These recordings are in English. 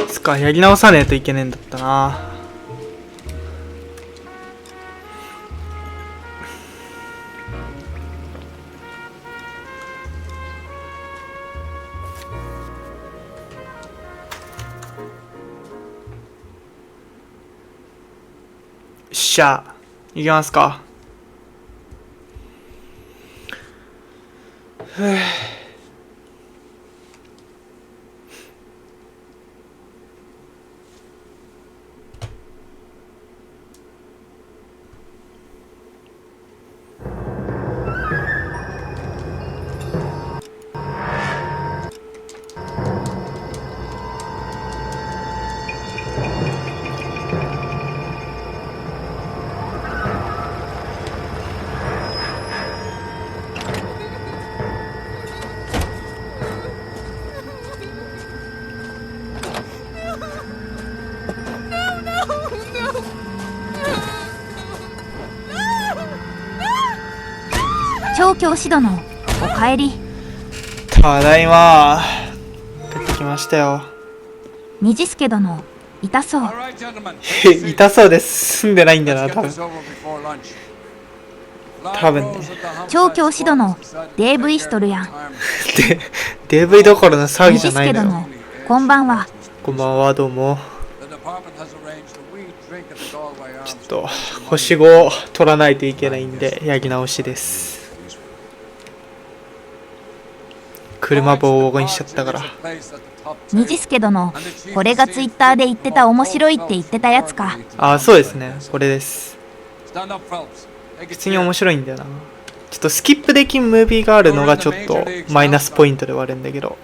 つかやり直さねえといけねえんだったな。しゃあ行きますか。調教師殿、お帰り。ただいま。帰ってきましたよ。虹助殿、痛そう。痛そうです。住んでないんだな、多分ね。調教師殿、DV しとるやん。DV どころの騒ぎじゃないのよ。虹助殿、こんばんは。こんばんは、どうも。ちょっと星5を取らないといけないんでやり直しです。車ボコボコにしちゃったから。虹助殿、これがツイッターで言ってた面白いって言ってたやつか。あ、そうですね、これです。普通に面白いんだよな。ちょっとスキップできんムービーがあるのがちょっとマイナスポイントではあるんだけど、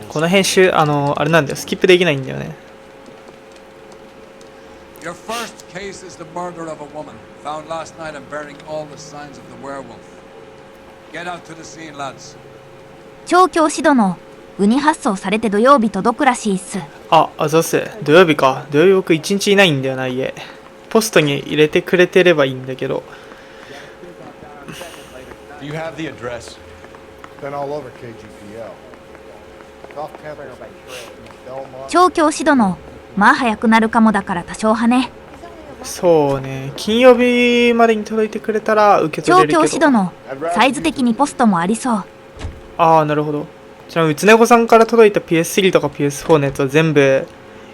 この編集あれなんだよ、スキップできないんだよね。Your first case is the murder of a woman found last night and bearing all the signs of the werewolf. Get out to the scene, lads. 調教師殿、ウニ発送されて土曜日届くらしいっす。そうっす。土曜日か。土曜日僕一日いないんだよな、家。ポストに入れてくれてればいいんだけど。Do you have the address? Been all over KGPL. 調教師殿、まあ早くなるかもだから多少はね。そうね、金曜日までに届いてくれたら受け取れるけど。調教師殿、サイズ的にポストもありそう。なるほど。ちなみにうつねこさんから届いた PS3 とか PS4 のやつは全部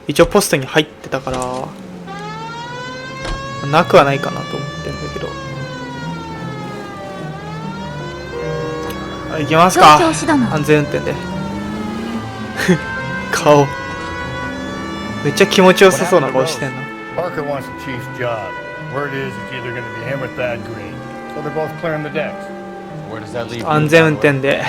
一応ポストに入ってたからなくはないかなと思ってんだけど。行きますか。安全運転で。顔めっちゃ気持ちよさそうな顔してんな。Parker wants the chief's job. Word is it's either going to be him or Thad Green. So they're both clearing the decks. Where does that leave you? 安全運転で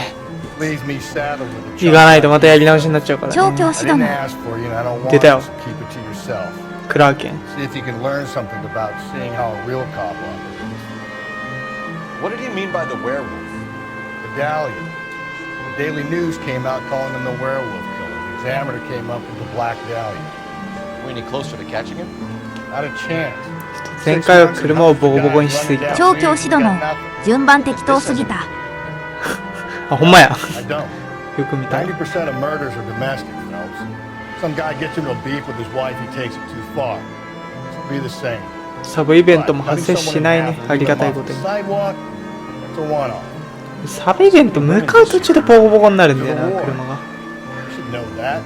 Leaves me saddled with a 行かないとまたやり直しになっちゃうから調ね。教師殿、 ask for you and I don't want 出た you よ。 to keep it to yourself. クラーケン。 See if you can learn something about seeing how a real cop operates. What did he mean by the werewolf? Medallion. The Daily News came out calling him the werewolf killer. The Examiner came up with the Black Dahlia. We any closer to catching him? Not a chance. 前回は車をボコボコにしすぎた。調教師殿、順番適当すぎた。ほんまや。 I don't. よく見た。 90% of murders are domestic, Phelps. Some guy gets into a beef with his wife, he takes it too far. This will be the same. サブイベントも発生しないね。ありがたいことに。 Sidewalk, it's a one-off. サブイベント向かう途中でボコボコになるんだよな、車が。 You should know that.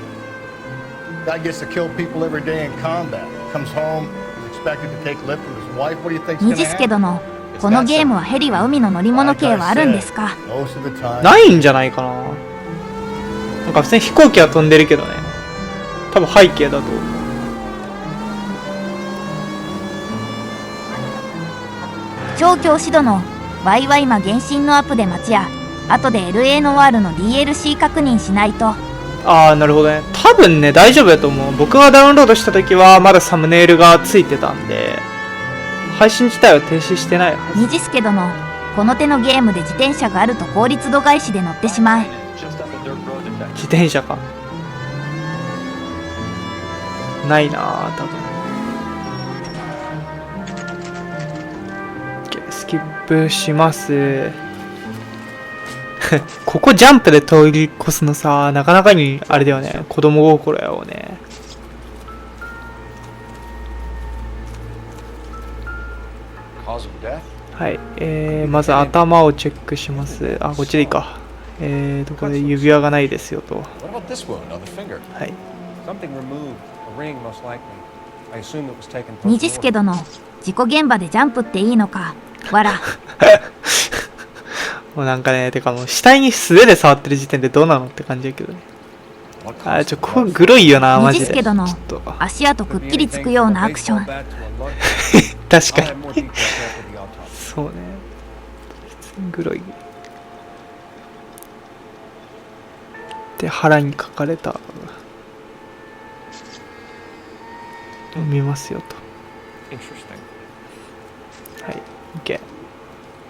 Guy gets to kill people every day in combat. Comes home, is expected to take lip from his wife. What do you think's 虹 gonna 助 happen? 殿、このゲームはヘリは海の乗り物系はあるんですか？ Most of the time. ないんじゃないかな。なんか普通に飛行機は飛んでるけどね。多分背景だと思う。調教師殿、ワイワイ今原神のアップで待ちや。後で L.A. ノワールの DLC 確認しないと。なるほどね。多分ね、大丈夫だと思う。僕がダウンロードした時はまだサムネイルがついてたんで、配信自体は停止してないはず。虹助殿、この手のゲームで自転車があると効率度外視で乗ってしまう。自転車か。ないなぁ、多分。スキップします。ここジャンプで通り越すのさ、なかなかにあれだよね。子供心やをね。Cause of death? はい。まず頭をチェックします。あ、こっちでいいか。これ指輪がないですよと。What about this wound on the finger? はい。Something removed. A ring, most likely. I assume it was taken 虹助 post-mortem. 殿、事故現場でジャンプっていいのか。わら。もうなんかね、てかもう死体に素手で触ってる時点でどうなのって感じだけどね。あ、これグロいよな、マジで。虹助殿、ちょっと足跡くっきりつくようなアクション。確 I'll か have に。 more details after the autopsy. そうね。普通にグロい。で、腹に書かれた。見ますよと。 Interesting. はい。OK。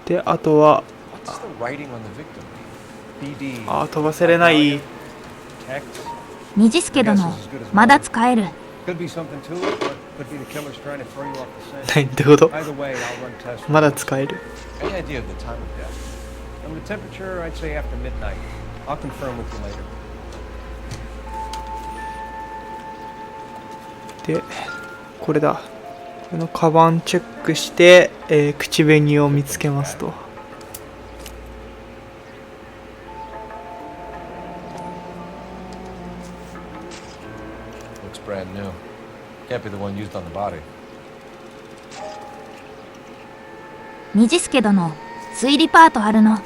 で、あとは、 What's the writing on the victim? BD. あ、飛ばせれない。 Text. 虹助殿、まだ使える。 Could be something to it, but could be the killer's trying to throw you off the scent. 何ってこと Either way, I'll run tests. まだ使える。 Any idea of the time of death? And the temperature, I'd say after midnight. I'll confirm with you later. で、これだ。このカバンチェックして、口紅を見つけますと。Looks brand new. Can't be the one used on the body. 虹助殿、推理パートあるの。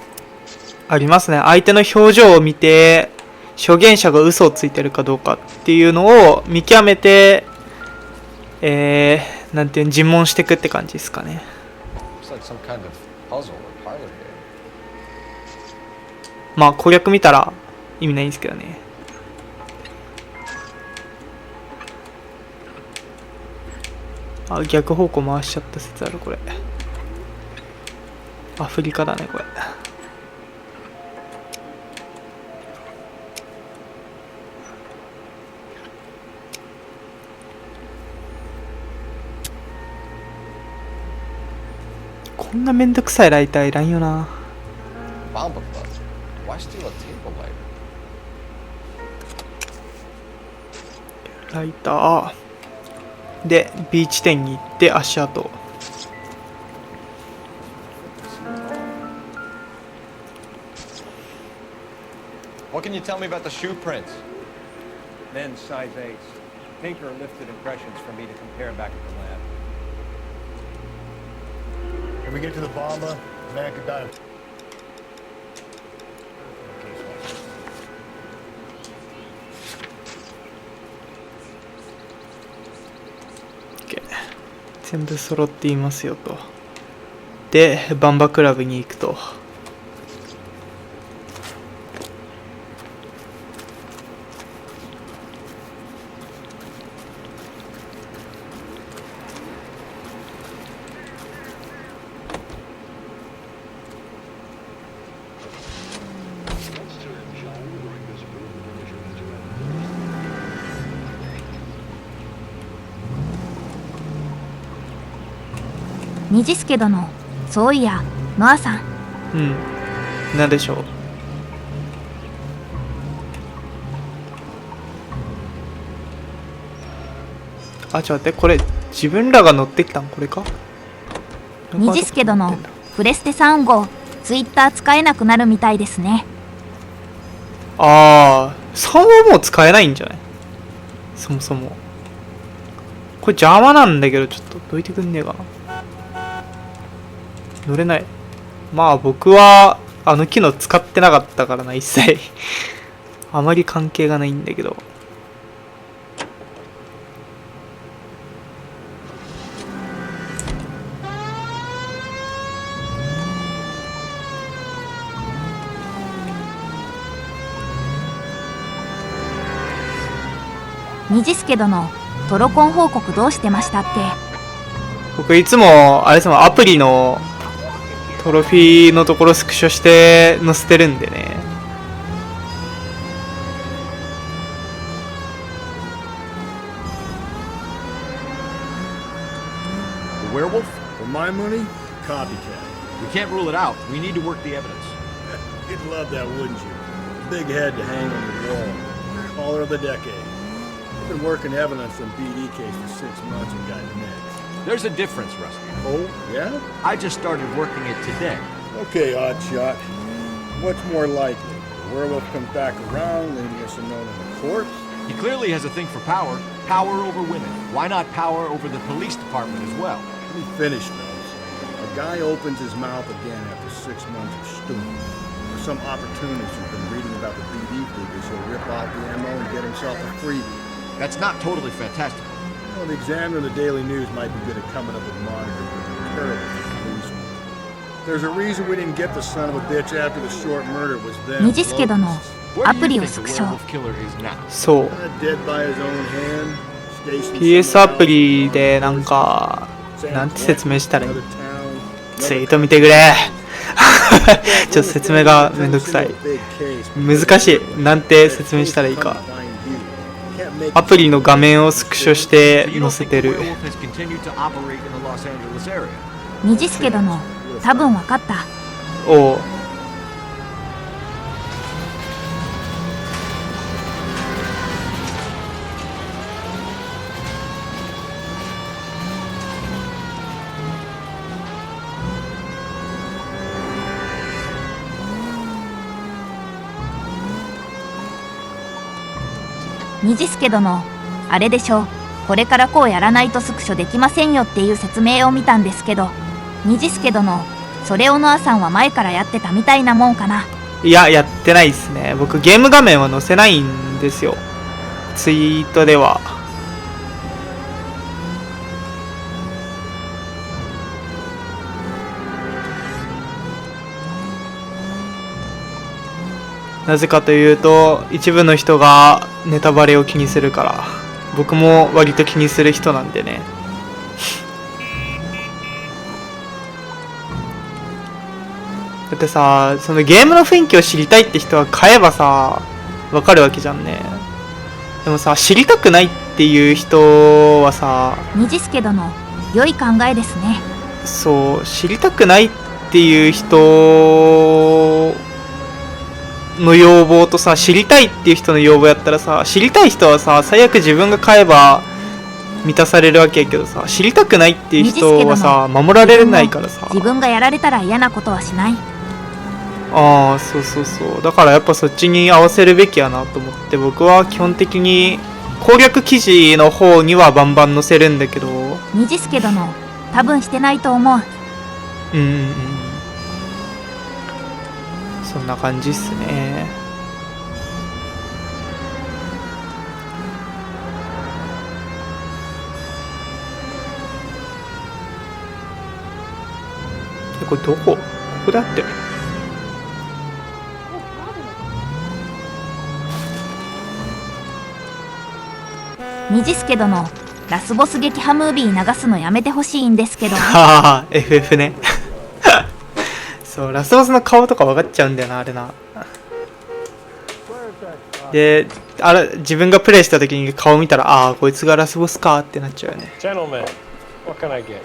ありますね。相手の表情を見て、証言者が嘘をついてるかどうかっていうのを見極めて、なんていうの、尋問していくって感じですかね。Looks like some kind of puzzle or parlor game. まあ攻略見たら意味ないんですけどね。あ、逆方向回しちゃった説あるこれ。アフリカだねこれ。こんなめんどくさいライターいらんよな。 Bomb buzz. Why steal a table lighter? ライターで B 地点に行って足跡。 What can you tell me about the shoe prints? Men's size 8s. Tinker lifted impressions for me to compare back at the lab. If we get to the bomba, man could die. OK 全部揃っていますよと。でバンバクラブに行くと。虹助殿、そういや、ノアさん。うん。なんでしょう。あ、ちょっと待って、これ自分らが乗ってきたんこれか。虹助殿、プレステ3号、ツイッター使えなくなるみたいですね。ああ、3はもう使えないんじゃない？そもそも。これ邪魔なんだけど、ちょっとどいてくんねえかな。乗れない。まあ僕はあの機能使ってなかったからな、一切。あまり関係がないんだけど。虹助殿、トロコン報告どうしてましたっけ？僕いつもあれですもん、アプリのトロフィーのところスクショして載せてるんでね。The werewolf? For my money? Copycat. We can't rule it out. We need to work the evidence. You You'd love that, wouldn't you? Big head to hang on the wall. Caller of the decade. I've been working evidence on BD case for 6 months and got next. There's a difference, Rusty. Oh, yeah? I just started working it today. Okay, oddshot. What's more likely? The werewolf comes back around, leaving us unknown in the corpse? He clearly has a thing for power. Power over women. Why not power over the police department as well? Let me finish, Rose. A guy opens his mouth again after 6 months of stewing. For some opportunist who's been reading about the BD figures, he'll rip out the ammo and get himself a freebie. That's not totally fantastic. Well, the Examiner and the Daily News might be good at coming up with monitors, but they're terrible for policemen. There's a reason we didn't get the son of a bitch after the short murder was them. 二次助殿の Where ア do プ you リを think ス the クショ。 werewolf killer is now? そう Dead by his own hand. Stationed PS アプ somewhere リ else. でなんか San なんて説明したらいい Another town, ツイート見てくれちょっと説明がめんどくさい難しいなんて説明したらいいかアプリの画面をスクショして So you 載 don't せ think て the る werewolf has continued to operate in the Los Angeles area? 二次助殿、多分わかった。おう二次助殿、あれでしょう。これからこうやらないとスクショできませんよっていう説明を見たんですけど、二次助殿、それをノアさんは前からやってたみたいなもんかな。いややってないっすね僕ゲーム画面は載せないんですよツイートではなぜかというと一部の人がネタバレを気にするから僕も割と気にする人なんでねだってさそのゲームの雰囲気を知りたいって人は買えばさわかるわけじゃんねでもさ知りたくないっていう人はさ二次助殿、良い考えですね。そう知りたくないっていう人の要望とさ知りたいっていう人の要望やったらさ知りたい人はさ最悪自分が買えば満たされるわけやけどさ知りたくないっていう人はさ守られないからさ自分がやられたら嫌なことはしない。ああそうそうそうだからやっぱそっちに合わせるべきやなと思って僕は基本的に攻略記事の方にはバンバン載せるんだけど二次助殿、多分してないと思う。うんうんうんそんな感じっすねこれどこここであってる二次助殿、ラスボス撃破ムービー流すのやめてほしいんですけど。はあ FF ねそうラスボスの顔とか分かっちゃうんだよなあれなで自分がプレイした時に顔見たらああこいつがラスボスかってなっちゃうよね Gentlemen, what can I get?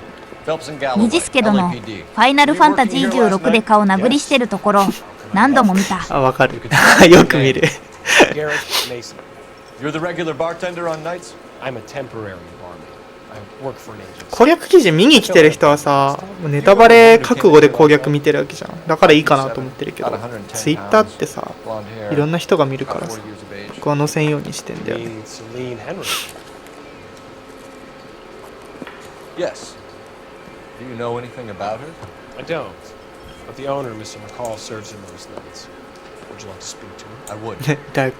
Phelps and 二 Galloway, 次助殿、フ LAPD. ァイナルファンタジー16で顔殴りしてるところ、何度も見た。あ分かるよく見る Garrett Mason. You're the regular bartender on nights? I'm a temporary barman. I work for an agency. 攻略記事見に来てる人はさもうネタバレ覚悟で攻略見てるわけじゃんだからいいかなと思ってるけどツイッターってさ Blonde hair, いろんな人が見るから about さ 40 years of age. 僕は載せんようにしてんだよね Celine Henry. Yes. Do you know anything about her? I don't. But the owner, Mr. McCall, serves him those nights. Would you like to speak to him? I would.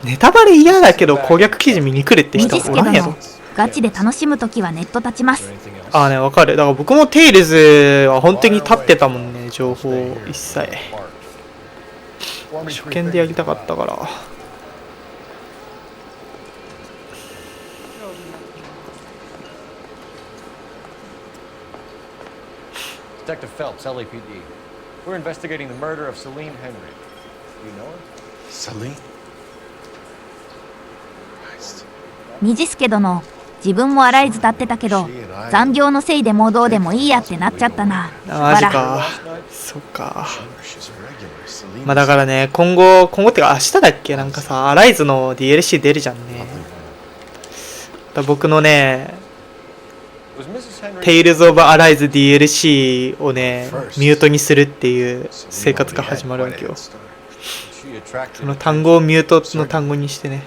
ネタバレ嫌だけど攻略記事見に来るって人二次助殿おらんやろ、ガチで楽しむときはネット立ちま Is there す。 anything else? ああねわかるだから僕もテイルズは本当に立ってたもんね情報一切 Form me 初 three 見でやり fingers. たかったから Detective Phelps, LAPD. We're investigating the murder of Celine Henry. Do you know her? Celine? Christ. 二次助殿、自分も洗いず立ってたけど、残業のせいでもうどうでもいいやってなっちゃったな。マジか。そっか。まあだからね、今後ってか明日だっけ、なんかさ、アライズの DLC 出るじゃんね。僕のね、テイルズ・オブ・アライズ DLC をね、ミュートにするっていう生活が始まるわけよ。その単語をミュートの単語にしてね。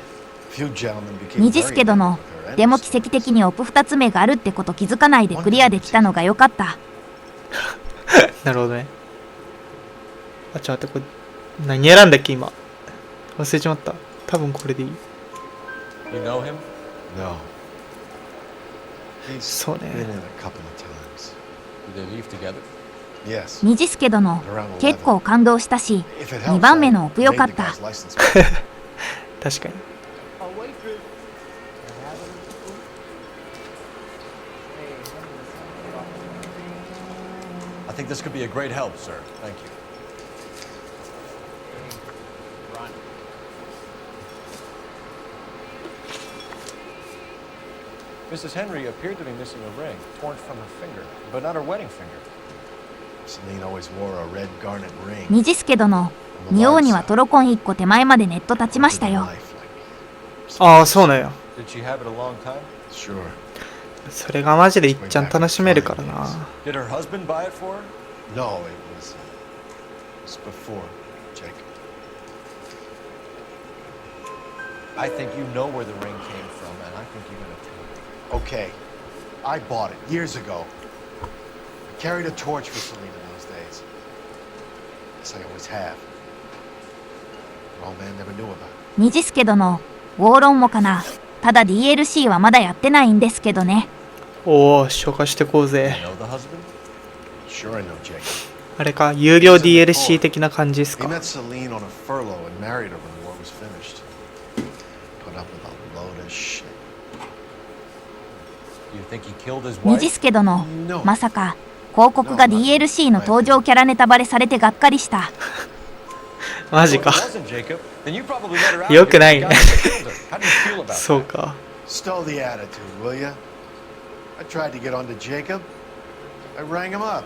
虹助殿、でも奇跡的にオプ2つ目があるってこと気づかないでクリアできたのが良かった。なるほどね。あ、ちょっと待って、これ何選んだっけ今。忘れちまった。多分これでいい。You know him? No. そうね。 Been in a couple of times. Did they leave together? Yes. 虹助殿、結構感動したし、 If it 2 helps, 番目 I のオプ良かっ made the た。 guy's license plate. 確かに。I think this could be a great help, sir. Thank you. Mrs. Henry appeared to be missing a ring, torn from her finger, but not her wedding finger. Celine always wore a red garnet ring. 虹助殿、仁王にはトロコン1個手前までネット立ちましたよ。ああ、そうなんや。 Did she have it a long time? Sure. それがマジでいっちゃん楽しめるからな。 Did her husband buy it for her? No, it was before Jacob. I think you know where the ring came from, and I think you're gonna tell me. Okay, I bought it years ago. I carried a torch for Celine in those days. Yes, I always have. The old man never knew about it. 虹助殿、ウォーロンもかな。ただ DLC はまだやってないんですけどね。おお、紹介してこうぜ。 You know the husband? Sure, I know Jacob. あれか、有料 DLC 的な感じです He か。 met Celine on a furlough and married her when the war was finished. Put up with a load of shit. Do you think he killed his 虹 wife? 助殿、 No. まさか広告が DLC の登場キャラネタバレされてがっかりした。マジ Well, か。 if it wasn't Jacob, then you probably let her out よくないね。 because the guy who killed her. How do you feel about そう that? か。 Stow the attitude, will ya? I tried to get onto Jacob. I rang him up.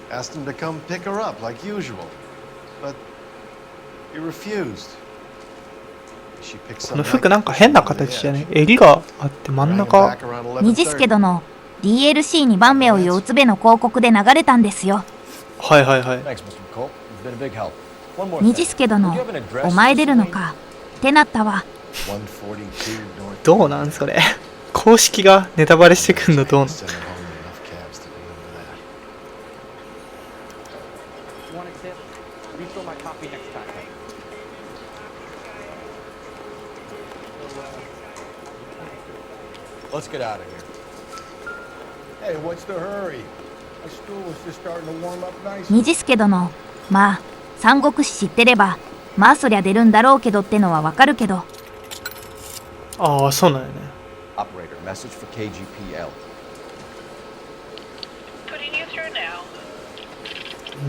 Asked him to come pick her up like usual. But he refused. She picked この some 服なんか変な形じゃね。襟があって真ん中。虹助殿、DLC2 番目を酔うつべの広告で流れたんですよ。はいはいはい。 Thanks, Mr. McCall. You've been a big help. One more 虹 thing. 助殿、 Would you have an address? お前出るのか。ってなったわ。142 North. どうなんそれ。公式がネタバレしてくんのどうなん。 Send him home in enough cabs to remember that. Want a tip? Refill my coffee next time. Let's get out of here. Hey, what's the hurry? My stool was just starting to warm up nice. 虹助殿、まあ三国志知ってればまあそりゃ出るんだろうけどってのはわかるけど。ああ、そうなんやね。 Operator, message for KGPL. Putting you through now.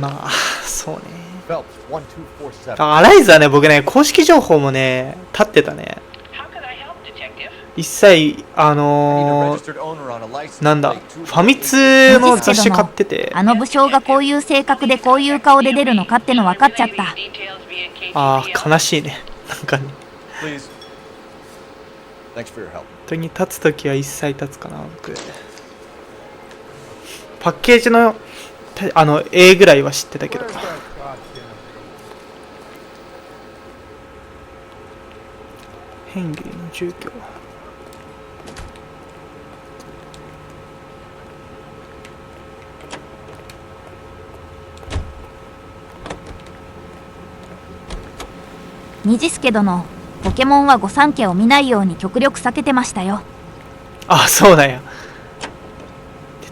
まあ、そうね。 Phelps, 1247. アライズはね、僕ね、公式情報もね、立ってたね。 How could I help, Detective? 一切、なんだ、ファミ通の雑誌買ってて、あの武将がこういう性格でこういう顔で出るのかっての分かっちゃった。 Details via KGPL. ああ、悲しいね。なんかね、 Please. Thanks for your help. 本当に立つときは一切立つかな、僕。パッケージの、A ぐらいは知ってたけど。ヘンリーの住居。虹助殿、ポケモンは御三家を見ないように極力避けてましたよ。あ、そうなんや。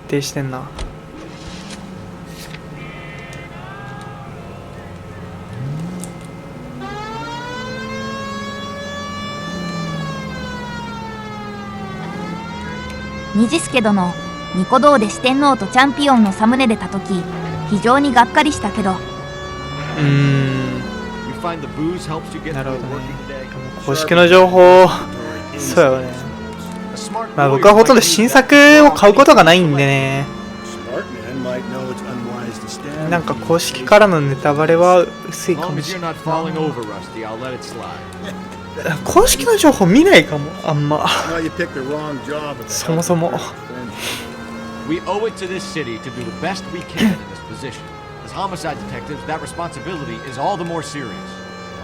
徹底してんな。虹助殿、ニコ動で四天王とチャンピオンのサムネ出た時非常にがっかりしたけど。なるほどね。公式の情報、そうやよね。まあ僕はほとんど新作を買うことがないんでね。なんか公式からのネタバレは薄いかもしれない。公式の情報見ないかも、あんま。そもそも。We owe it to this city to do the best we can in this position. As homicide detectives, that responsibility is all the more serious.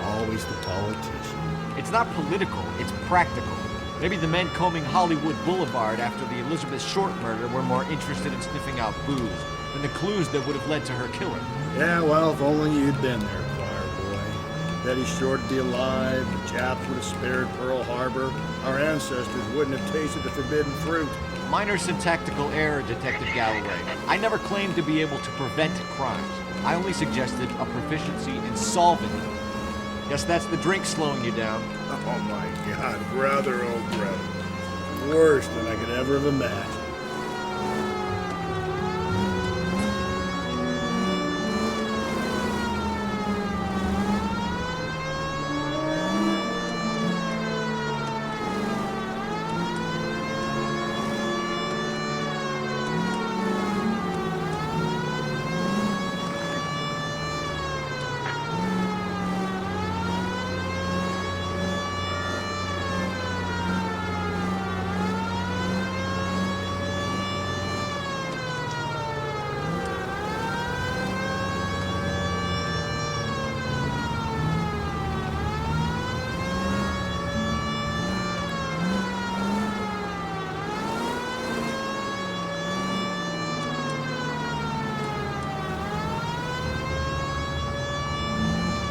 Always the politician. It's not political, it's practical. Maybe the men combing Hollywood Boulevard after the Elizabeth Short murder were more interested in sniffing out booze than the clues that would have led to her killing. Yeah, well, if only you'd been there, choir boy. Betty Short would be alive, the Japs would have spared Pearl Harbor, our ancestors wouldn't have tasted the forbidden fruit. Minor syntactical error, Detective Galloway. I never claimed to be able to prevent crimes. I only suggested a proficiency in solving them. Guess that's the drink slowing you down. Oh my God, brother, oh brother. Worse than I could ever have imagined.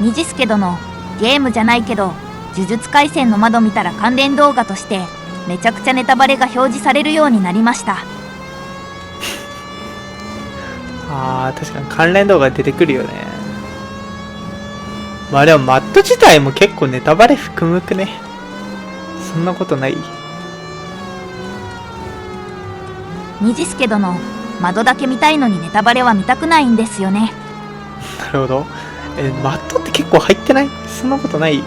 虹助殿、ゲームじゃないけど呪術廻戦の窓見たら関連動画としてめちゃくちゃネタバレが表示されるようになりました。あー、確かに関連動画出てくるよね。まあでもマット自体も結構ネタバレ含むくね。そんなことない？虹助殿、窓だけ見たいのにネタバレは見たくないんですよね。なるほど。マットって結構入ってない？そんなことない？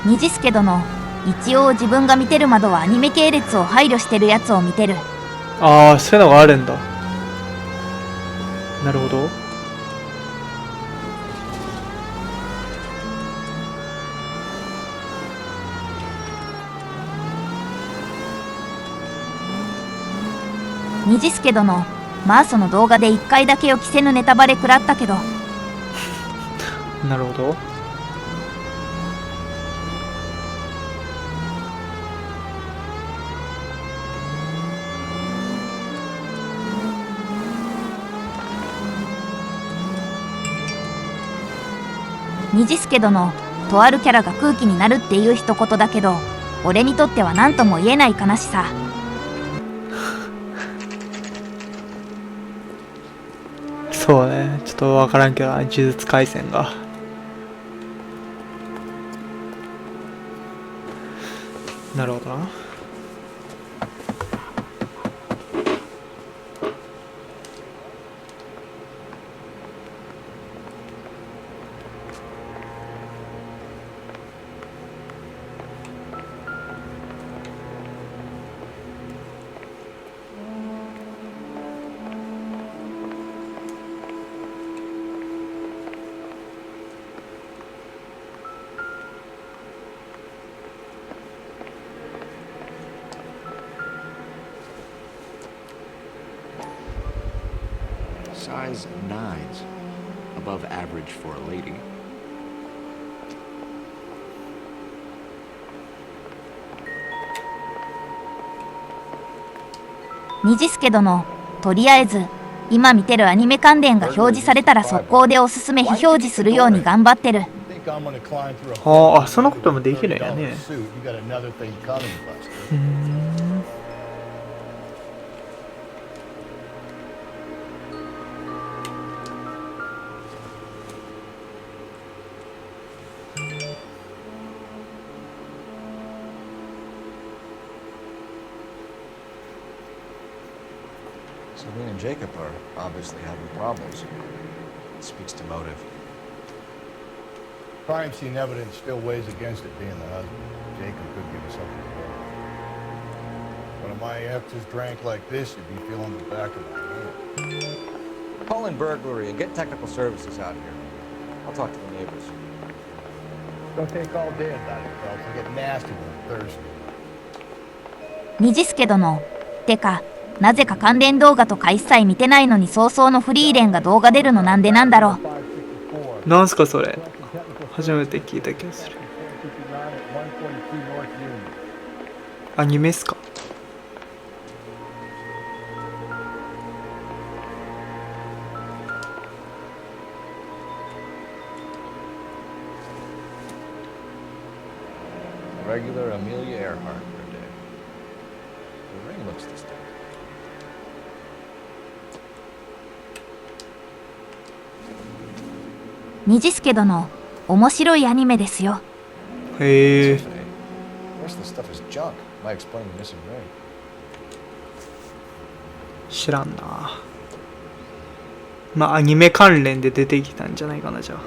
虹助殿、一応自分が見てる窓はアニメ系列を配慮してるやつを見てる。ああ、そういうのがあるんだ。なるほど。虹助殿、マーソの動画で1回だけ予期せぬネタバレ食らったけど。なるほど。虹助殿、とあるキャラが空気になるっていう一言だけど、俺にとっては何とも言えない悲しさ。そうね、ちょっとわからんけど、呪術廻戦が。なるほどな。Size 9s, above average for a lady. 虹助殿、とりあえず今見てるアニメ関連が表示されたら速攻でおすすめ非表示するように頑張ってる。ああ、そんなこともできるんやね。Celine and Jacob are obviously having problems. It speaks to motive. Crime scene evidence still weighs against it being the husband. Jacob could give us something to work. One of my exes drank like this, you'd be feeling the back of my hand. Call in burglary and get technical services out here. I'll talk to the neighbors. Don't take all day about it, folks. I get nasty when I'm thirsty. 虹助殿。てか、なぜか関連動画とか一切見てないのに早々のフリーレンが動画出るのなんでなんだろう。なんすかそれ。初めて聞いた気がする。アニメっすか。Regular Amelia Earhart per day. The ring looks distinct. 虹助殿、面白いアニメですよ。へえ。 The rest of the stuff is junk. Might explain the missing ring. 知らんな。まあアニメ関連で出てきたんじゃないかなじゃあ。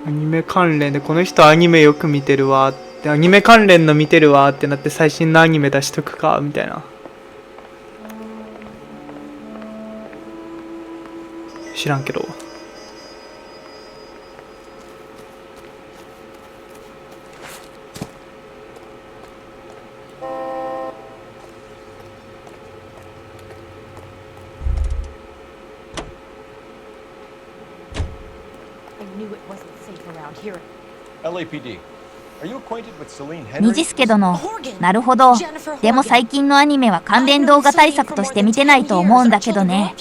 アニメ関連でこの人アニメよく見てるわってアニメ関連の見てるわってなって最新のアニメ出しとくかみたいな。知らんけど。L.A.P.D. Are you acquainted with Celine Henry? 虹助殿、なるほど。でも最近のアニメは関連動画対策として見てないと思うんだけどね。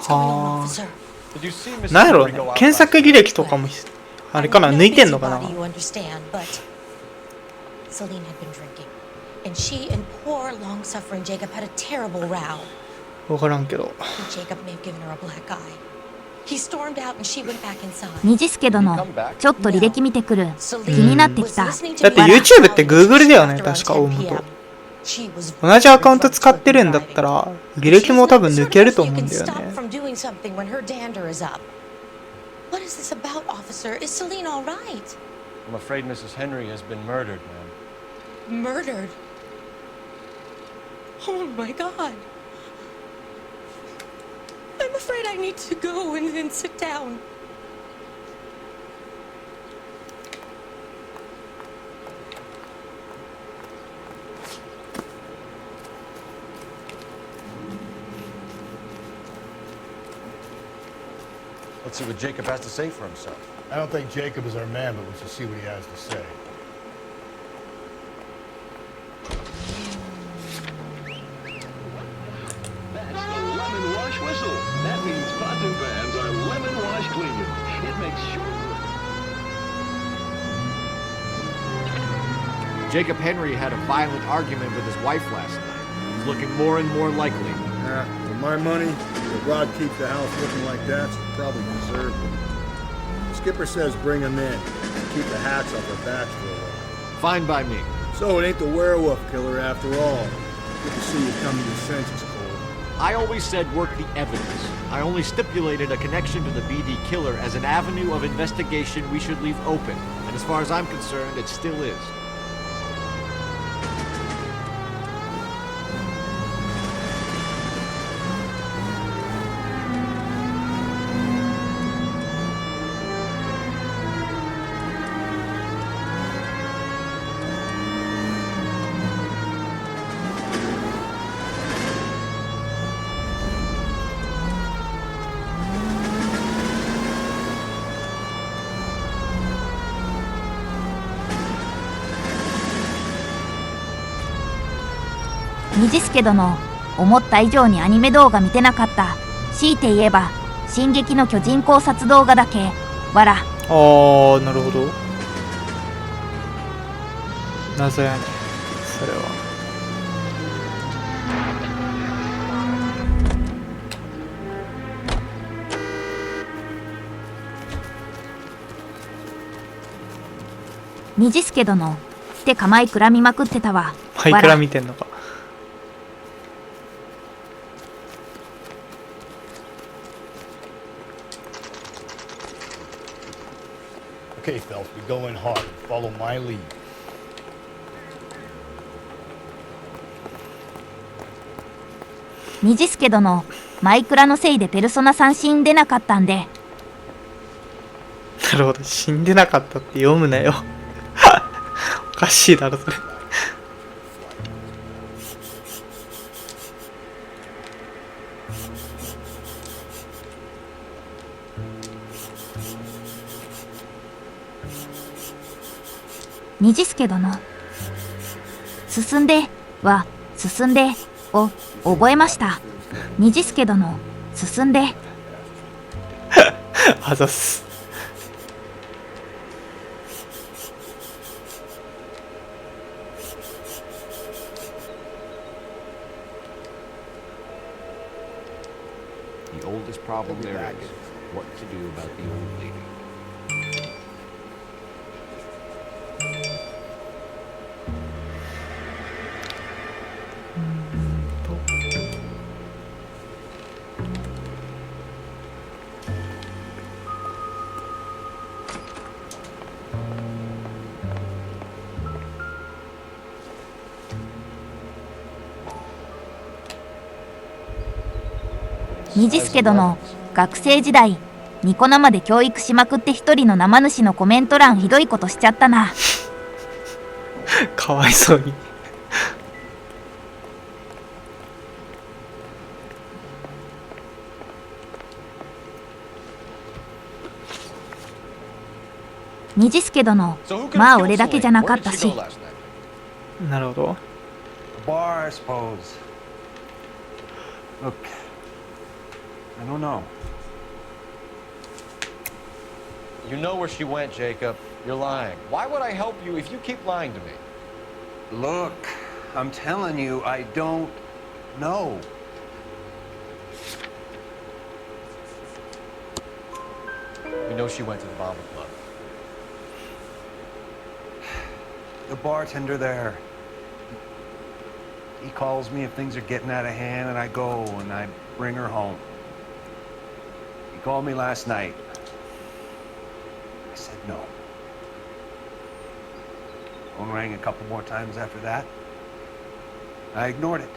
はあ。なんやろうね。検索履歴とかもあれかな抜いてんのかな。Celine had been drinking, and she and poor, long-suffering Jacob had a terrible row. わからんけど。Jacob may have given her a black eye. He stormed out and she went back inside. 虹助殿、ちょっと履歴見てくる。気になってきた。だって YouTube って Google だよね、確か大元。同じアカウント使ってるんだったら、履歴も多分抜けると思うんだよね。What is this about, officer? Is Celine all right? I'm afraid Mrs. Henry has been murdered, ma'am. Murdered? Oh my God. I'm afraid I need to go and sit down. Let's see what Jacob has to say for himself. I don't think Jacob is our man, but we should see what he has to say. That's the lemon wash whistle. That means pots and pans are lemon wash cleaner. It makes sure. Jacob Henry had a violent argument with his wife last night. He's looking more and more likely. Yeah, for my money, if Rod keeps the house looking like that, she probably deserved it. Skipper says bring him in. Keep the hats off our backs for a while. Fine by me. So it ain't the werewolf killer after all. Good to see you come to your senses, Cole. I always said work the evidence. I only stipulated a connection to the BD killer as an avenue of investigation we should leave open. And as far as I'm concerned, it still is.虹助殿、思った以上にアニメ動画見てなかった。強いて言えば「進撃の巨人」考察動画だけ。わら。あー、なるほど。謎やねそれは。虹助殿ってかマイクラ見まくってたわ。マイクラ見てんのか。Okay, Phelps, we go in hard. Follow my lead. 虹助殿マイクラのせいでペルソナ3死んでなかったんで。なるほど、死んでなかったって読むなよ。おかしいだろそれ。虹助殿進んでは進んでを覚えました。虹助殿進んで。あざっす。The oldest problem there is what to do about the old lady.虹助殿学生時代ニコ生で教育しまくって一人の生主のコメント欄ひどいことしちゃったな。かわいそうに。虹助殿まあ俺だけじゃなかったし。なるほど。 Bar, I suppose. Look, I don't know. You know where she went, Jacob. You're lying. Why would I help you if you keep lying to me? Look, I'm telling you, I don't know. You know she went to the Bomber Club. The bartender there. He calls me if things are getting out of hand, and I go and I bring her home. He called me last night. I said no. Phone rang a couple more times after that. I ignored it.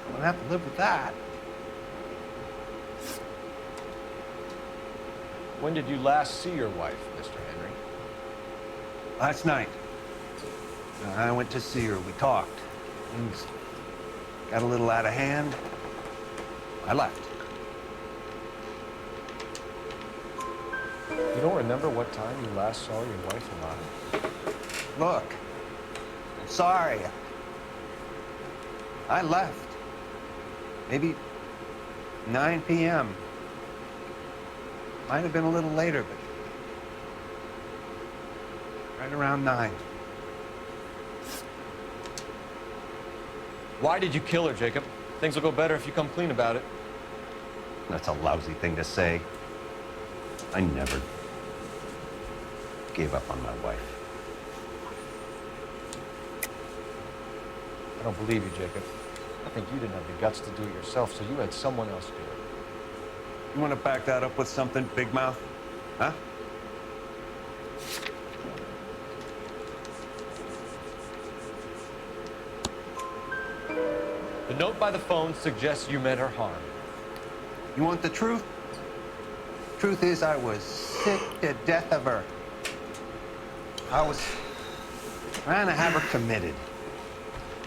I'm gonna have to live with that. When did you last see your wife, Mr. Henry? Last night. I went to see her. We talked. Things got a little out of hand. I left. You don't remember what time you last saw your wife alive? Look, I'm sorry. I left. Maybe 9 p.m. Might have been a little later, but right around 9. Why did you kill her, Jacob? Things will go better if you come clean about it. That's a lousy thing to say. I never gave up on my wife. I don't believe you, Jacob. I think you didn't have the guts to do it yourself, so you had someone else do it. You want to back that up with something, Big Mouth? Huh? The note by the phone suggests you meant her harm. You want the truth? Truth is, I was sick to death of her. I was trying to have her committed.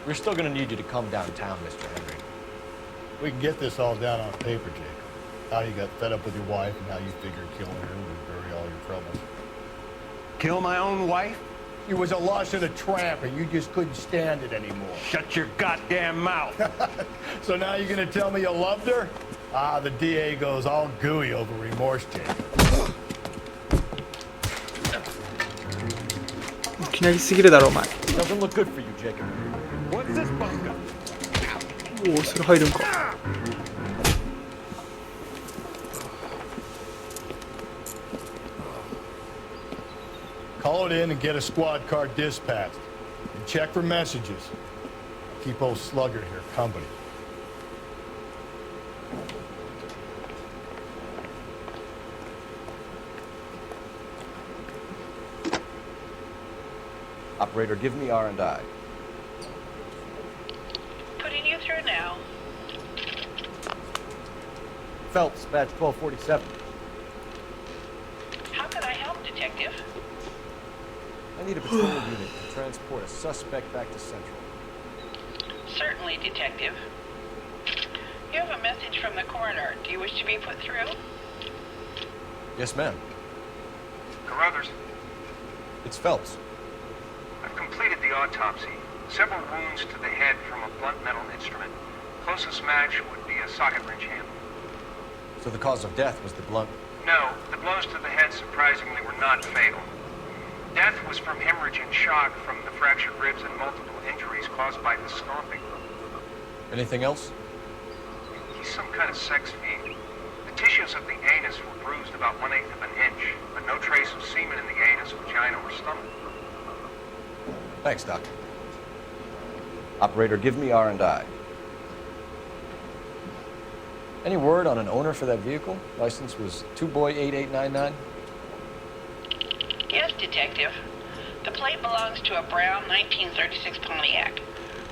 We're still gonna need you to come downtown, Mr. Henry. We can get this all down on paper, Jacob. How you got fed up with your wife and how you figured killing her would bury all your troubles. Kill my own wife? You was a loss and a tramp, and you just couldn't stand it anymore. Shut your goddamn mouth. So now you're gonna tell me you loved her? Ah, the DA goes all gooey over remorse, Jacob. いきなりすぎるだろお前。 Doesn't look good for you, Jacob. What's this bunker? おお、それ入るんか。Call it in and get a squad car dispatched. And check for messages. Keep old Slugger here company. Operator, give me R&I. Putting you through now. Phelps, badge 1247. How can I help, Detective? I need a patrol unit to transport a suspect back to Central. Certainly, Detective. You have a message from the coroner. Do you wish to be put through? Yes, ma'am. Carruthers, It's Phelps. I've completed the autopsy. Several wounds to the head from a blunt metal instrument. Closest match would be a socket wrench handle. So the cause of death was the blunt. No, the blows to the head surprisingly were not fatal. Death was from hemorrhage and shock from the fractured ribs and multiple injuries caused by the stomping. Anything else? He's some kind of sex fiend. The tissues of the anus were bruised about 1/8 of an inch, but no trace of semen in the anus, vagina, or stomach. Thanks, Doc. Operator, give me R&I. Any word on an owner for that vehicle? License was 2boy8899. Yes, Detective. The plate belongs to a brown 1936 Pontiac.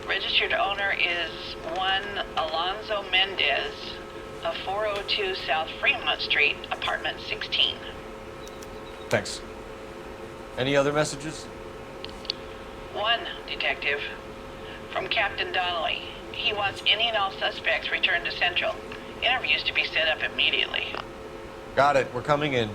Registered owner is one Alonzo Mendez of 402 South Fremont Street, apartment 16. Thanks. Any other messages? One, Detective. From Captain Donnelly. He wants any and all suspects returned to Central. Interviews to be set up immediately. Got it. We're coming in.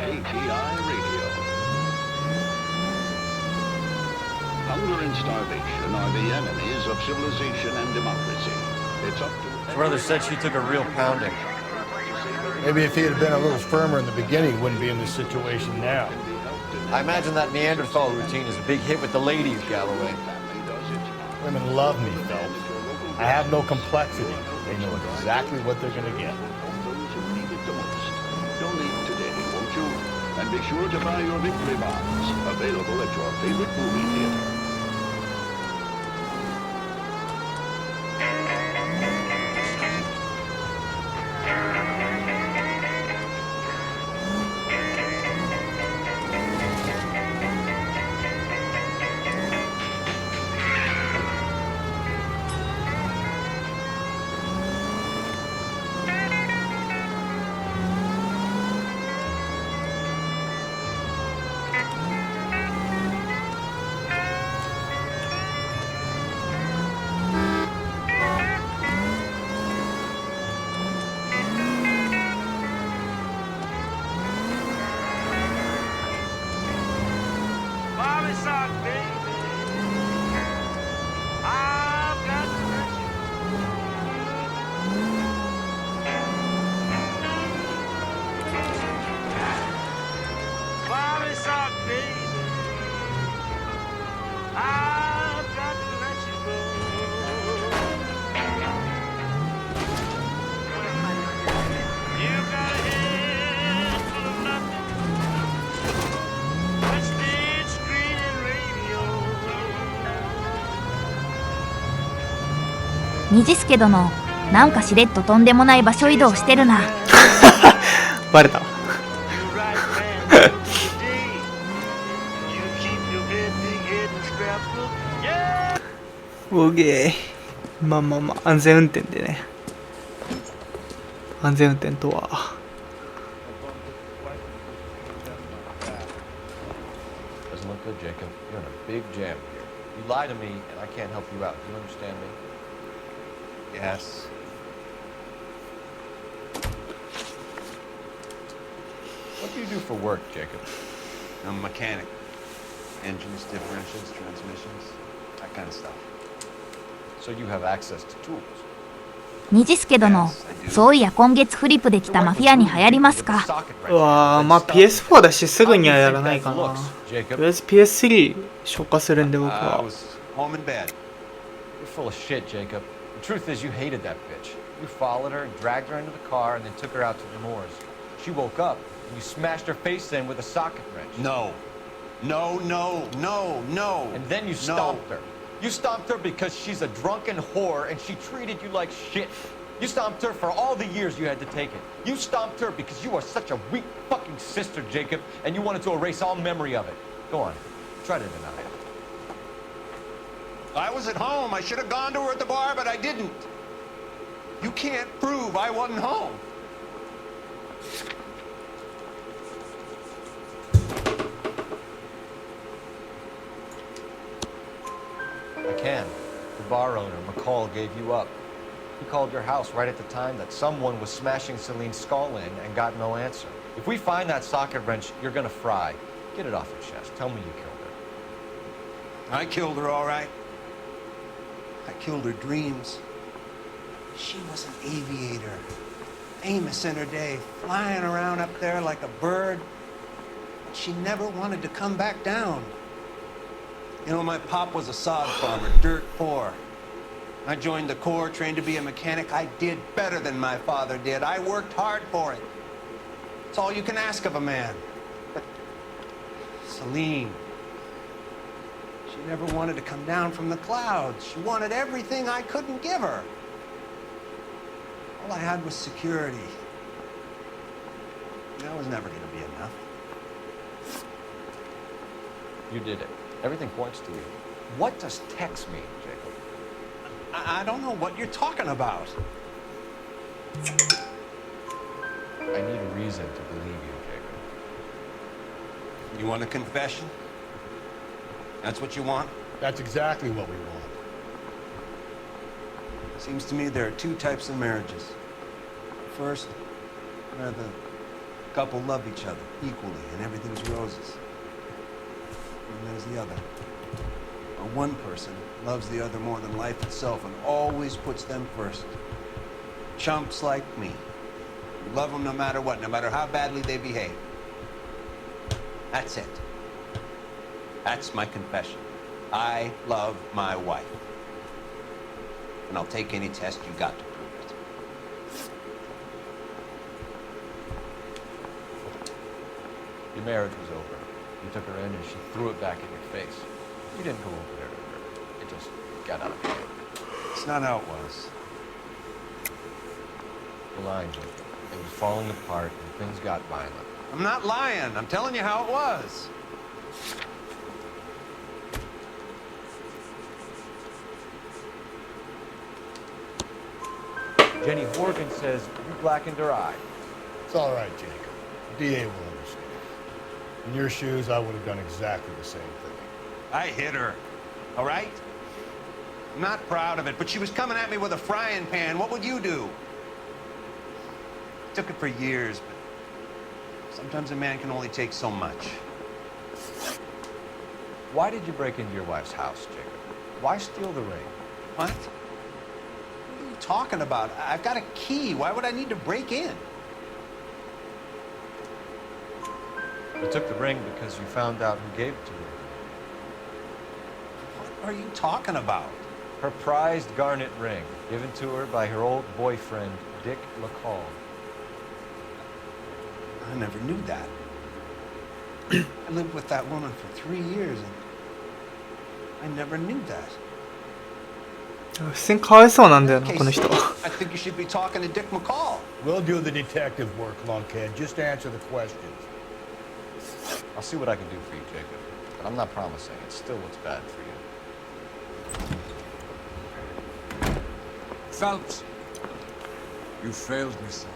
KTI Radio. Hunger and starvation are the enemies of civilization and democracy. It's up to... Brother said she took a real pounding. Maybe if he had been a little firmer in the beginning, he wouldn't be in this situation now. I imagine that Neanderthal routine is a big hit with the ladies, Galloway. Women love me, Phelps. I have no complexity. They know exactly what they're gonna get. Those who need it the most. Donate today, won't you? And be sure to buy your victory bonds. Available at your favorite movie theater.虹助殿、なんかしれっととんでもない場所移動してるな。バレた。オーケー。まあまあまあ、安全運転でね。安全運転とは。Doesn't look good, Jacob. You're in a big jam here. You lie to me, and I can't help you out. Do you understand me? Yes. What do you do for work, Jacob? I'm a mechanic. Engines, differentials, transmissions, that kind of stuff. so you have access to tools. 虹助殿、そういや今月フリップできたマフィアに流行りますか。うわー、まあ PS4 だしすぐにはやらないかな。とりあえず PS3 消化するんで僕は。 Home in bed. You're full of shit, Jacob. The truth is you hated that bitch. You followed her and dragged her into the car and then took her out to the moors. She woke up and you smashed her face in with a socket wrench. No. No. And then you stomped her. You stomped her because she's a drunken whore and she treated you like shit. You stomped her for all the years you had to take it. You stomped her because you are such a weak fucking sister, Jacob, and you wanted to erase all memory of it. Go on. Try to deny it. I was at home. I should have gone to her at the bar, but I didn't. You can't prove I wasn't home. I can. The bar owner, McCall, gave you up. He called your house right at the time that someone was smashing Celine's skull in and got no answer. If we find that socket wrench, you're gonna fry. Get it off your chest. Tell me you killed her. I killed her, all right. I killed her dreams. She was an aviator, famous in her day, flying around up there like a bird. She never wanted to come back down. You know, my pop was a sod farmer, dirt poor. I joined the Corps, trained to be a mechanic. I did better than my father did. I worked hard for it. It's all you can ask of a man. But Celine, she never wanted to come down from the clouds. She wanted everything I couldn't give her. All I had was security. That was never going to be enough. You did it. Everything points to you. What does Tex mean, Jacob? I don't know what you're talking about. I need a reason to believe you, Jacob. You want a confession? That's what you want? That's exactly what we want. Seems to me there are two types of marriages. First, where the couple love each other equally and everything's roses. And there's the other, where one person loves the other more than life itself and always puts them first. Chumps like me. You love them no matter what, no matter how badly they behave. That's it. That's my confession. I love my wife. And I'll take any test you got to prove it. Your marriage was over. You took her in and she threw it back in your face. You didn't go over there to her. It just got out of hand. It's not how it was. You're lying, Jacob. It was falling apart and things got violent. I'm not lying. I'm telling you how it was. Jenny Horgan says you blackened her eye. It's all right, Jacob. The DA will understand. In your shoes, I would have done exactly the same thing. I hit her, all right? I'm not proud of it, but she was coming at me with a frying pan. What would you do? Took it for years, but sometimes a man can only take so much. Why did you break into your wife's house, Jacob? Why steal the ring? What? What are you talking about? I've got a key. Why would I need to break in? You took the ring because you found out who gave it to her. What are you talking about? Her prized garnet ring, given to her by her old boyfriend, Dick McCall. I never knew that. I lived with that woman for 3 years, and I never knew that. 普通にかわいそうなんだよなこの人。 I think you should be talking to Dick McCall. We'll do the detective work, Lunkhead. Just answer the questions. I'll see what I can do for you, Jacob. But I'm not promising. It still looks bad for you. Phelps, you failed me, son.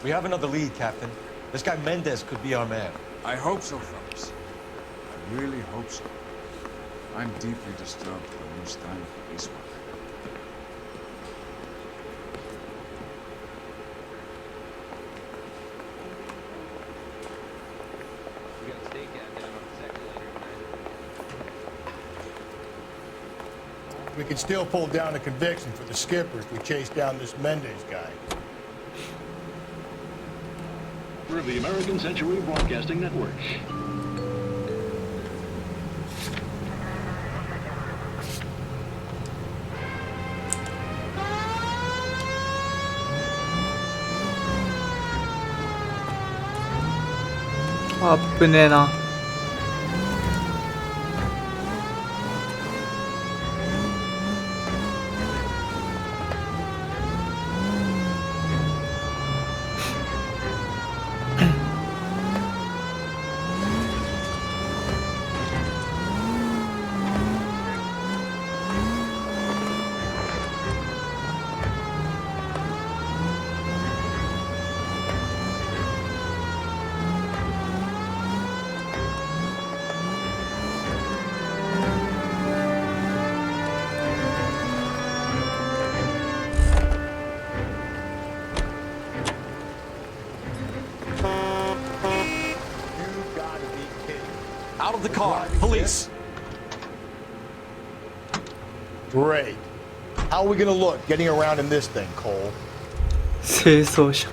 We have another lead, Captain. This guy Mendez could be our man. I hope so, Phelps. I really hope so. I'm deeply disturbed when you stand for peace work. We could still pull down a conviction for the skipper if we chase down this Mendez guy. For the American Century Broadcasting Network.あっぶねえな。Out of the car, police. Great. How are we gonna look getting around in this thing, Cole? 清掃車。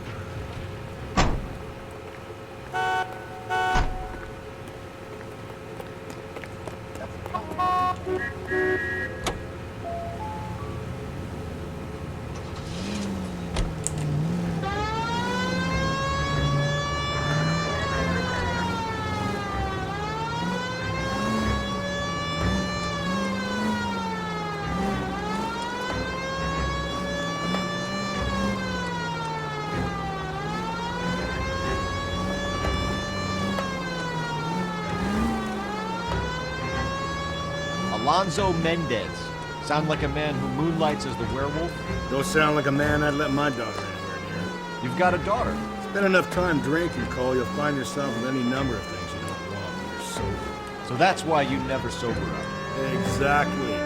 Alonzo Mendez. Sound like a man who moonlights as the werewolf? Don't sound like a man I'd let my daughter anywhere near. You've got a daughter. Spend enough time drinking, Cole, you'll find yourself with any number of things you don't want when you're sober. So that's why you never sober up. Exactly.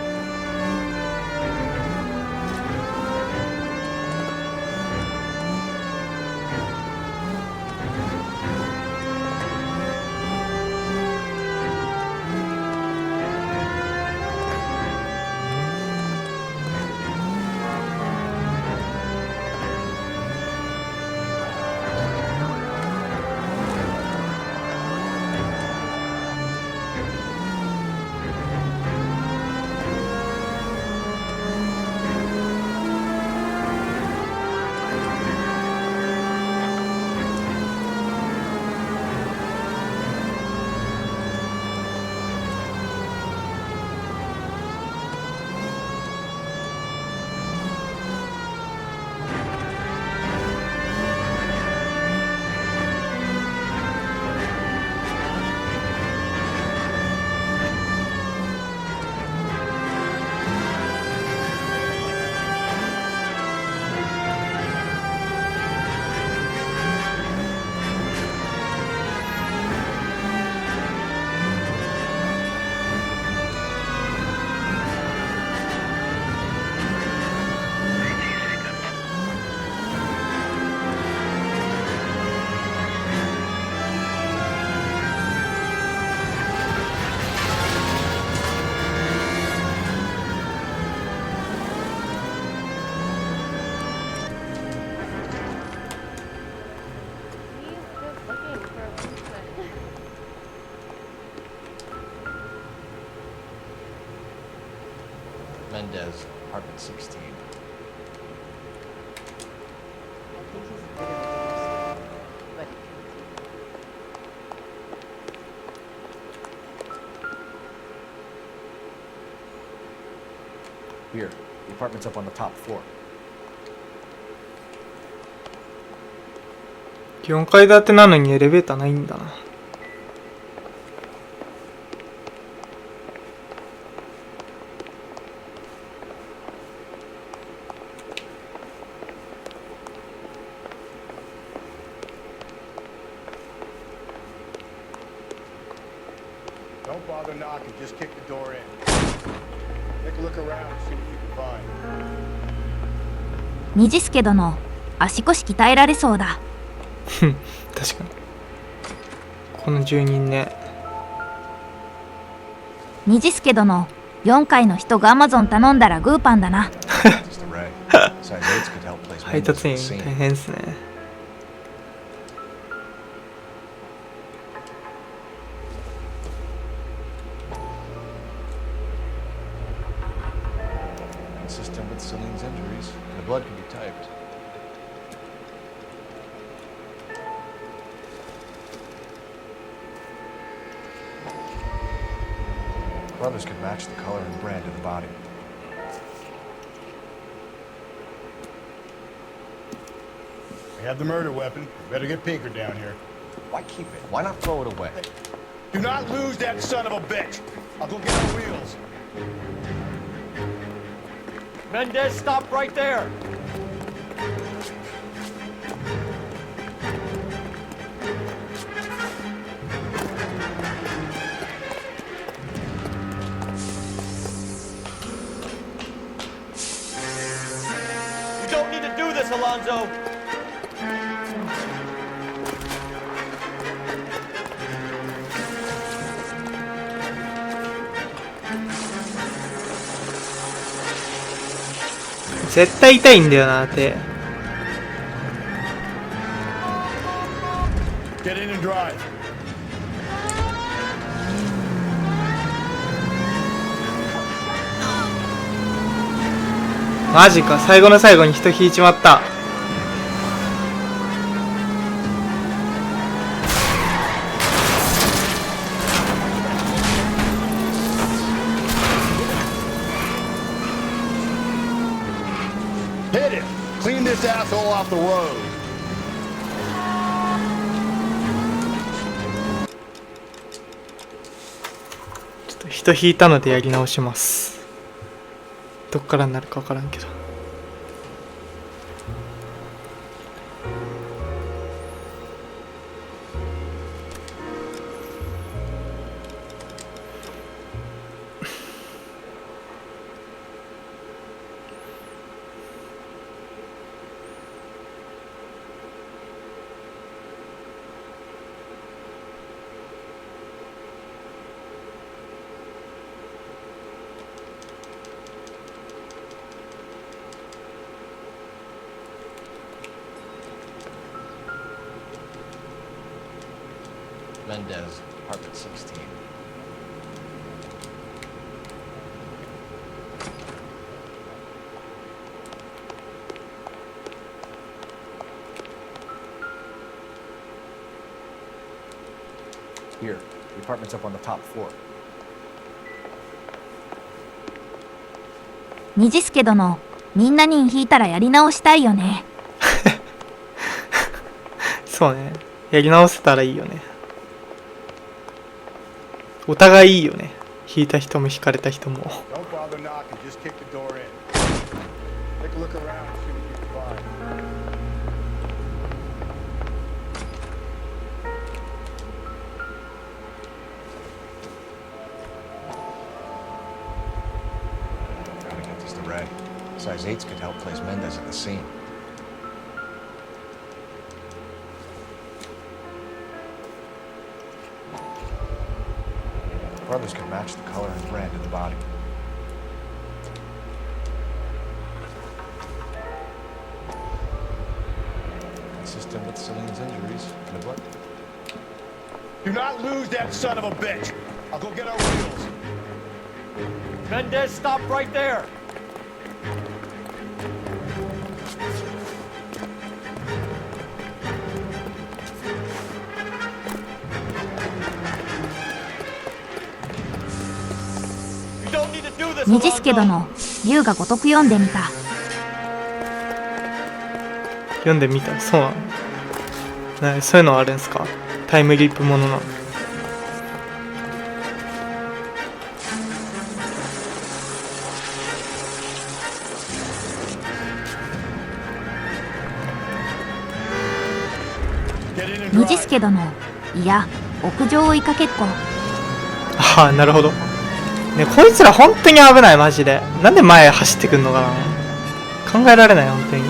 Mendez, apartment 16. Here, the apartment's up on the top floor. 4階建てなのにエレベーターないんだな。Don't bother knocking, just kick the door in. Take a look around and see what you can find. 虹助殿、足腰鍛えられそうだ。確かに。この住人ね。虹助殿、4階の人がアマゾン頼んだらグーパンだな。配達員大変ですね。Consistent with Celine's injuries, the blood can be typed. Brothers could match the color and brand of the body. We have the murder weapon. Better get Pinker down here. Why keep it? Why not throw it away? Do not lose that son of a bitch. I'll go get our wheels. Mendez, stop right there! You don't need to do this, Alonzo!絶対痛いんだよな、手。Get in and drive. マジか、最後の最後に人引いちまった。Hit him. Clean this asshole off the road. ちょっと人引いたのでやり直します。どっからになるか分からんけど。Mendez, apartment 16. Here, the apartment's up on the top floor. 虹助殿、みんなに引いたらやり直したいよね。そうね。やり直せたらいいよね。お互いいいよね。引いた人も引かれた人も。Don't bother knocking. Just kick the door in. Take a look around and see what you can find. Gotta get this to Ray. Size 8s could help place Mendez at the scene. Brothers could match the color and brand of the body. Consistent with Celine's injuries and the blood. Do not lose that son of a bitch. I'll go get our wheels. Mendez, stop right there! You don't need to do this, 虹助殿、龍が如く読んでみた。読んでみた。そうなの。ね、そういうのあるんすか？タイムリープものなの。虹助殿、いや、屋上追いかけっこ。ああ、なるほど。ね、こいつら本当に危ない、マジで。なんで前走ってくんのかな。考えられない、本当に。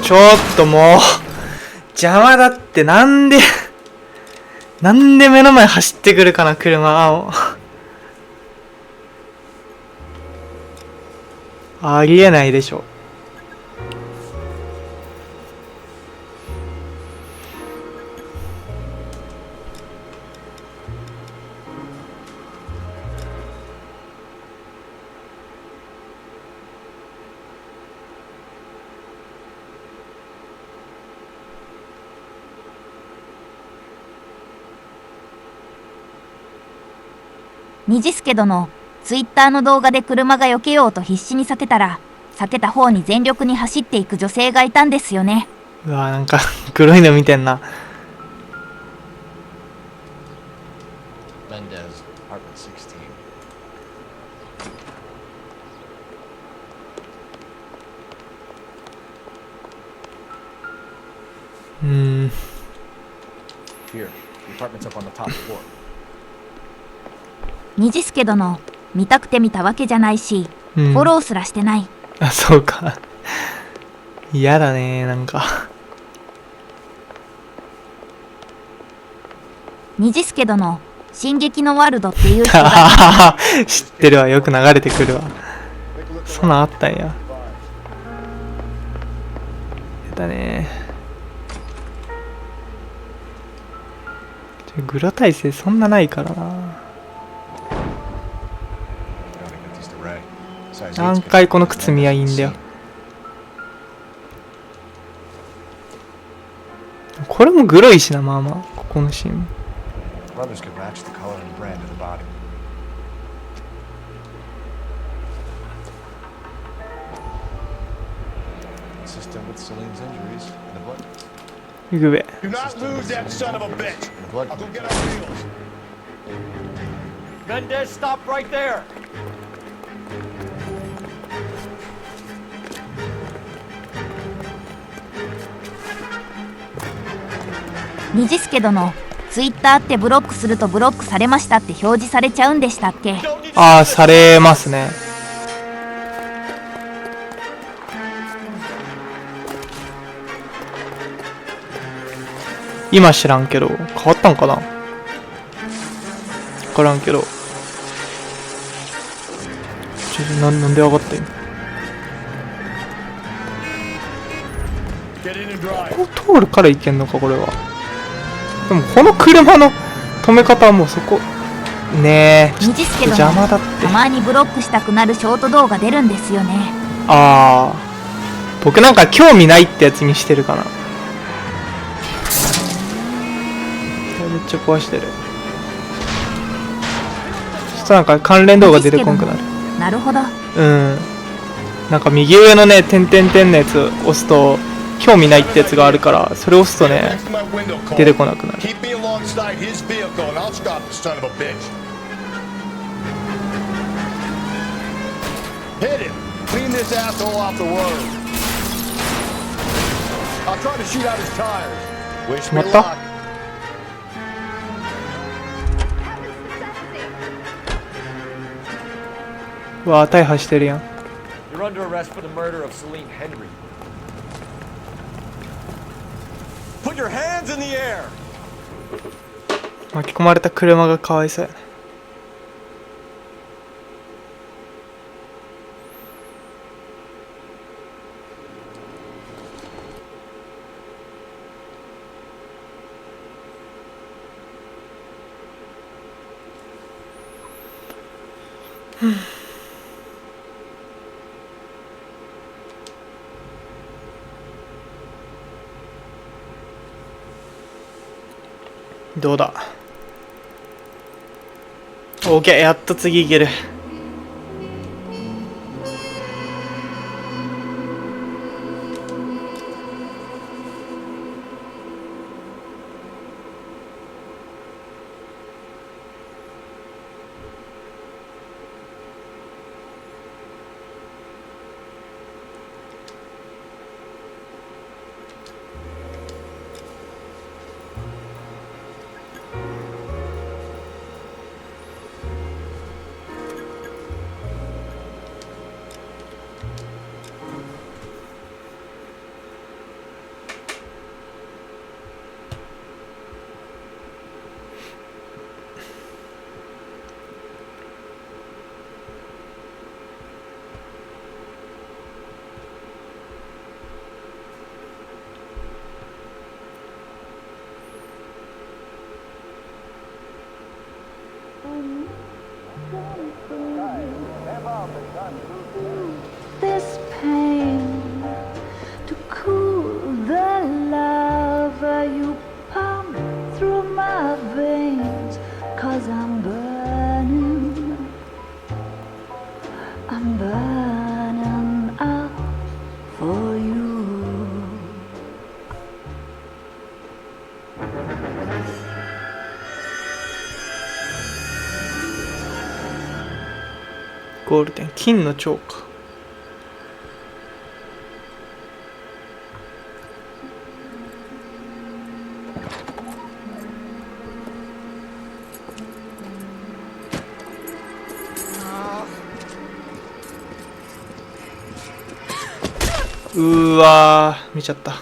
ちょっともう邪魔だって。なんで目の前走ってくるかな車を。ありえないでしょ。虹助殿、ツイッターの動画で車が避けようと必死に避けたら、避けた方に全力に走っていく女性がいたんですよね。うわ、なんか黒いの見てんな。虹助殿、見たくて見たわけじゃないし、フォローすらしてない。あ、そうか。嫌だね、なんか。虹助殿、進撃のワールドっていう人が知ってるわ、よく流れてくるわ。そんなんあったんや。やだね。グロ耐性そんなないからな。何回この靴見やいいんだよ。これもグロいしな、まあまあ、ここのシーン。行くべ。Mendez, stop right there! 虹助殿、ツイッターってブロックするとブロックされましたって表示されちゃうんでしたっけ？ああ、されますね。今知らんけど、変わったんかな？分からんけど。なんで上がった今。ここ通るからいけんのか、これは。でもこの車の止め方はもうそこねえ、虹助殿、邪魔だって。たまにブロックしたくなるショート動画出るんですよね。ああ、僕なんか興味ないってやつにしてるかな。めっちゃ壊してる。そしたらなんか関連動画出てこんくなる。なるほど。うん。なんか右上のね、点々点のやつ押すと興味ないってやつがあるから、それ押すとね、出てこなくなる。止まった？うわあ、大破してるやん。巻き込まれた車がかわいそうやね。どうだ。 OK、 やっと次いける。This pain to cool the lava you pump through my veins, 'cause I'm burning up for you. Golden 金の蝶か。うわー、見ちゃった。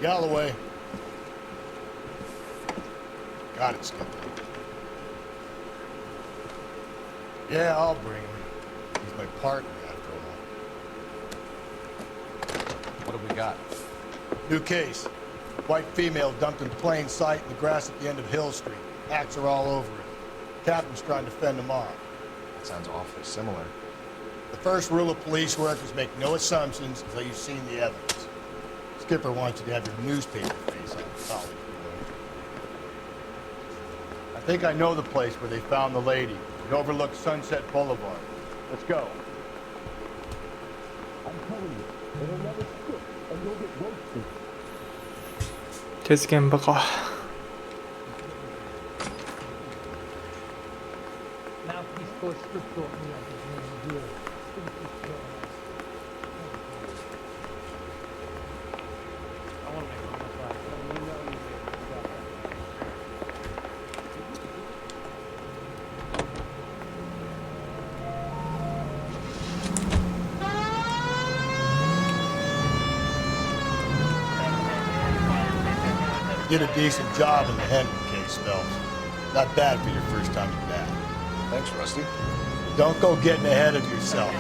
Galloway. Got it, Skipper. Yeah, I'll bring him. He's my partner, after all. What have we got? New case. White female dumped in plain sight in the grass at the end of Hill Street. Axe are all over it. Captain's trying to fend them off. That sounds awfully similar. The first rule of police work is make no assumptions until you've seen the evidence. Skipper wants you to have your newspaper face on college. I think I know the place where they found the lady. It overlooks Sunset Boulevard. Let's go. I'm telling you, it'll never stick, and you'll get roasted. 手付現場か。Did a decent job in the Henry case, Phelps. Not bad for your first time at that. Thanks, Rusty. Don't go getting ahead of yourself.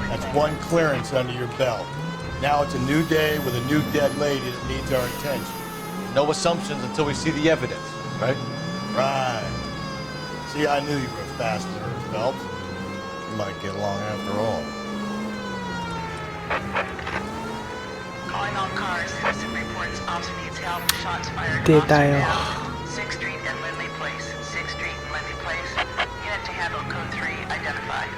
That's one clearance under your belt. Now it's a new day with a new dead lady that needs our attention. No assumptions until we see the evidence, right? Right. See, I knew you were a fast learner, Phelps. You might get along after all. Calling all cars. Citizen reports officer needs help. Shots fired. 出たよ。 6th Street and Lindley Place. 6th Street and Lindley Place. Unit to handle code 3 identified.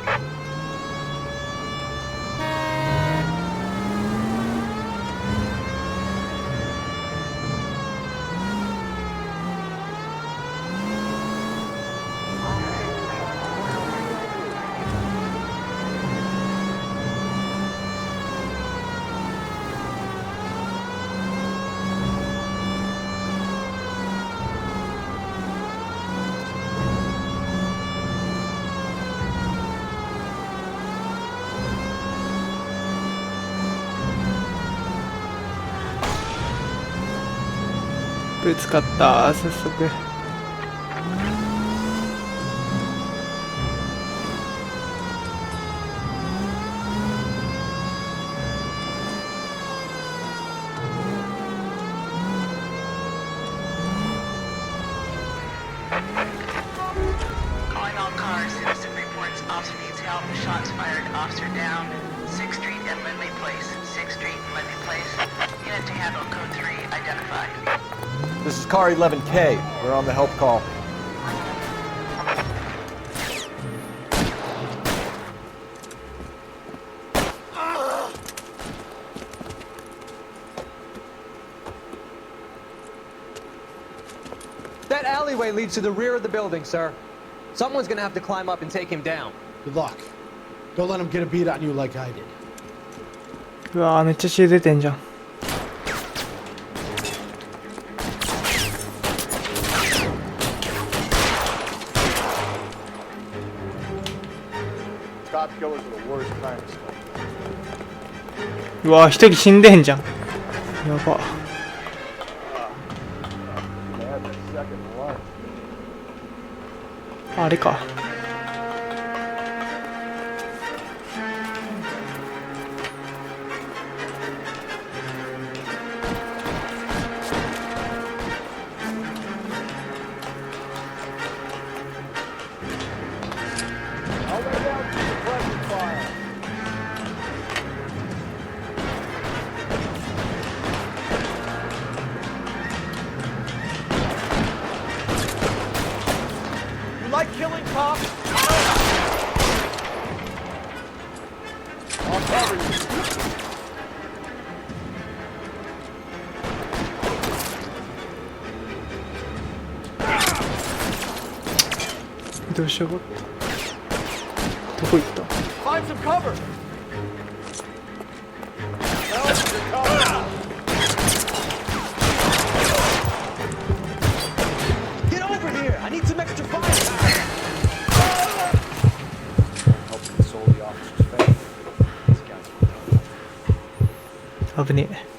ぶつかった、早速。Calling all cars. Citizen reports officer needs help. Shots fired. Officer down. 6th Street and Lindley Place. 6th Street and Lindley Place. Unit to handle code 3 identified. This is car 11K. We're on the help call. That alleyway leads to the rear of the building, sir. Someone's gonna have to climb up and take him down. Good luck. Don't let him get a beat on you like I did. うわー、めっちゃ血出てんじゃん。うわー、一人死んでんじゃん。やば。あれか。移動しやがった。どこ行った？ Find some cover. Get over here. I need some extra firepower. Help console the officer's faith. These guys are 危ねえ。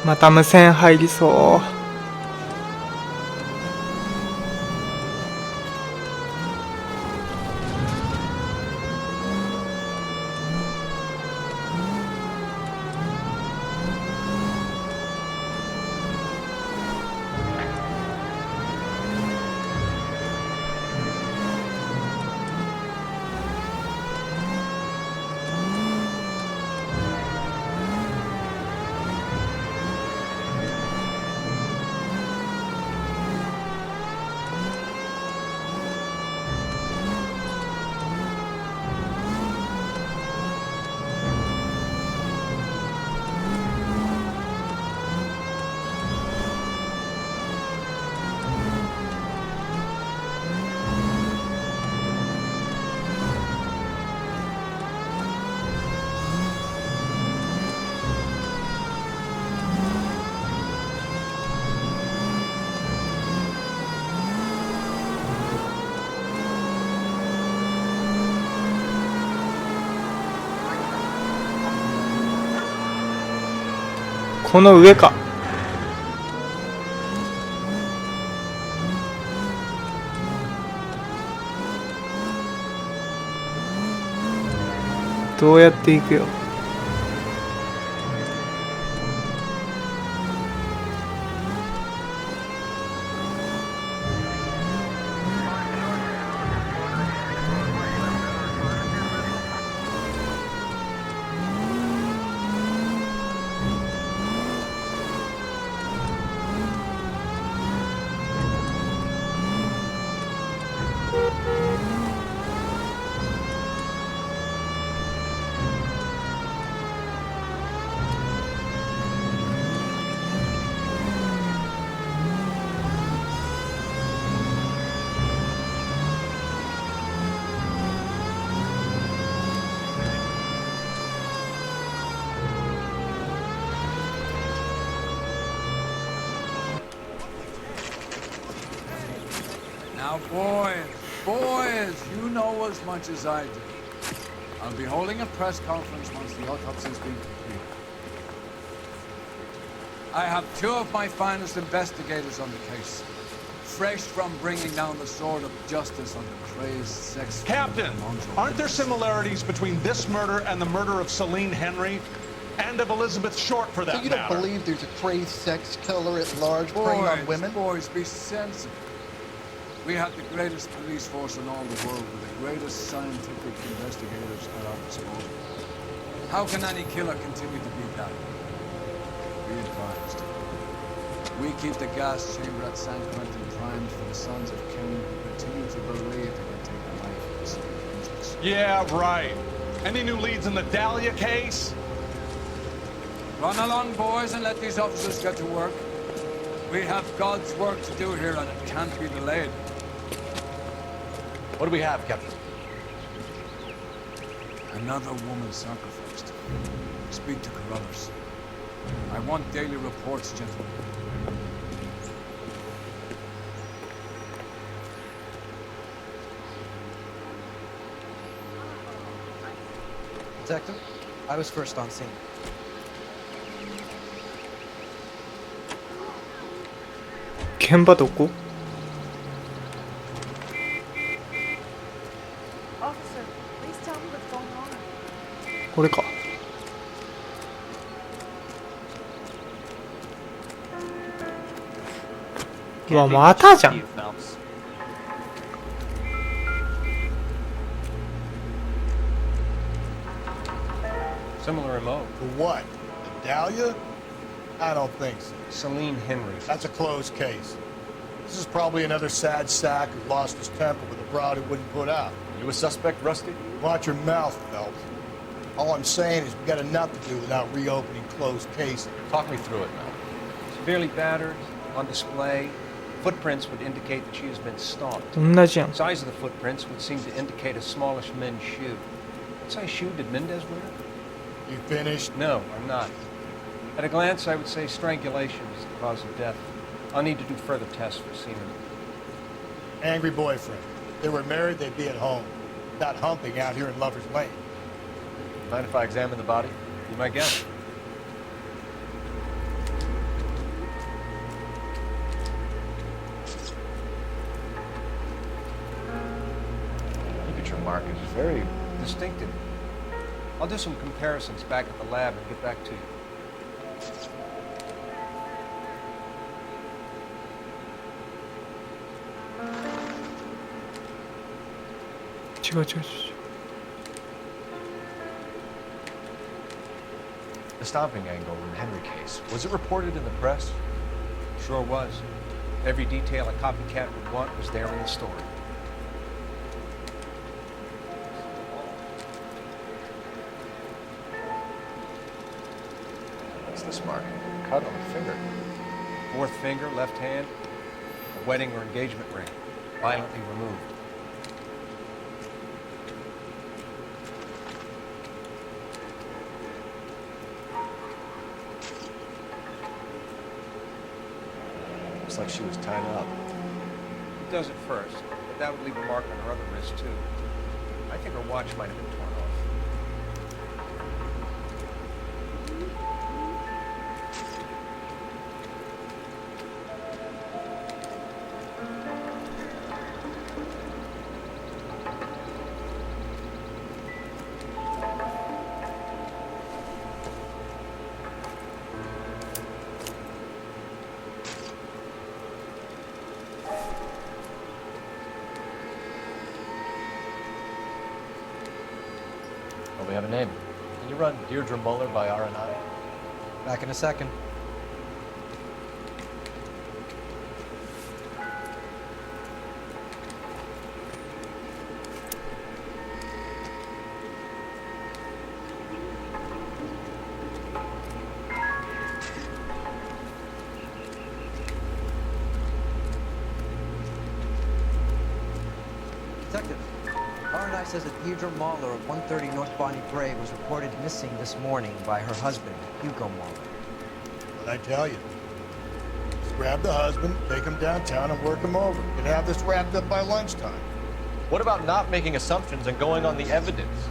また無線入りそう。この上か。どうやって行くよ。Now, boys, you know as much as I do. I'll be holding a press conference once the autopsy's been completed. I have two of my finest investigators on the case, fresh from bringing down the sword of justice on the crazed sex... Captain, aren't there similarities between this murder and the murder of Celine Henry? And of Elizabeth Short, for that matter? So you don't believe there's a crazed sex killer at large preying on women? Boys, be sensible. We have the greatest police force in all the world with the greatest scientific investigators at our disposal. How can any killer continue to be that? Be advised. We keep the gas chamber at San Quentin primed for the sons of Cain who continue to believe they can take a life in the city of business. Yeah, right. Any new leads in the Dahlia case? Run along, boys, and let these officers get to work. We have God's work to do here, and it can't be delayed. What do we have, Captain? Another woman sacrificed. Speak to Carruthers. I want daily reports, gentlemen. Detective, I was first on scene. 겐바 뒀고. Officer, please tell me what's going on. これか。うわ、またじゃん。 Similar MO. For what? The Dahlia? I don't think so. Celine Henry. That's a closed case. This is probably another sad sack who lost his temper with a broad he wouldn't put out. You a suspect, Rusty? Watch your mouth, Phelps. All I'm saying is we got enough to do without reopening closed cases. Talk me through it, Mel. Severely battered, on display. Footprints would indicate that she has been stalked. 同じやん。 Size of the footprints would seem to indicate a smallish men's shoe. What size shoe did Mendez wear? You finished? No, I'm not. At a glance, I would say strangulation is the cause of death. I'll need to do further tests for semen. Angry boyfriend. If they were married, they'd be at home. Not humping out here in Lover's Lane. Mind if I examine the body? Be my guest. Signature mark is very distinctive. I'll do some comparisons back at the lab and get back to you. The stomping angle in the Henry case, was it reported in the press? Sure was. Every detail a copycat would want was there in the story. What's this mark? Cut on the finger. Fourth finger, left hand. A wedding or engagement ring. Violently removed. Looks like she was tied up. It does at first, but that would leave a mark on her other wrist, too. I think her watch might have been torn off. Well, we have a name. Can you run Deirdre Muller by R&I? Back in a second. Detective, R&I says that Deirdre Muller of 130 North Bonnie Brae was reported missing this morning by her husband, Hugo Muller. What'd I tell you? Just grab the husband, take him downtown, and work him over. You'd have this wrapped up by lunchtime. What about not making assumptions and going on the evidence?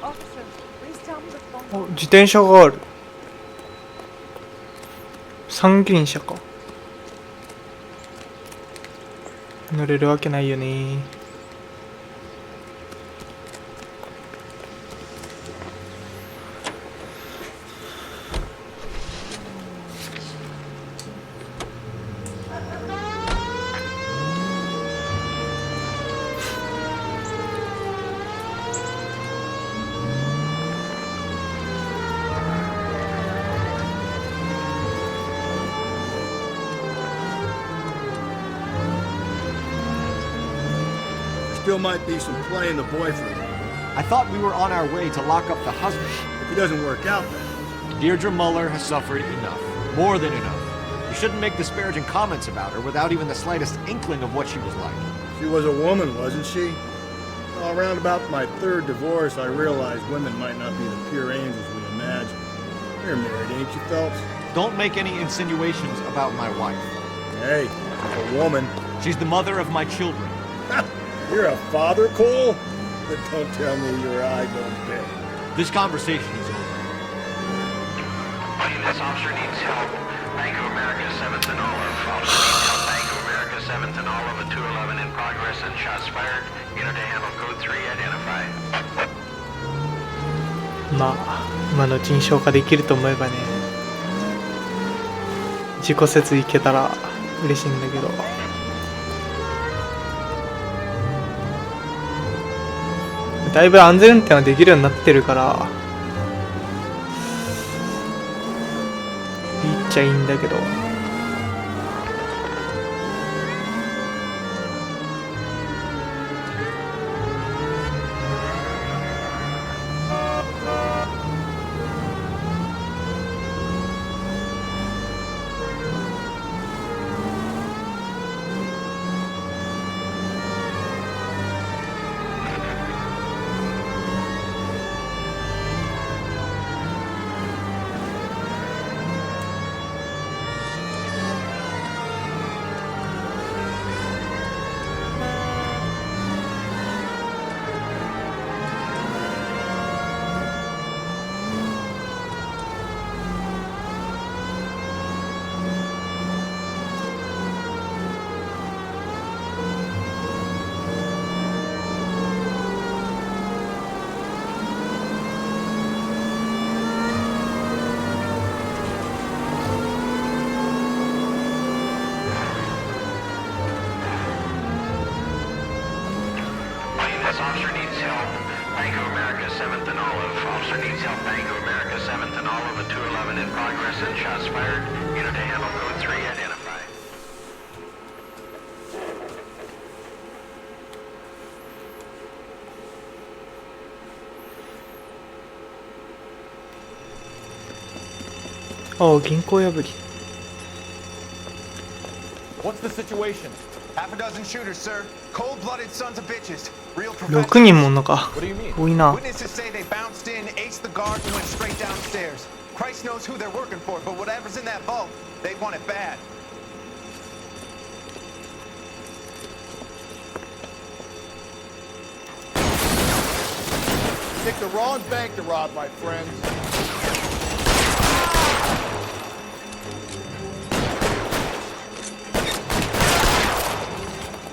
Officer, please tell me what's going on. 自転車がある。三輪車か。乗れるわけないよね。Still might be some play in the boyfriend. I thought we were on our way to lock up the husband. If he doesn't work out, then. Deirdre Muller has suffered enough. More than enough. You shouldn't make disparaging comments about her without even the slightest inkling of what she was like. She was a woman, wasn't she? Well, around about my third divorce, I realized women might not be the pure angels we imagine. You're married, ain't you, Phelps? Don't make any insinuations about my wife. Hey, she's a woman. She's the mother of my children. You're a father, Cole? But don't tell me your eyes don't bend. This conversation is over. This officer needs help. Bank of America 7th and Olive. Officer needs help. Bank of America 7th and Olive at 211 in progress and shots fired. Unit to handle code 3 identified. まあ今のうちに消化できると思えばね、自己説いけたら嬉しいんだけど、だいぶ安全運転はできるようになってるからいいっちゃいいんだけど、Officer needs help. Bank of America 7th and Olive. Officer needs help. Bank of America 7th and Olive at 211 in progress and shots fired. Unit to handle code 3 identified. Oh, 銀行破り。 What's the situation? Half a dozen shooters, sir. Cold-blooded sons of bitches. Real 6人もおんのか。多いな。 Witnesses say they bounced in, aced the guards, and went straight downstairs. Christ knows who they're working for, but whatever's in that vault, they want it bad. Picked the wrong bank to rob, my friends.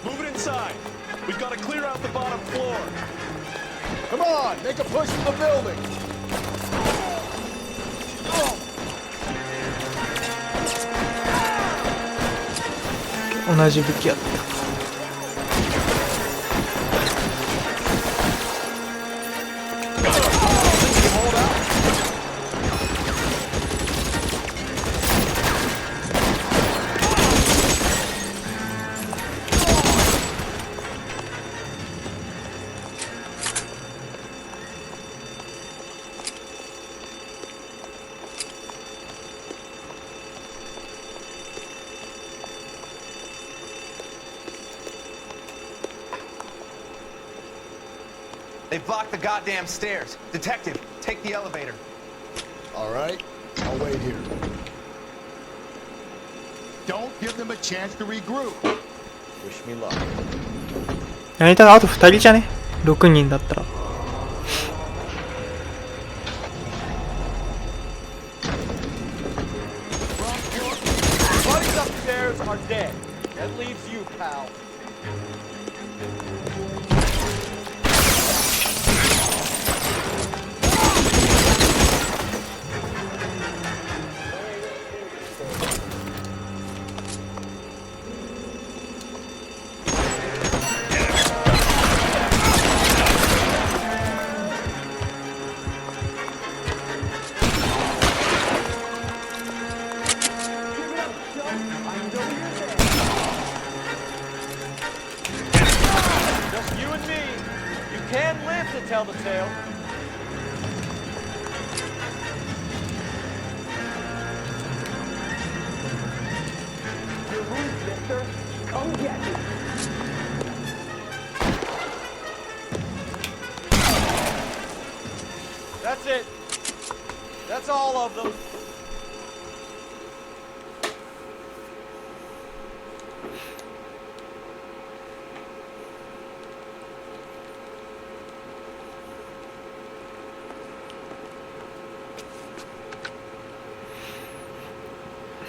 Move it inside. We've got to clear out the bottom floor. Come on, make a push for the building. 同じ武器やった。 They blocked the goddamn stairs. Detective, take the elevator. All right, I'll wait here. Don't give them a chance to regroup. Wish me luck. やりたらあと2人じゃね ?6 人だったら。 Buddies upstairs are dead. That leaves you, pal. to tell the tale. You're rude, mister. Come get me. That's it. That's all of them.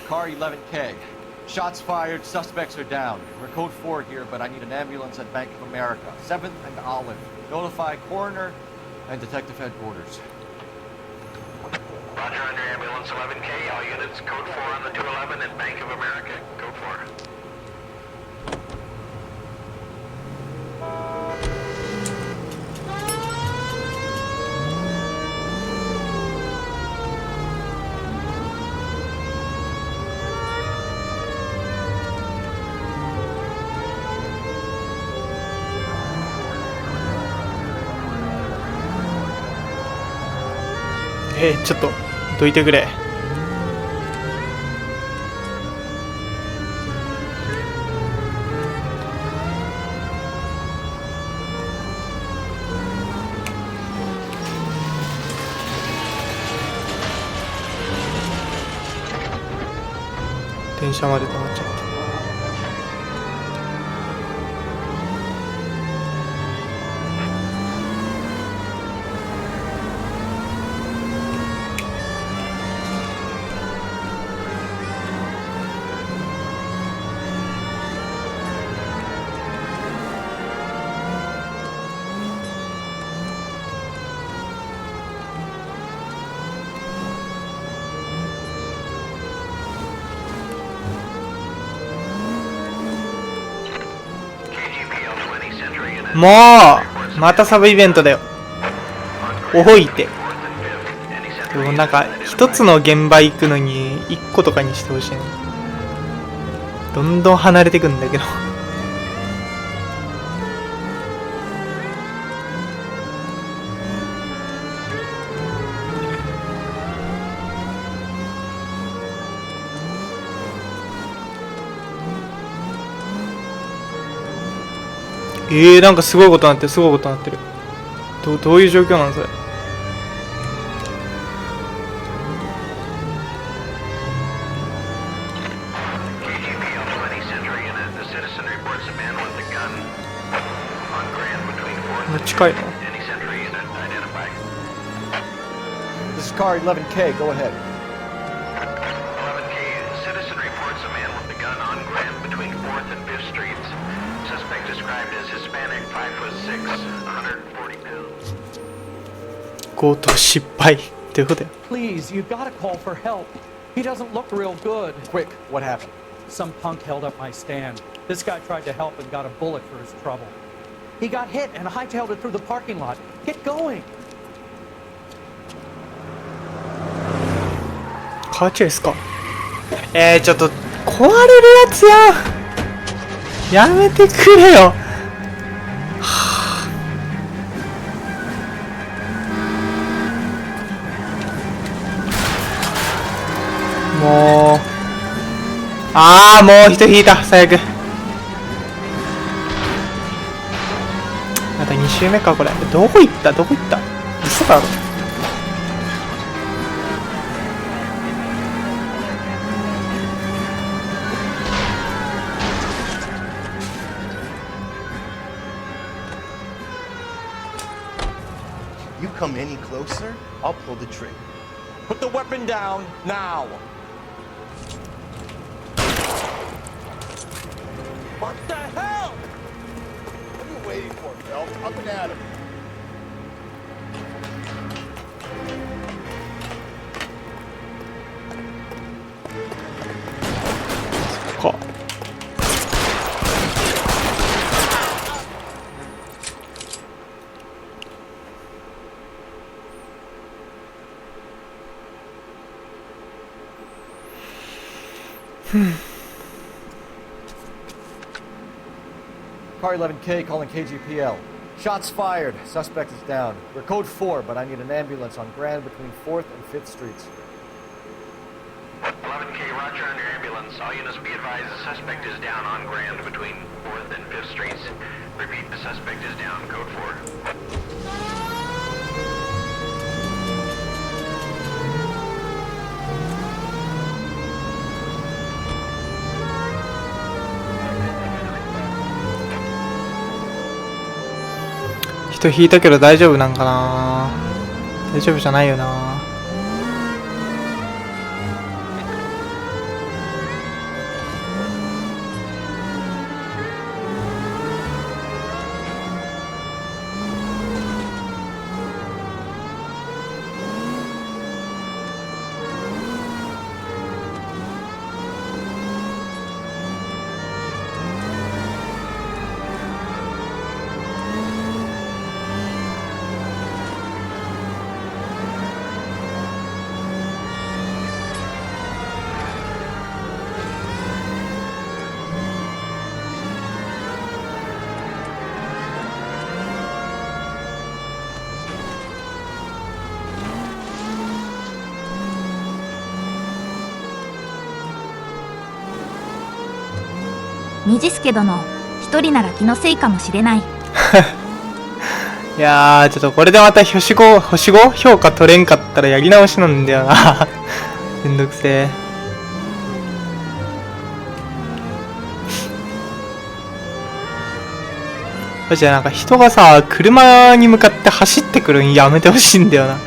Car 11K. Shots fired, suspects are down. We're code 4 here, but I need an ambulance at Bank of America. 7th and Olive. Notify coroner and detective headquarters. Roger, under ambulance 11K. All units, code 4 on the 211 at Bank of America. Code 4.ちょっとどいてくれ。電車まで止まっちゃった。もうまたサブイベントだよ。おいて。でもなんか一つの現場行くのに1個とかにしてほしいね。どんどん離れてくんだけど。なんかすごいことになってる、すごいことになってる。どういう状況なんそれ。めっちゃ近いな。This is car 11K. Go ahead. 11K, citizen reports a man with a gun on Grant between 4th and 5th Streets. Suspect described as Hispanic, 5'6", 140 pounds. 強盗失敗ってことだよ。 Please, you gotta call for help. He doesn't look real good. Quick, what happened? Some punk held up my stand. This guy tried to help and got a bullet for his trouble. He got hit and hightailed it through the parking lot. Get going. カーチェイスか。ちょっと壊れるやつやん。やめてくれよ。もうもう人引いた。最悪。また2周目かこれ。どこ行った嘘だろ。You come any closer, I'll pull the trigger. Put the weapon down now. What the hell? What are you waiting for, Phelps? Up and at him. Cool. Car 11K calling KGPL. Shots fired. Suspect is down. We're code 4, but I need an ambulance on Grand between 4th and 5th Streets. 11K, roger on your ambulance. All units be advised the suspect is down on Grand between 4th and 5th Streets. Repeat, the suspect is down. Code 4.人引いたけど大丈夫なんかな。大丈夫じゃないよな。虹助殿、一人なら気のせいかもしれない。いやー、ちょっとこれでまた星5評価取れんかったらやり直しなんだよな。めんどくせえ。マジでなんか人がさ、車に向かって走ってくるんやめてほしいんだよな。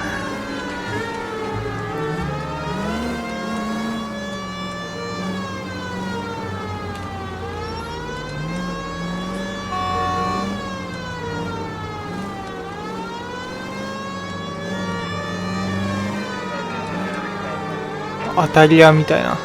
当たり屋みたいな。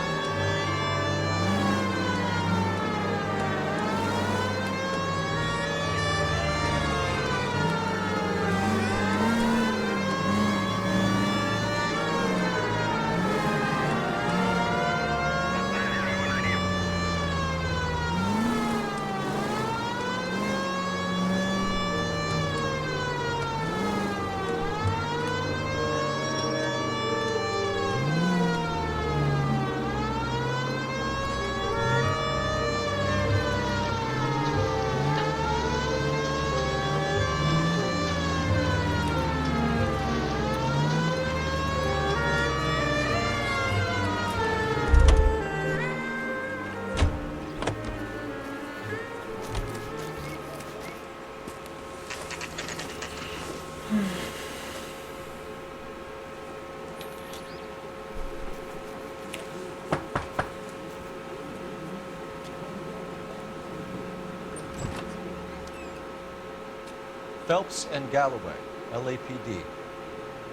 Phelps and Galloway, LAPD.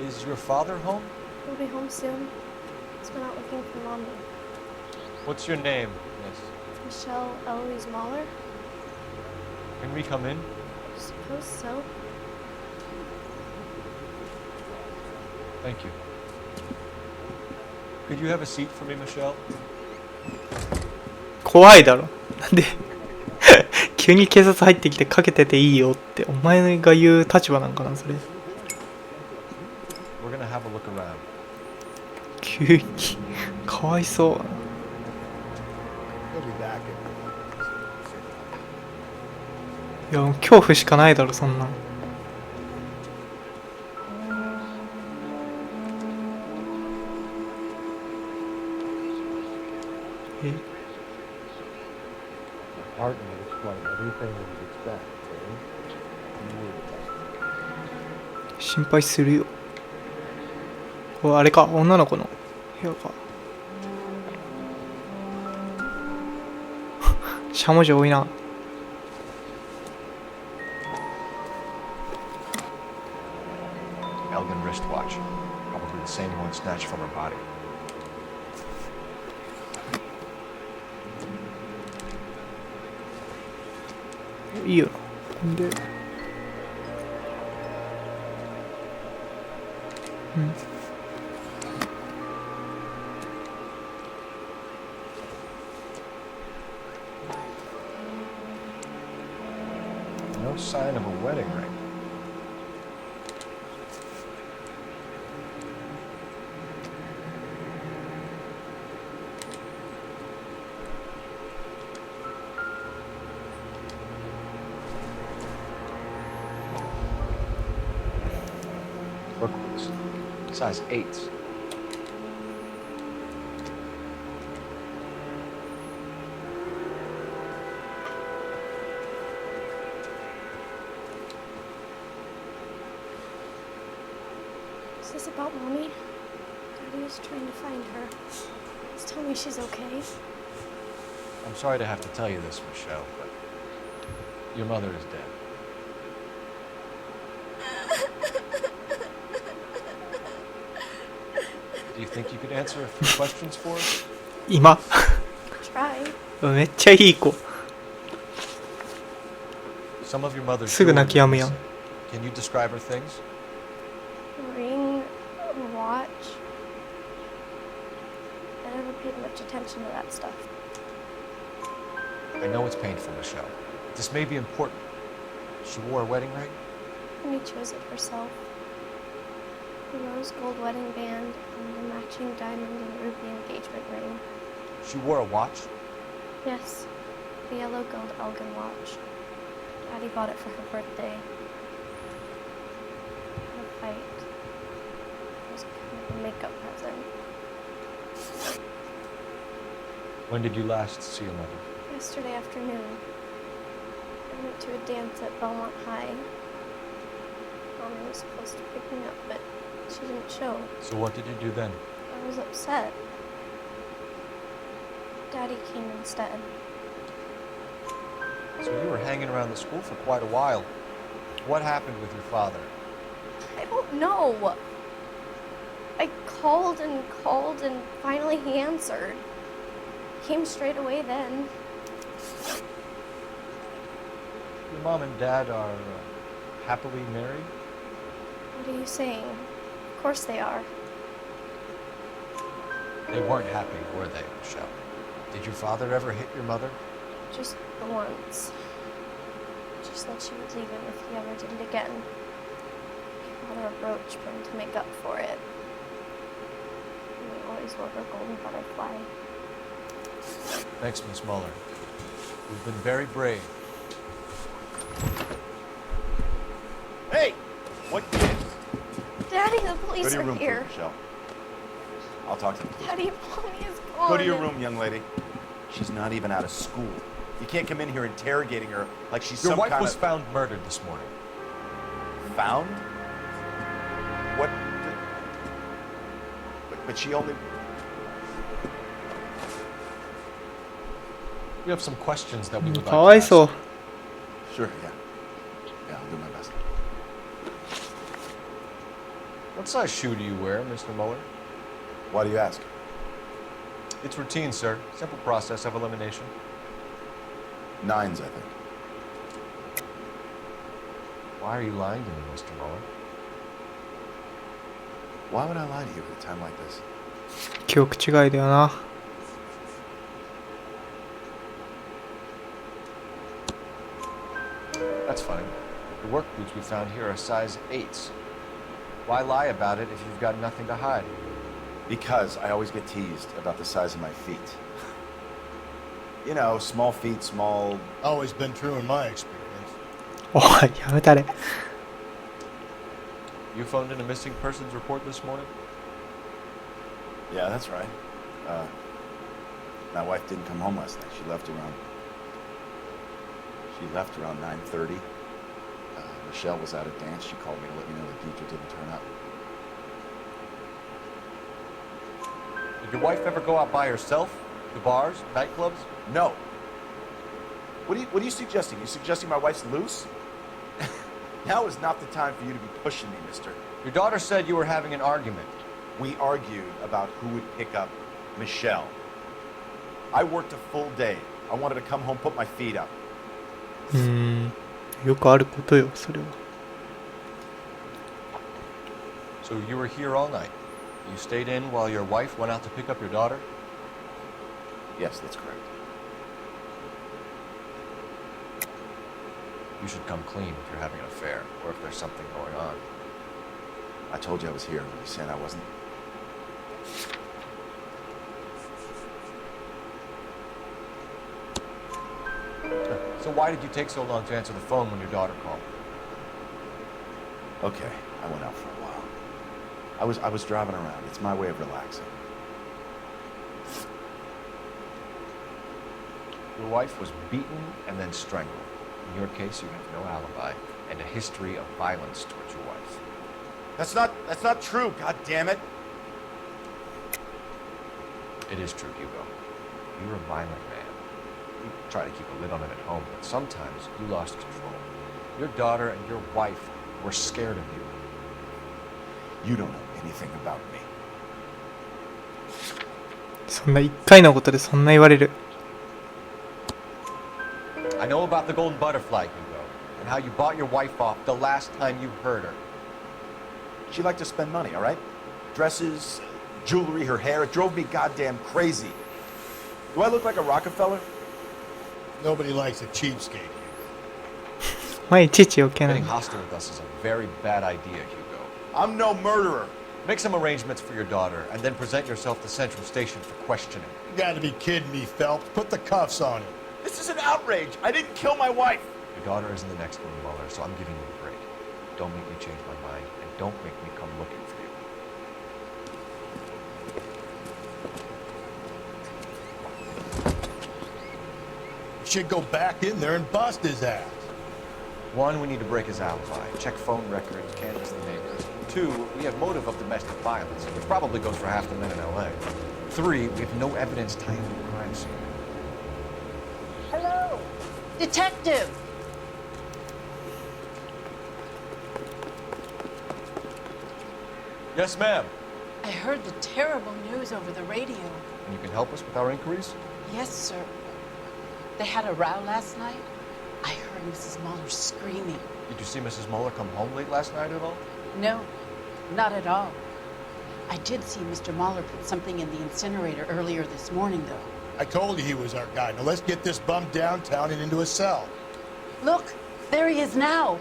Is your father home? He'll be home soon. He's been out looking for Mommy. What's your name, miss? Michelle Eloise Mahler? Can we come in? I suppose so. Thank you. Could you have a seat for me, Michelle? 怖いだろ。なんで急に警察入ってきてかけてていいよってお前が言う立場なんかなそれ。We're gonna have a look around. 急にかわいそう。いやもう恐怖しかないだろそんなん。心配するよ。これあれか、女の子の部屋か。しゃもじ多いな。Elegant wristwatch, probably the same one snatched from her body.いいよな。で、うん。No No sign of a wedding ring. Look, size 8s. Is this about Mommy? Daddy was trying to find her. Please tell me she's okay. I'm sorry to have to tell you this, Michelle, but your mother is dead. Do you think you could answer a few questions for us? 今 Try. めっちゃいい子 Some of your mother's すぐ泣き止むやん Can you describe her things? Ring, watch. I never paid much attention to that stuff. I know it's painful, Michelle. This may be important. She wore a wedding ring? Amy chose it herself. A rose gold wedding band and a matching diamond and ruby engagement ring. She wore a watch? Yes, the yellow gold Elgin watch. Daddy bought it for her birthday. A fight. It was kind of a makeup present. When did you last see your mother? Yesterday afternoon, I went to a dance at Belmont High. Mommy was supposed to pick me up, but she didn't show. So what did you do then? I was upset. Daddy came instead. So you were hanging around the school for quite a while. What happened with your father? I don't know. I called and finally he answered. Came straight away then. Your mom and dad are happily married? What are you saying? Of course they are. They weren't happy, were they, Michelle? Did your father ever hit your mother? Just the once. She said she would leave him if he ever did it again. He bought her a brooch for him to make up for it. And he always wore her golden butterfly. Thanks, Miss Muller. You've been very brave. Hey! What kid? Daddy, the police Go to your are room, here. please, Michelle. I'll talk to the police. Daddy, Mommy is gone. Go to your room, young lady. She's not even out of school. You can't come in here interrogating her like she's Your some wife kind was of... found murdered this morning. Found? What? But she only... We have some questions that we would like かわ to いそう ask. Sure, yeah. Yeah, I'll do my best. What size shoe do you wear, Mr. Muller? Why do you ask? It's routine, sir. Simple process of elimination. 9s, I think. Why are you lying to me, Mr. Muller? Why would I lie to you at a time like this? 記憶違いだよな That's funny. The work boots we found here are size 8s. Why lie about it if you've got nothing to hide? Because I always get teased about the size of my feet. You know, small feet, small... Always been true in my experience. おいやめたれ You phoned in a missing persons report this morning? Yeah, that's right. My wife didn't come home last night. She left around 9:30. Michelle was at a dance. She called me to let me know that Deidre didn't turn up. Did your wife ever go out by herself? To bars, nightclubs? No. What are you suggesting? You suggesting my wife's loose? Now is not the time for you to be pushing me, mister. Your daughter said you were having an argument. We argued about who would pick up Michelle. I worked a full day. I wanted to come home, put my feet up. よくあることよそれは So you were here all night. You stayed in while your wife went out to pick up your daughter? Yes, that's correct. You should come clean if you're having an affair, or if there's something going on. I told you I was here. You saying I wasn't? So why did you take so long to answer the phone when your daughter called? Okay, I went out for a while. I was driving around. It's my way of relaxing. Your wife was beaten and then strangled. In your case, you have no alibi and a history of violence towards your wife. That's not true, god damn it. It is true, Hugo. You're a violent man. You try to keep a lid on it at home, but sometimes you lost control. Your daughter and your wife were scared of you. You don't know anything about me. そんな一回のことでそんな言われる。I know about the golden butterfly, Hugo, and how you bought your wife off the last time you heard her. She liked to spend money, all right? Dresses, jewelry, her hair. It drove me goddamn crazy. Do I look like a Rockefeller? Nobody likes a cheapskate. まあいちいち余計な Getting hostile with us is a very bad idea, Hugo. I'm no murderer. Make some arrangements for your daughter, and then present yourself to Central Station for questioning. You gotta be kidding me, Phelps. Put the cuffs on him. This is an outrage. I didn't kill my wife. Your daughter is in the next room, Mueller, so I'm giving you a break. Don't make me change my mind, and don't make me come looking for you. You should go back in there and bust his ass. One, we need to break his alibi, check phone records, canvass the neighbors. Two, we have motive of domestic violence, which probably goes for half the men in L.A. Three, we have no evidence tying to the crime scene. Hello, detective. Yes, ma'am. I heard the terrible news over the radio. And you can help us with our inquiries? Yes, sir. They had a row last night. I heard Mrs. Mueller screaming. Did you see Mrs. Mueller come home late last night at all? No, not at all. I did see Mr. Mueller put something in the incinerator earlier this morning, though. I told you he was our guy. Now let's get this bum downtown and into a cell. Look, there he is now.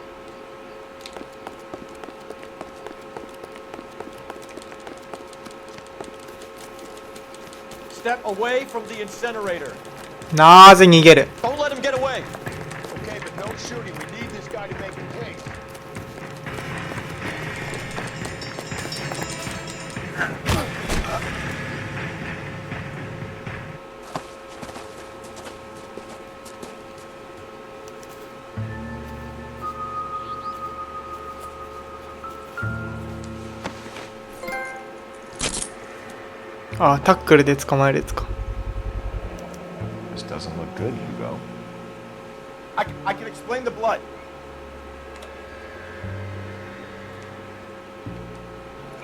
Step away from the incinerator. なぜ逃げる Don't let him get away. Okay, but no shooting. We need this guy to make the case.あ、タックルで捕まえるやつか。This doesn't look good, Hugo. I can explain the blood.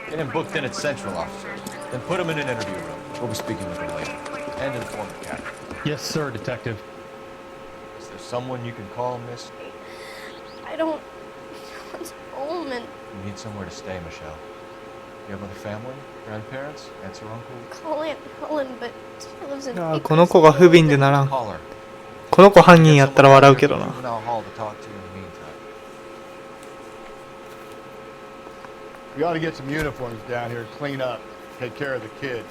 Get him booked in at Central, officer. Then put him in an interview room. We'll be speaking with him later. And inform the captain. Yes, sir, detective. Is there someone you can call, miss? I don't want home and You need somewhere to stay, Michelle. You have other family? Grandparents? Aunts or uncles? call Aunt Helen, but she lives in あ、この子が不憫でならん。 Call her. この子犯人やったら笑うけどな。 Juvenile hall to talk to you in the meantime. We ought to get some uniforms down here, clean up, take care of the kids.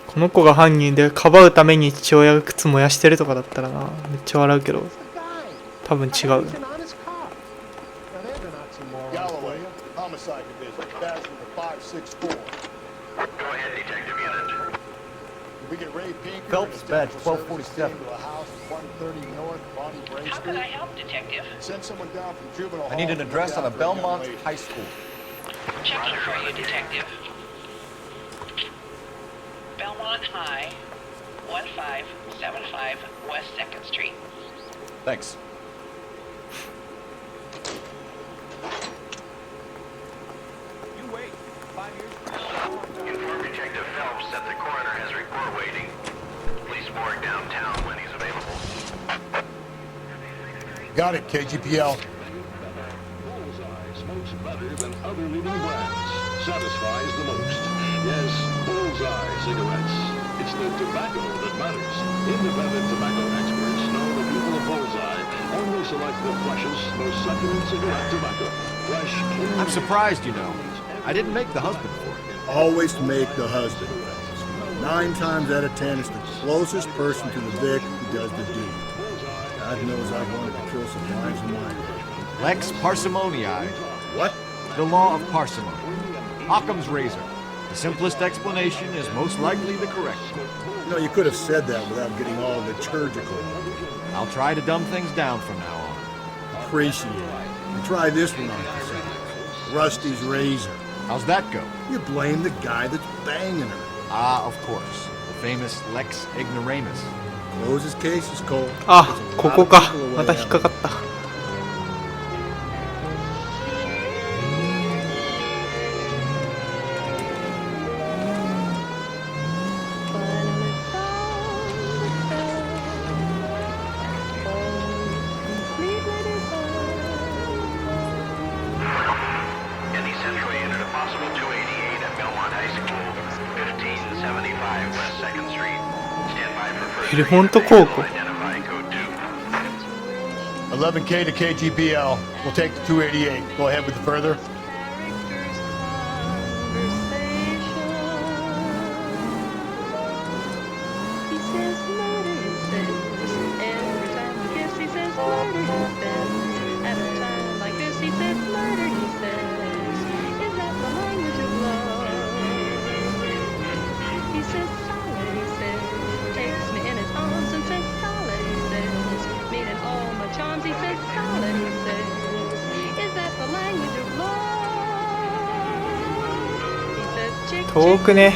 この子が犯人でかばうために父親が靴燃やしてるとかだったらな、めっちゃ笑うけど、多分違う。 Galloway, homicide division, badge number 564. Go ahead, detective unit. We get Ray Pinker. Phelps, badge 1247. To a house at 130 North Bonnie Bray How Street. can I help, detective? Send someone down from juvenile I need an hall to address look on a out for a young Belmont lady. high school. Checking for you, detective. Belmont High, 1575 West 2nd Street. Thanks. You wait. 5 years from Inform Detective Phelps that the coroner has a report waiting. Police morgue downtown when he's available. Got it, KGPL. Bullseye smokes better than other leading brands. Satisfies the most. Yes, Bullseye cigarettes. It's the tobacco that matters. Independent tobacco experts know the people of Bullseye Only select the freshest, most succulent cigarette tobacco. Fresh, clean. I'm surprised, you know. I didn't make the husband for it. Always make the husband. 9 times out of 10, it's the closest person to the Vic who does the deed. God knows I've wanted to kill some lives of mine. Lex parsimoniae. What? The law of parsimony. Occam's razor. The simplest explanation is most likely the correct one. You know, you could have said that without getting all liturgical. I'll try to dumb things down from now on. Appreciate it. And try this one on for size. Rusty's razor. How's that go? You blame the guy that's banging her. Ah, of course. The famous Lex ignoramus. Close his case is cold. あ、ここか。また引っかかった。ベルモント高校 11K to KGPL. We'll take the 288. Go ahead with the further.遠くね。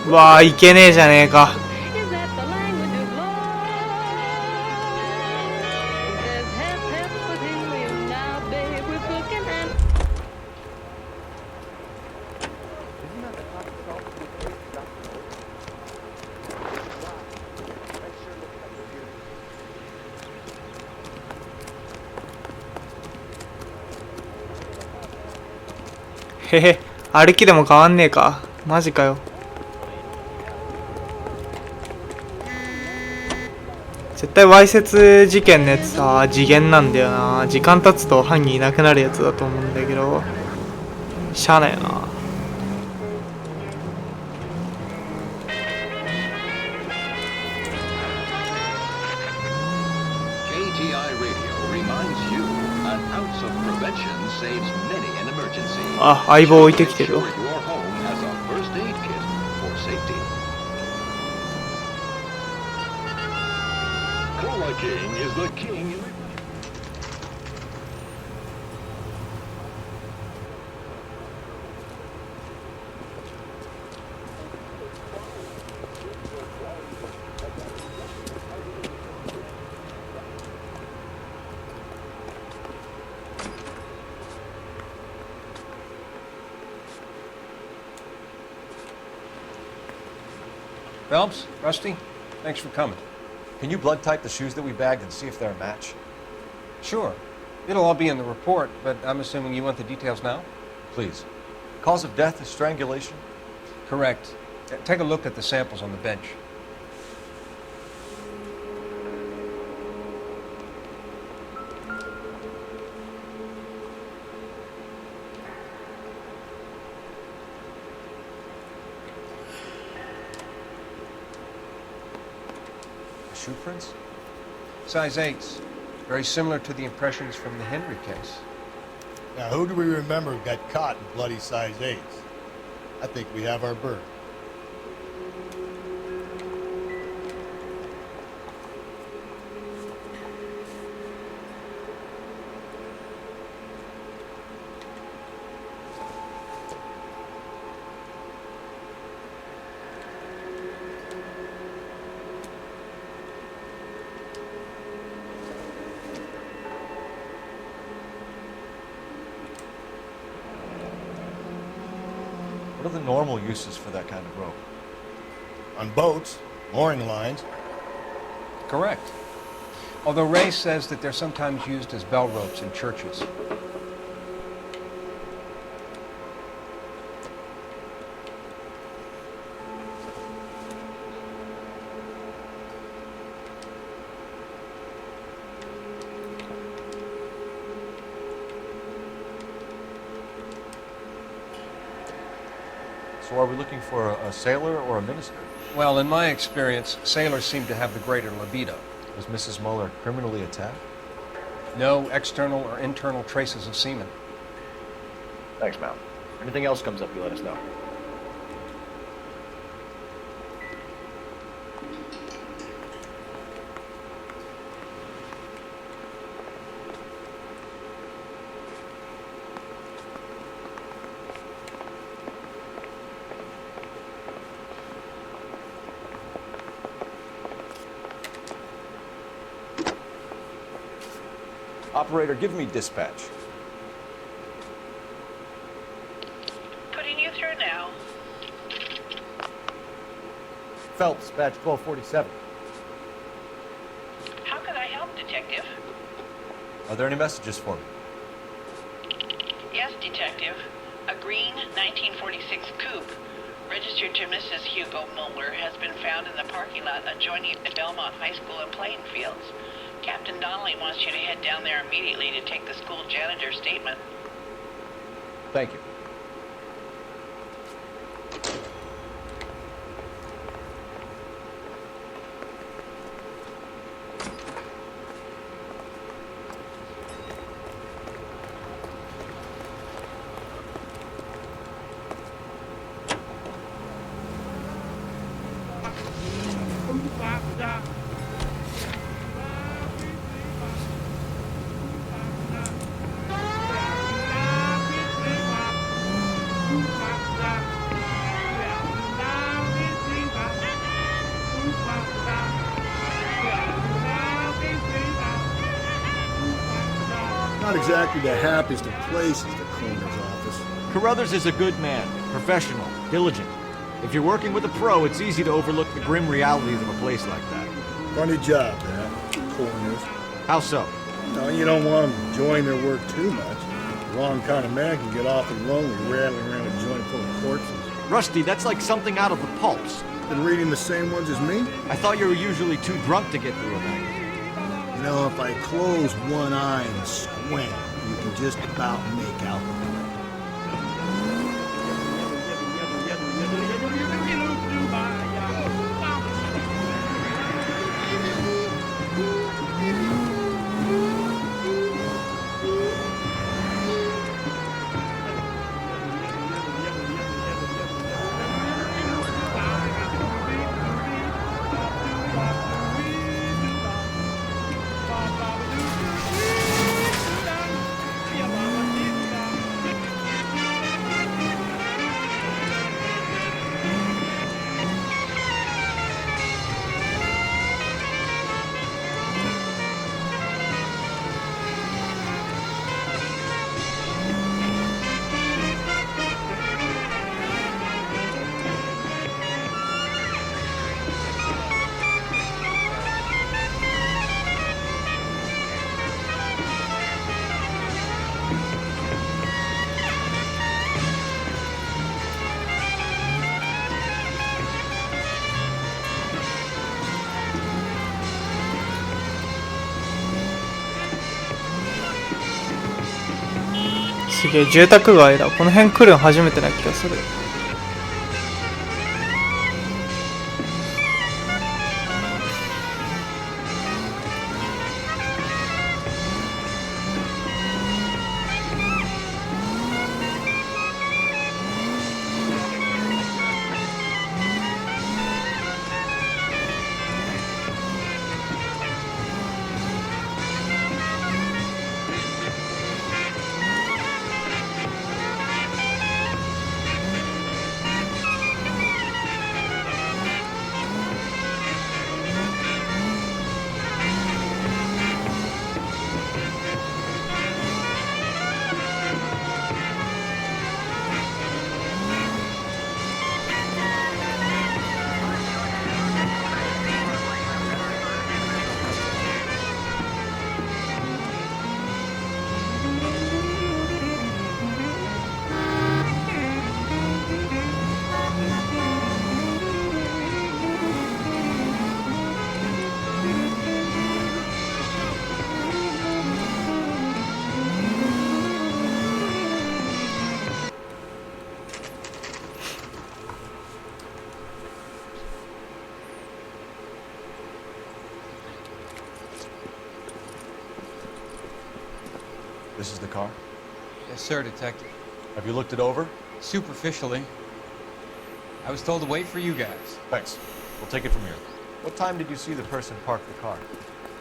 わあ、いけねえじゃねえか。へへ、歩きでも変わんねえか。マジかよ。絶対わいせつ事件のやつさ、次元なんだよな。時間経つと犯人いなくなるやつだと思うんだけど、しゃあないよな。あ、相棒置いてきてるわ。Phelps, Rusty, thanks for coming. Can you blood type the shoes that we bagged and see if they're a match? Sure. It'll all be in the report, but I'm assuming you want the details now? Please. Cause of death is strangulation? Correct. Take a look at the samples on the bench. shoe prints? Size 8s. Very similar to the impressions from the Henry case. Now, who do we remember got caught in bloody size 8s? I think we have our bird. What are the normal uses for that kind of rope? On boats, mooring lines. Correct. Although Ray says that they're sometimes used as bell ropes in churches. So are we looking for a sailor or a minister? Well, in my experience, sailors seem to have the greater libido. Was Mrs. Muller criminally attacked? No external or internal traces of semen. Thanks, Mal. Anything else comes up, you let us know. Operator, give me dispatch. Putting you through now. Phelps, badge 1247. How can I help, Detective? Are there any messages for me? Yes, Detective. A green 1946 coupe, registered to Mrs. Hugo Muller, has been found in the parking lot adjoining the Belmont High School and playing fields. Captain Donnelly wants you to head down there immediately to take the school janitor's statement. Thank you. Not exactly the happiest of places, the coroner's office. Carruthers is a good man, professional, diligent. If you're working with a pro, it's easy to overlook the grim realities of a place like that. Funny job, that, coroner's. How so? No, you don't want them enjoying their work too much. The wrong kind of man can get awfully lonely rattling around a joint full of corpses. Rusty, that's like something out of the pulps. Been reading the same ones as me? I thought you were usually too drunk to get through a magazine. You know, if I close one eye and squint, you can just about make out the point.すげえ住宅街だ。この辺来るの初めてな気がする。This is the car? Yes, sir, Detective. Have you looked it over? Superficially. I was told to wait for you guys. Thanks. We'll take it from here. What time did you see the person park the car?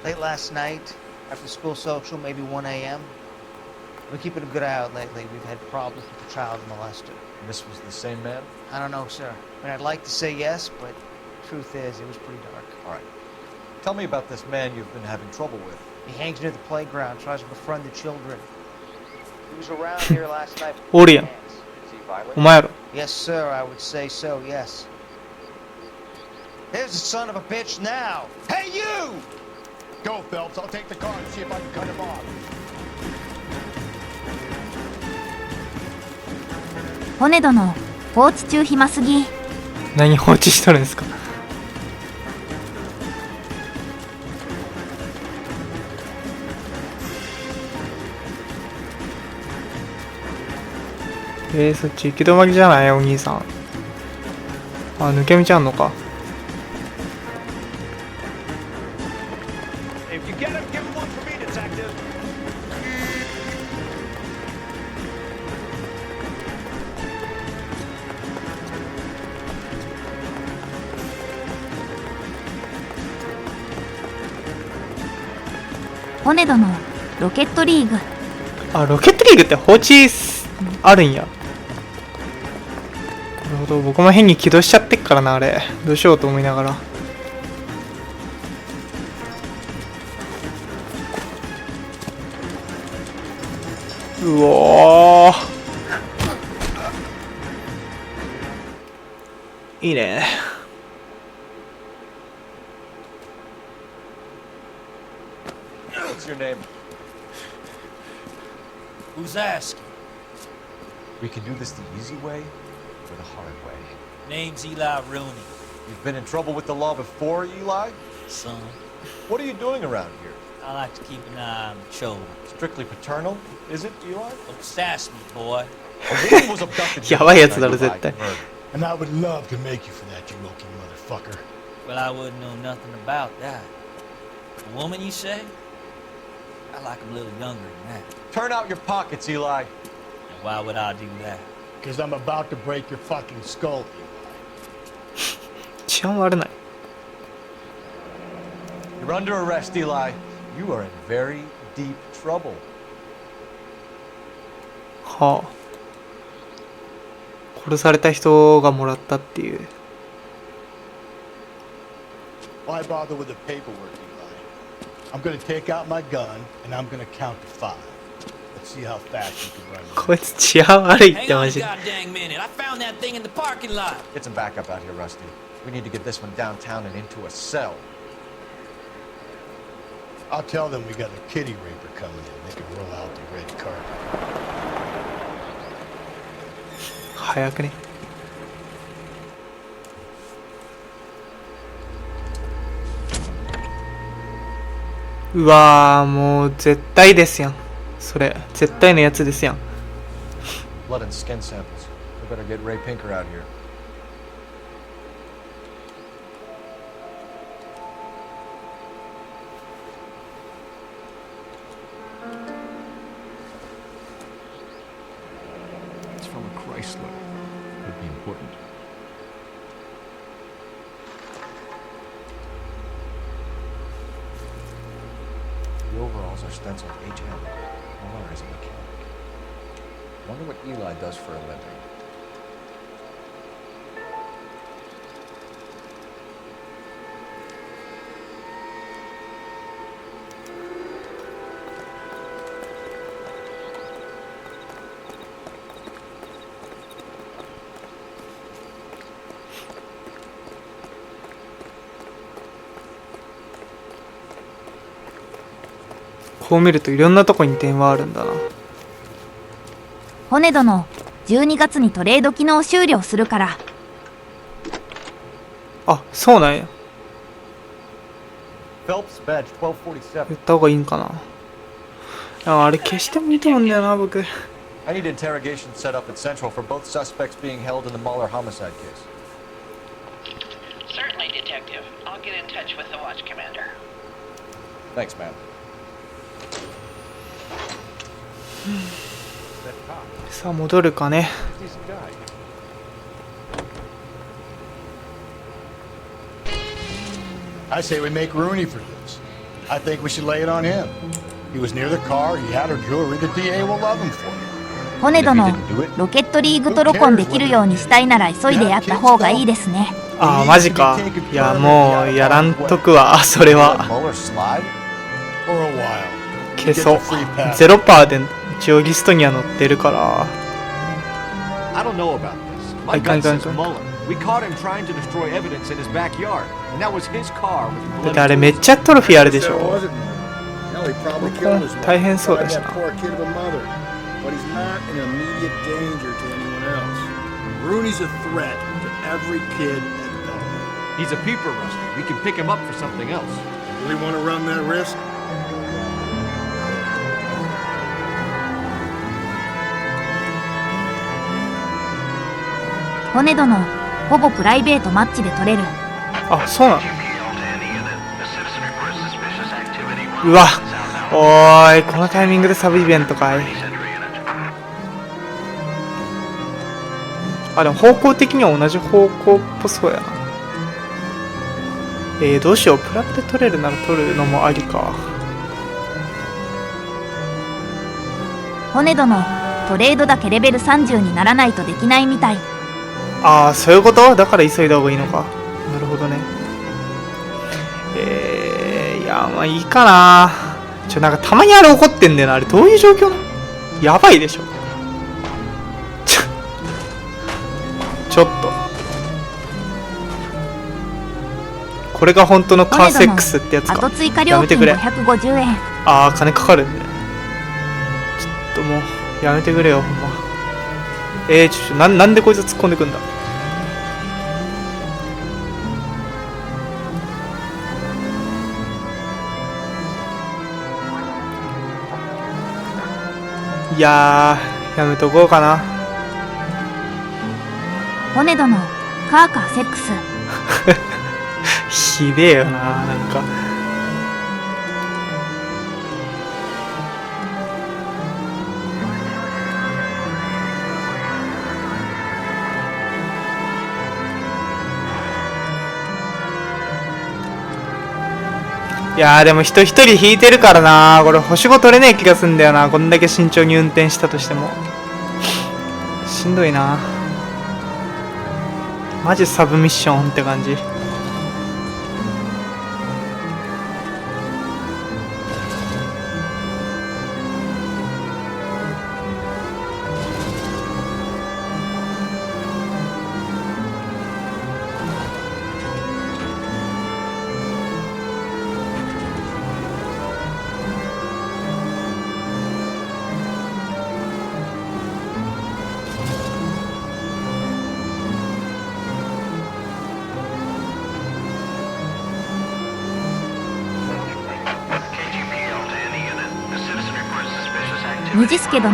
Late last night, after school social, maybe 1 a.m. We're keeping a good eye out lately. We've had problems with the child molester. And this was the same man? I don't know, sir. I mean, I'd like to say yes, but truth is, it was pretty dark. All right. Tell me about this man you've been having trouble with. He hangs near the playground, tries to befriend the children. He was around here last night. おるやん。お前やろ。Yes, sir, I would say so, yes. There's the son of a bitch now. Hey, you! Go, Phelps. I'll take the car and see if I can cut him off. 骨殿、放置中暇すぎ。何放置しとるんですか。そっち行き止まりじゃないお兄さん。あ、抜け道あんのか。骨殿、ロケットリーグ。あ、ロケットリーグって放置あるんや。なるほど、僕も変に起動しちゃってっからな、あれ。どうしようと思いながら。うおー。いいね。What's your name? Who's asking? We can do this the easy way or the hard way. Name's Eli Rooney. You've been in trouble with the law before, Eli? Son. What are you doing around here? I like to keep an eye on the children. Strictly paternal, is it, Eli? Don't sass me, boy. A woman was abducted. やばいやつだろ絶対。 And I would love to make you for that, you Loki motherfucker. Well, I wouldn't know nothing about that. A woman, you say? I like a little younger than that. Turn out your pockets, Eli. And why would I do that? Because I'm about to break your fucking skull, Eli. 治安悪ない。 You're under arrest, Eli. You are in very deep trouble. はあ。殺された人がもらったっていう。Why bother with the paperwork, Eli? I'm gonna take out my gun and I'm gonna count to 5. Let's see how fast you can run. こいつ治安悪いって Hang マ on ジ a で。 goddamn minute. I found that thing in the parking lot. Get some backup out here, Rusty. We need to get this one downtown and into a cell. I'll tell them we got a kitty raper coming in. They can roll out the red carpet. 早くね。うわー、もう絶対ですやん。それ絶対のやつですやん。 Blood and skin samples. We better get Ray Pinker out here. It's from a Chrysler. Could be important. The overalls are stenciled HM. Muller is a mechanic. Wonder what Eli does for a living. H こう見るといろんなとこに電話あるんだな。骨殿、12月にトレード機能終了するから。あ、そうなんや。 Phelps badge 1247. 言った方がいいんかな。あれ消してもいいと思うんだよな、僕。 I need interrogation set up at Central for both suspects being held in the Mahler homicide case. Certainly, Detective. I'll get in touch with the watch commander. Thanks, ma'am. さあ戻るかね。I say we make Rooney for this. I think we should lay it on him. He was near the car, he had her jewelry, the DA will love him for it. 骨殿、ロケットリーグとロコンできるようにしたいなら急いでやった方がいいですね。ああ、マジか。いや、もうやらんとくわ、それは。消そう。0% で一応リストには載ってるから。My gut says Mueller. We caught him trying to destroy evidence in his backyard, and that was his car with だってあれめっちゃトロフィーあるでしょ。大変そうだしな。But he's not an immediate danger to anyone else. Rooney's a threat to every kid at Bellevue. He's a peeper, Rusty. We can pick him up for something else. Really want to run that risk? 骨殿、ほぼプライベートマッチで取れる。あ、そうなの。うわ、おーい、このタイミングでサブイベントかい。あ、でも方向的には同じ方向っぽそうやな。どうしよう。プラッで取れるなら取るのもありか。骨殿、トレードだけレベル30にならないとできないみたい。ああ、そういうこと？だから急いだ方がいいのか。なるほどね。いや、まあいいかな。なんかたまにあれ怒ってんだよな。あれどういう状況なの？やばいでしょ。ちょっと。これが本当のカーセックスってやつか。後追加料金550円。ああ、金かかるんだよ。ちょっともう、やめてくれよ、ほんま。なんでこいつ突っ込んでくんだ。いやー、やめとこうかな。骨殿、カーセックス。ひでえよな、なんか。いやーでも人一人引いてるからな。これ星5取れねえ気がすんだよな。こんだけ慎重に運転したとしてもしんどいな。マジサブミッションって感じ。虹助殿、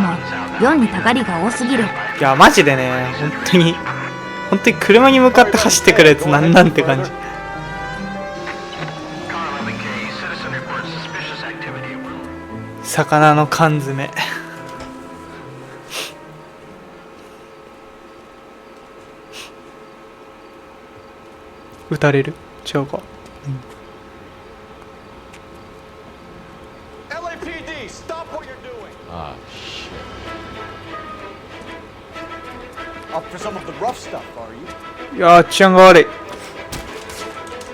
4にたがりが多すぎる。いやマジでね、本当に車に向かって走ってくるやつなんて感じ。魚の缶詰。撃たれる？違うか。LAPD, stop what you're doing. Ah, shit. Up for some of the rough stuff, are you? いやー、治安が悪い。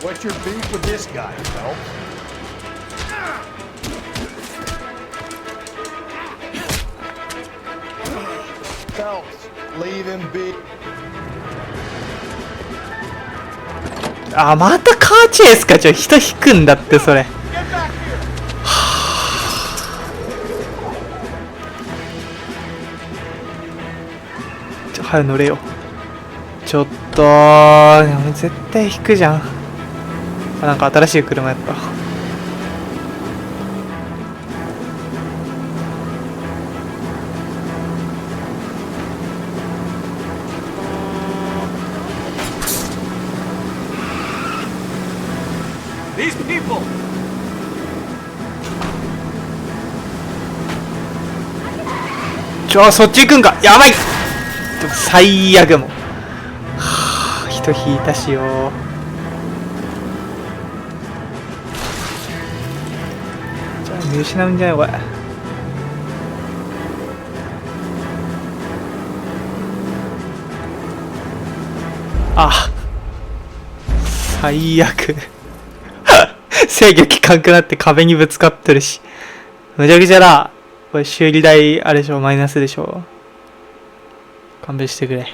What's your beef with this guy, Phelps? Phelps, leave him be. あ、またカーチェイスか。人引くんだってそれ。早く乗れよ。ちょっとでも絶対引くじゃん。あ、なんか新しい車やった。These people. そっち行くんか。やばい。最悪。もう人引いたしよ。じゃあ見失うんじゃないこれ。あ、最悪。制御効かんくなって壁にぶつかってるし、むちゃくちゃだ。これ修理代あれでしょ、マイナスでしょ。勘弁してくれ。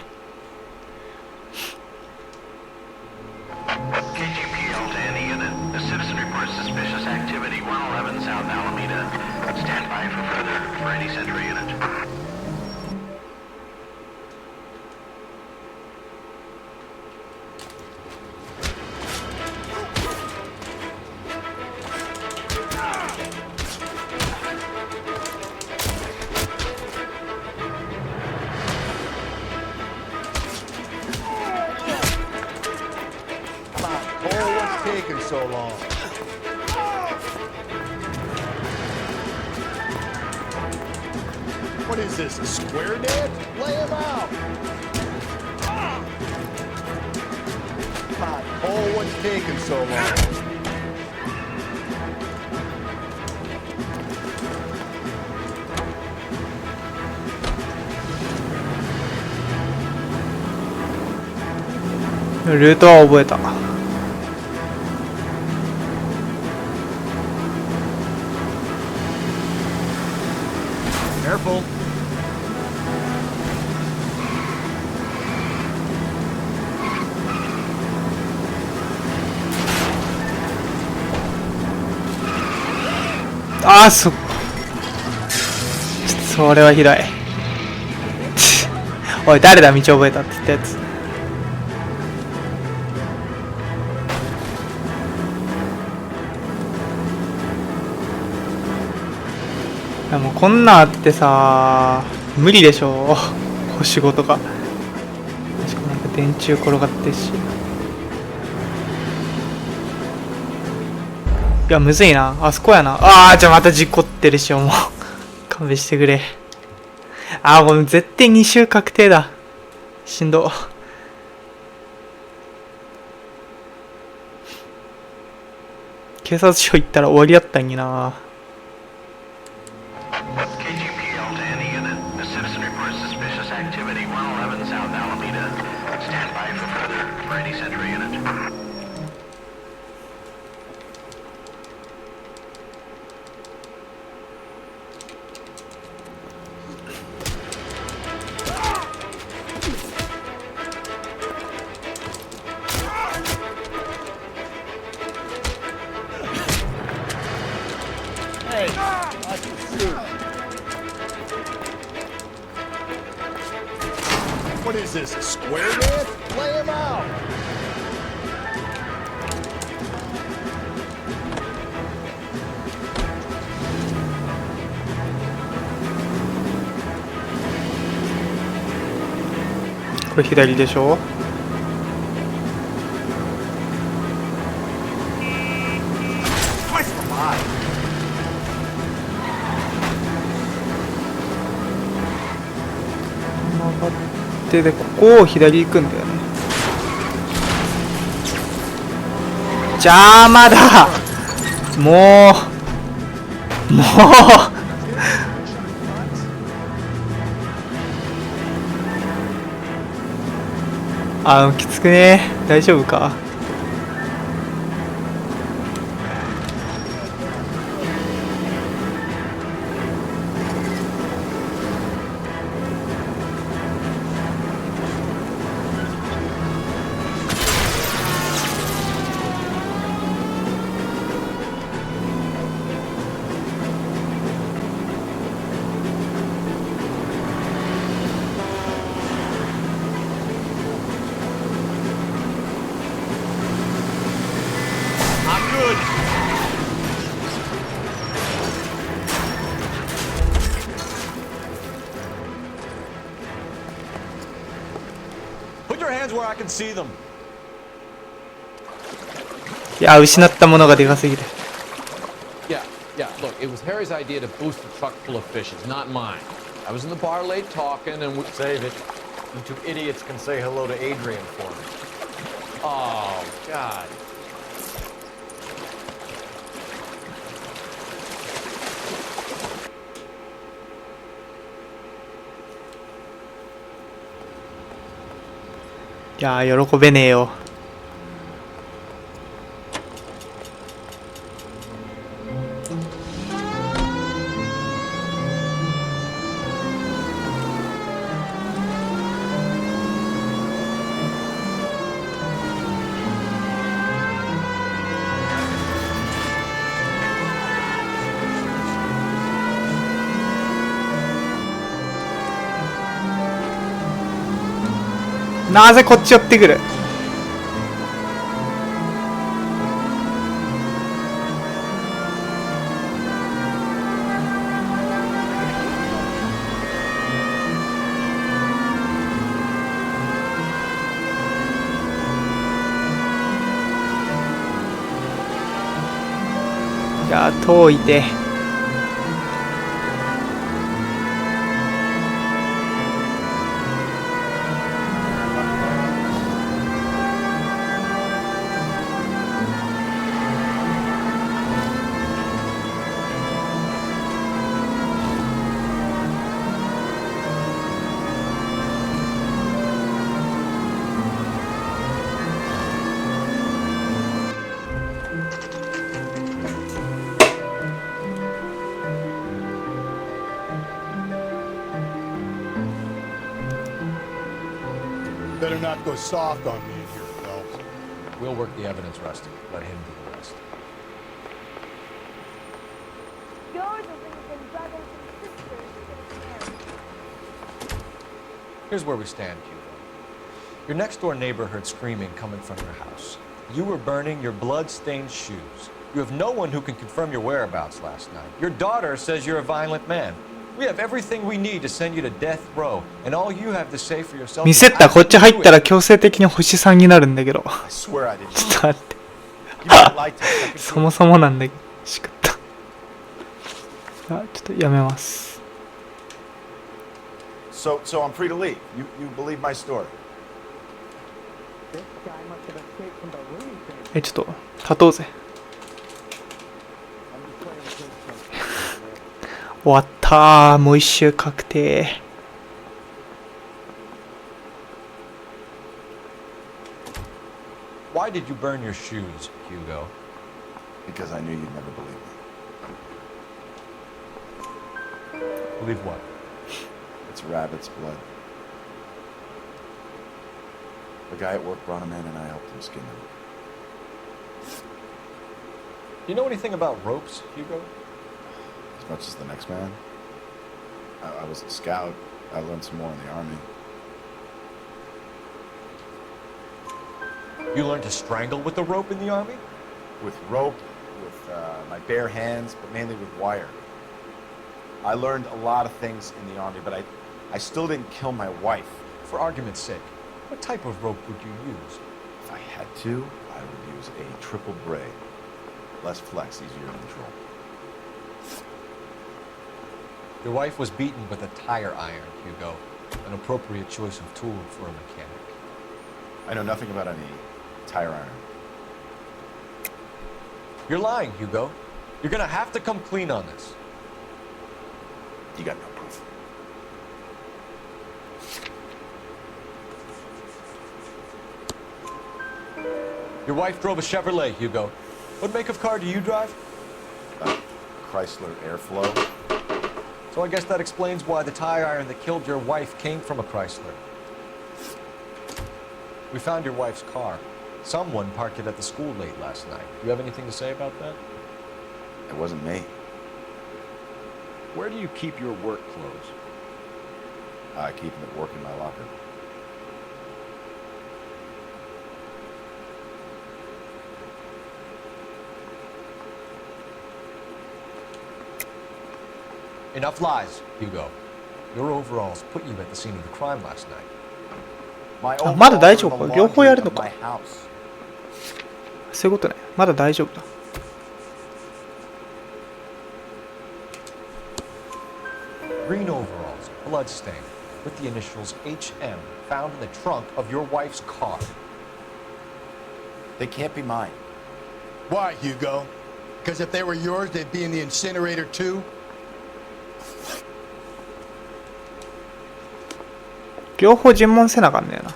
Taking so long. What is this, a square dance? Lay him out! Oh, what's taking so long?ルートは覚えた。Careful. ああ、それはひどい。おい、誰だ道覚えたって言ったやつ。いやもうこんなんあってさ、無理でしょ。星5とか。しかもなんか電柱転がってるし。いやむずいな。あそこやな。ああ、じゃあまた事故ってるしよ。もう勘弁してくれ。ああ、もう絶対2周確定だ。しんど。警察署行ったら終わりやったんやな。What is this, a square dance? Lay him out!これ左でしょ。でここを左行くんだよね。邪魔だ。もうきつくね。大丈夫か。いや、失ったものがでかすぎる。Yeah, look, it was Harry's idea to boost the truck full of fishes, not mine. I was in the bar late talking and we... Save it. You two idiots can say hello to Adrian for me. Oh, God.いやー、喜べねえよ。なぜこっち寄ってくる。いやー、遠いて。Better not go soft on me in here, Phelps. We'll work the evidence, Rusty. Let him do the rest. You're the reason brothers and sisters get married. Here's where we stand, Hugo. Your next-door neighbor heard screaming coming from your house. You were burning your blood-stained shoes. You have no one who can confirm your whereabouts last night. Your daughter says you're a violent man. We have everything we need to send you to death row, and all you have to say for yourself ミスったこっち入ったら強制的に星3になるんだけど。ちょっと待って。そもそもなんだけど、しくった。あ、ちょっとやめます。So I'm free to leave. You believe my story? ちょっと立とうぜ。終わったー。もう一周確定。Why did you burn your shoes, Hugo? Because I knew you'd never believe me. Believe what? It's rabbit's blood. The guy at work brought him in and I helped him skin him. Do you know anything about ropes, Hugo? As much as the next man. I was a scout. I learned some more in the army. You learned to strangle with the rope in the army? With rope, with my bare hands, but mainly with wire. I learned a lot of things in the army, but I still didn't kill my wife. For argument's sake, what type of rope would you use? If I had to, I would use a triple braid. Less flex, easier to control. Your wife was beaten with a tire iron, Hugo. An appropriate choice of tool for a mechanic. I know nothing about any tire iron. You're lying, Hugo. You're gonna have to come clean on this. You got no proof. Your wife drove a Chevrolet, Hugo. What make of car do you drive? Chrysler Airflow. So I guess that explains why the tire iron that killed your wife came from a Chrysler. We found your wife's car. Someone parked it at the school late last night. Do you have anything to say about that? It wasn't me. Where do you keep your work clothes? I keep them at work in my locker. Enough lies, Hugo. Your overalls put you at the scene of the crime last night. あ、まだ大丈夫か。両方やるのか。そういうことね。まだ大丈夫だ。Green overalls, blood stain with the initials HM found in the trunk of your wife's car. They can't be mine. Why, Hugo? Because if they were yours, they'd be in the incinerator too? 両方尋問せなあかんねえな。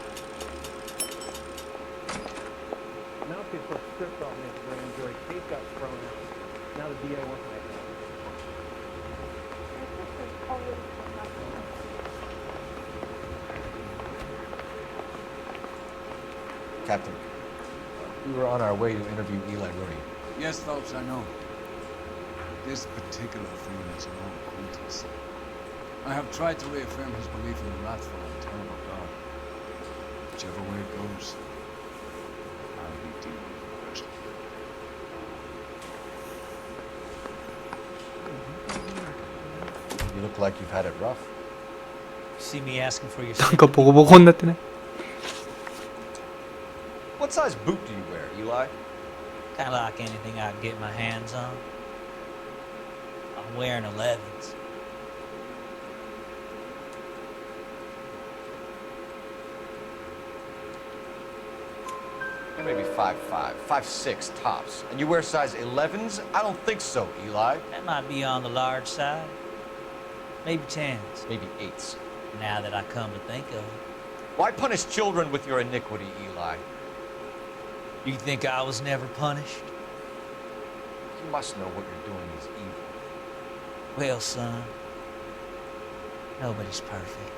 Captain, we were on our way to interview Eli Rooney. Yes, Phelps, I know. This particular thing is an old acquaintance. I have tried to reaffirm his belief in the wrathful and terrible God. Whichever way it goes, I'll be dealing with it personally. You look like you've had it rough. See me asking for your なんかボコボコになってね。What size boot do you wear, Eli? Kind of like anything I can get my hands on. I'm wearing 11s. You're maybe 5'5", 5'6" tops. And you wear size 11s? I don't think so, Eli. That might be on the large side. Maybe 10s. Maybe 8s. Now that I come to think of it. Why punish children with your iniquity, Eli? You think I was never punished? You must know what you're doing is evil. Well, son, nobody's perfect.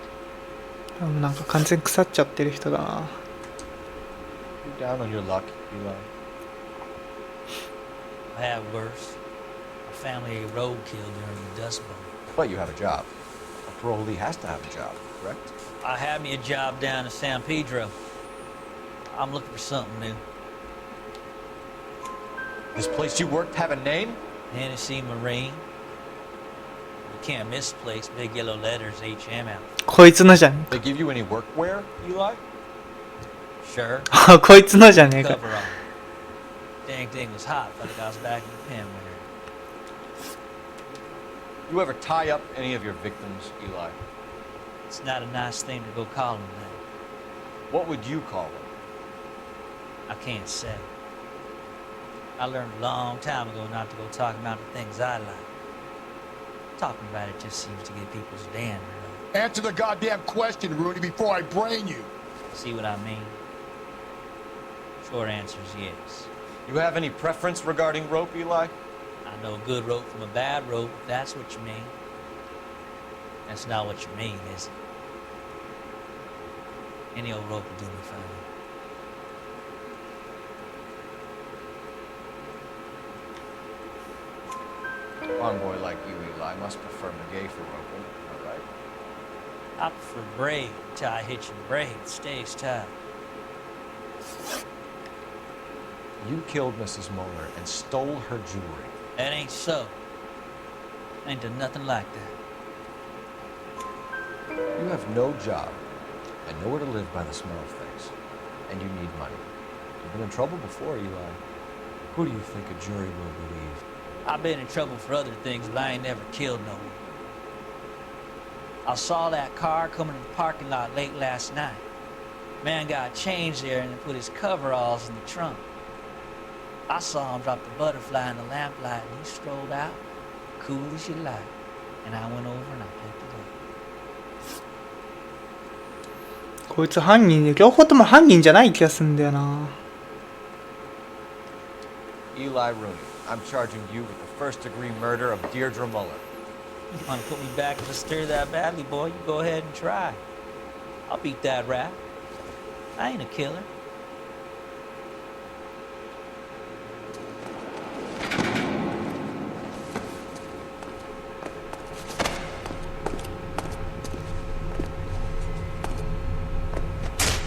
なんか完全腐っちゃってる人だな。You down on your luck, Eli? I have worse. A family roadkill during the Dust Bowl. But you have a job. A parolee has to have a job, correct? I had me a job down in San Pedro. I'm looking for something new. This place you worked have a name? Hennessy Marine. You can't miss the place. Big yellow letters, HM out. こいつのじゃねえ They give you any workwear, Eli? Sure. か。こいつのじゃねえか。 Cover on. Dang thing was hot. Felt like I was back in the pen with her. You ever tie up any of your victims, Eli? It's not a nice thing to go call them that. What would you call them? I can't say. I learned a long time ago not to go talking about the things I like. Talking about it just seems to get people's dander up. Answer the goddamn question, Rooney, before I brain you. See what I mean? Short answer is yes. You have any preference regarding rope, Eli? I know a good rope from a bad rope, if that's what you mean. That's not what you mean, is it? Any old rope will do me fine. One boy like you, Eli, must prefer McGay for roping, all right? I prefer braid until I hit your braid. It stays tight. You killed Mrs. Moeller and stole her jewelry. That ain't so. Ain't done nothing like that. You have no job and nowhere to live by the smell of things. And you need money. You've been in trouble before, Eli. Who do you think a jury will believe? I've been in trouble for other things, but I ain't never killed no one. I saw that car coming in the parking lot late last night. Man got changed there and put his coveralls in the trunk. I saw him drop the butterfly in the lamplight and he strolled out, cool as you like. And I went over and I picked it up. こいつ犯人で、両方とも犯人じゃない気がするんだよな。Eli Rooney, I'm charging you with the first-degree murder of Deirdre Muller. You want to put me back in the stir that badly, boy? You go ahead and try. I'll beat that rap. I ain't a killer.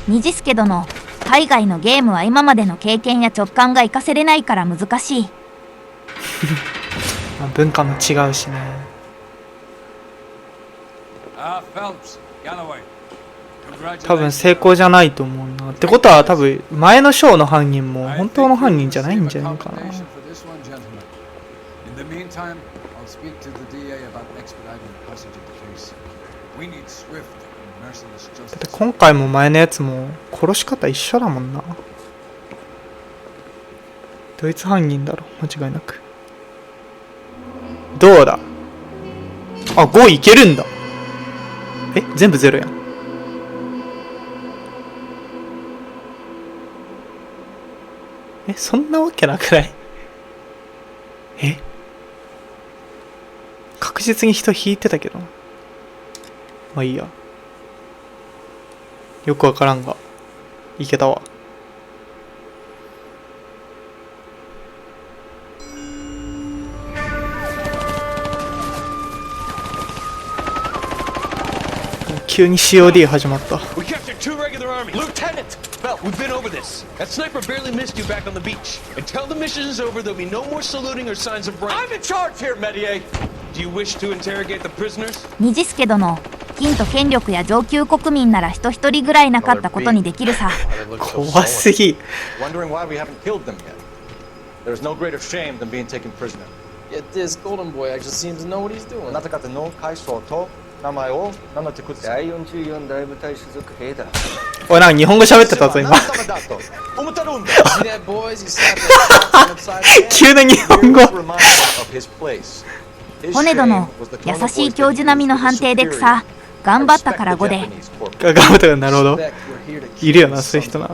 虹助殿、海外のゲームは今までの経験や直感が活かせれないから難しい。文化も違うしね。Phelps, Galloway. 多分成功じゃないと思うな。ってことは多分前のショーの犯人も本当の犯人じゃないんじゃないかな。In the meantime, I'll speak to the DA about expediting the passage of the case. We need swift and merciless だ justice. って今回も前のやつも殺し方一緒だもんな。ドイツ犯人だろ間違いなく。どうだ。あ、5いけるんだ。え、全部ゼロやん。え、そんなわけなくない？え、確実に人引いてたけど。まあいいや。よくわからんがいけたわ。急に COD 始まった。 We captured 2 regular army. Lieutenant! Well, we've been over this. That sniper barely missed you back on the beach. Until the mission is over, there'll be no more saluting or signs of rank. I'm in charge here, Medier. Do you wish to interrogate the prisoners? 虹助殿、金と権力や上級国民なら人一人ぐらいなかったことにできるさ。怖すぎ。 Wondering why we haven't killed them yet. There's no greater shame than being taken prisoner. Yet this golden boy actually seems to know what he's doing. なぜかとの階層と名前を名乗ってください。第44大部隊所属兵だ。おい、なんか日本語喋ってたぞ今。急な日本語。骨殿、優しい教授並みの判定で草。頑張ったから5で。頑張ったからなるほど。いるよな、そういう人な。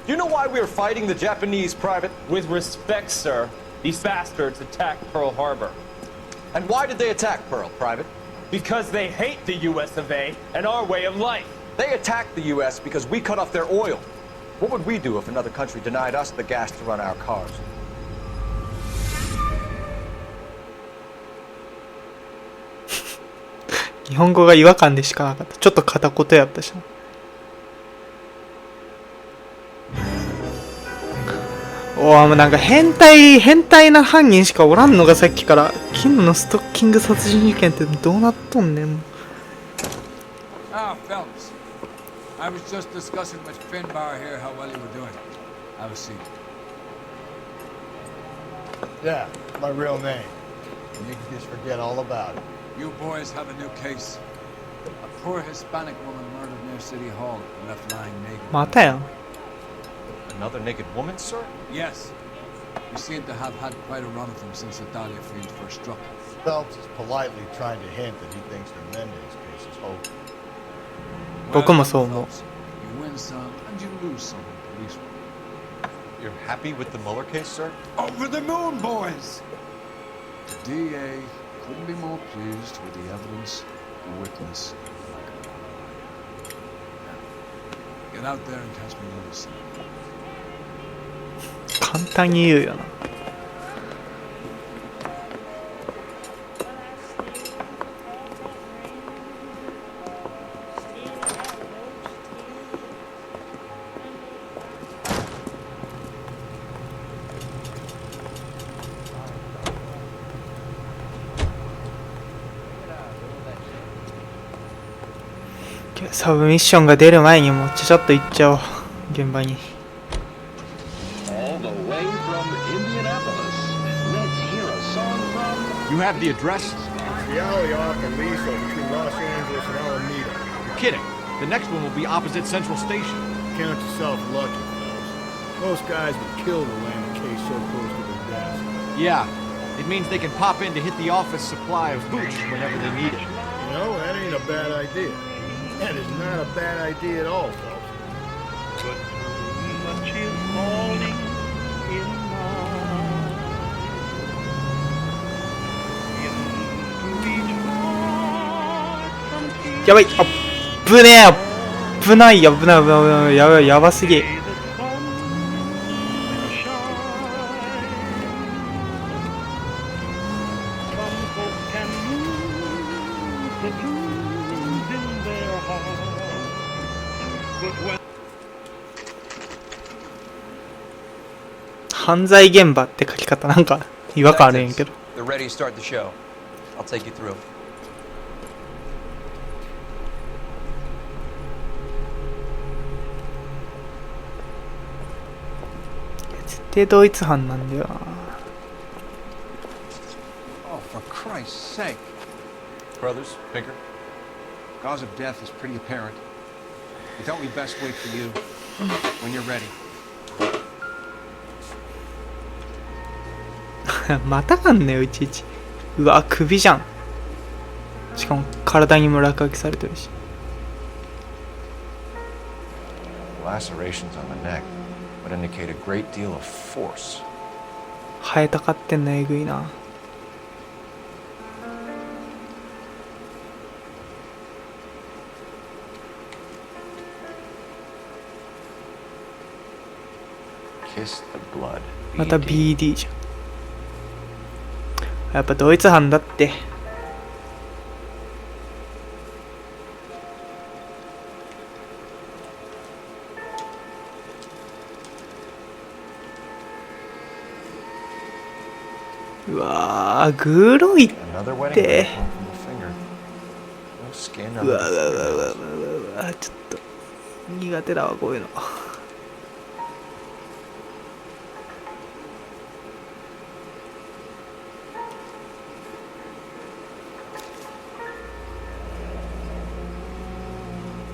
You know why we are fighting the Japanese, Private? With respect, sir, these bastards attacked Pearl Harbor. And why did they attack Pearl, Private? Because they hate the US of A and our way of life. They attacked the US because we cut off their oil. What would we do if another country denied us the gas to run our cars? 日本語が違和感でしかなかった。ちょっと片言やったしな。おお、もうなんか変態な犯人しかおらんのがさっきから。金のストッキング殺人事件ってどうなっとんねん。Ah, fellas. I was just discussing with Finbar here how well you were doing. Have a seat. Yeah, my real name. You can just forget all about it. You boys have a new case. A poor Hispanic woman murdered near City Hall and left lying naked. またやん。 Another naked woman, sir? Yes. You seem to have had quite a run of them since the Dahlia fiend first struck. Phelps is politely trying to hint that he thinks the Mendez case is hopeless. 僕もそう思う。 You win some and you lose some in police work. You're happy with the Mueller case, sir? Over the moon, boys! The DA couldn't be more pleased with the evidence, the witness. Get out there and catch me noticing. 簡単に言うよな。サブミッションが出る前にもうちょっと行っちゃおう、現場に。 You have the address? The alley off the Lisa between Los Angeles and Alameda. You're kidding. The next one will be opposite Central Station. Count yourself lucky, fellas. Most guys would kill to land a case so close to their desk. Yeah. It means they can pop in to hit the office supply of boots whenever they need it. You know, that ain't a bad idea. That is not a bad idea at all, folks. But much is falling in line into each heart from やばい、あぶねえ、危ない、危ない、危ない、やばい、やばすぎ。犯罪現場って書き方なんか違和感あるんやけど。 They're ready to start the show. I'll take you through. 絶対同一犯なんだよな。 Oh, for Christ's sake. Brothers, Pinker. Cause of death is pretty apparent. We thought we'd best wait for you when you're ready. またかんねよ、いちいち。うわ、首じゃん。しかも体にも落書きされてるし。Lacerations on the neck would indicate a great deal of force. 生えたかってんのえぐいな。Kiss the blood. また BD じゃん。やっぱドイツ班だって。うわー、グロいって。うわうわうわうわうわうわ、ちょっと苦手だわ、こういうの。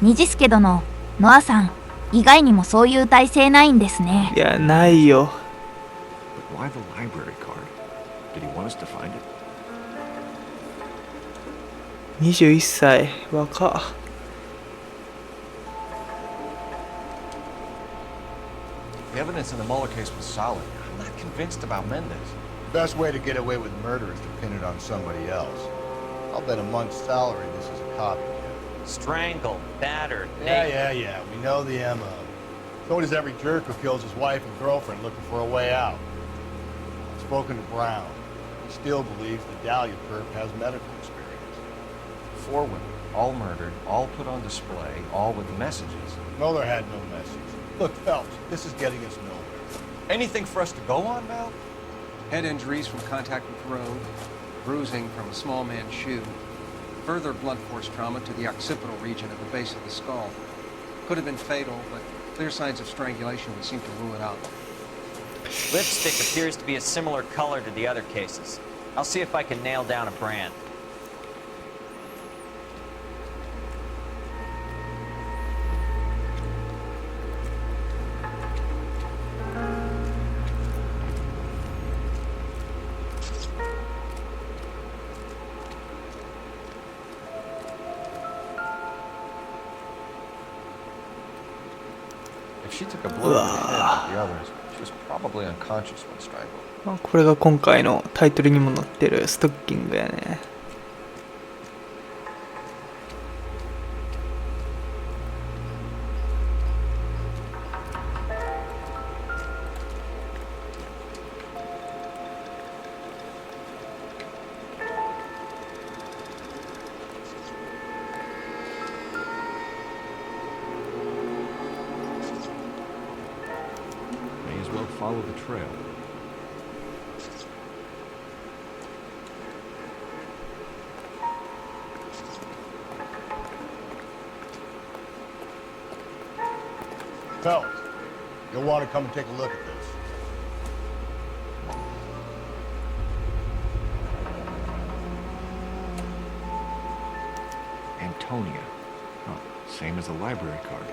虹助殿、ノアさん、意外にもそういう体制ないんですね。いや、ないよ。But why the library card? Did he want us to find it? 21歳、若っ。The evidence in the Mueller case was solid. I'm not convinced about Mendez. The best way to get away with murder is to pin it on somebody else. I'll bet a month's salary this is a copy. Strangled, battered, Yeah. We know the MO. So does every jerk who kills his wife and girlfriend looking for a way out. I've spoken to Brown. He still believes the Dahlia perp has medical experience. 4 women, all murdered, all put on display, all with messages. Mueller had no message. Look, Phelps, this is getting us nowhere. Anything for us to go on, Val? Head injuries from contact with the road, bruising from a small man's shoe, further blunt force trauma to the occipital region at the base of the skull. Could have been fatal, but clear signs of strangulation would seem to rule it out. Lipstick appears to be a similar color to the other cases. I'll see if I can nail down a brand. She took a blow to the head like the others. She was probably unconscious when strangled. これが今回のタイトルにも載ってるストッキングやね。Follow the trail. Phelps, you'll want to come and take a look at this. Antonia. Huh. Same as the library card.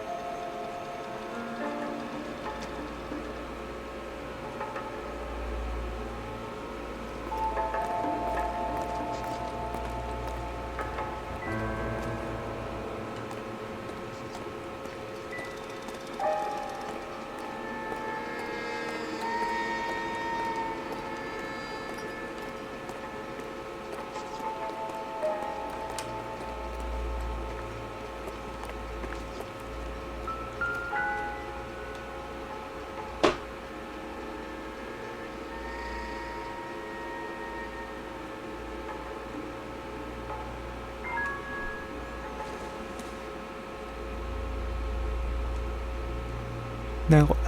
何これ。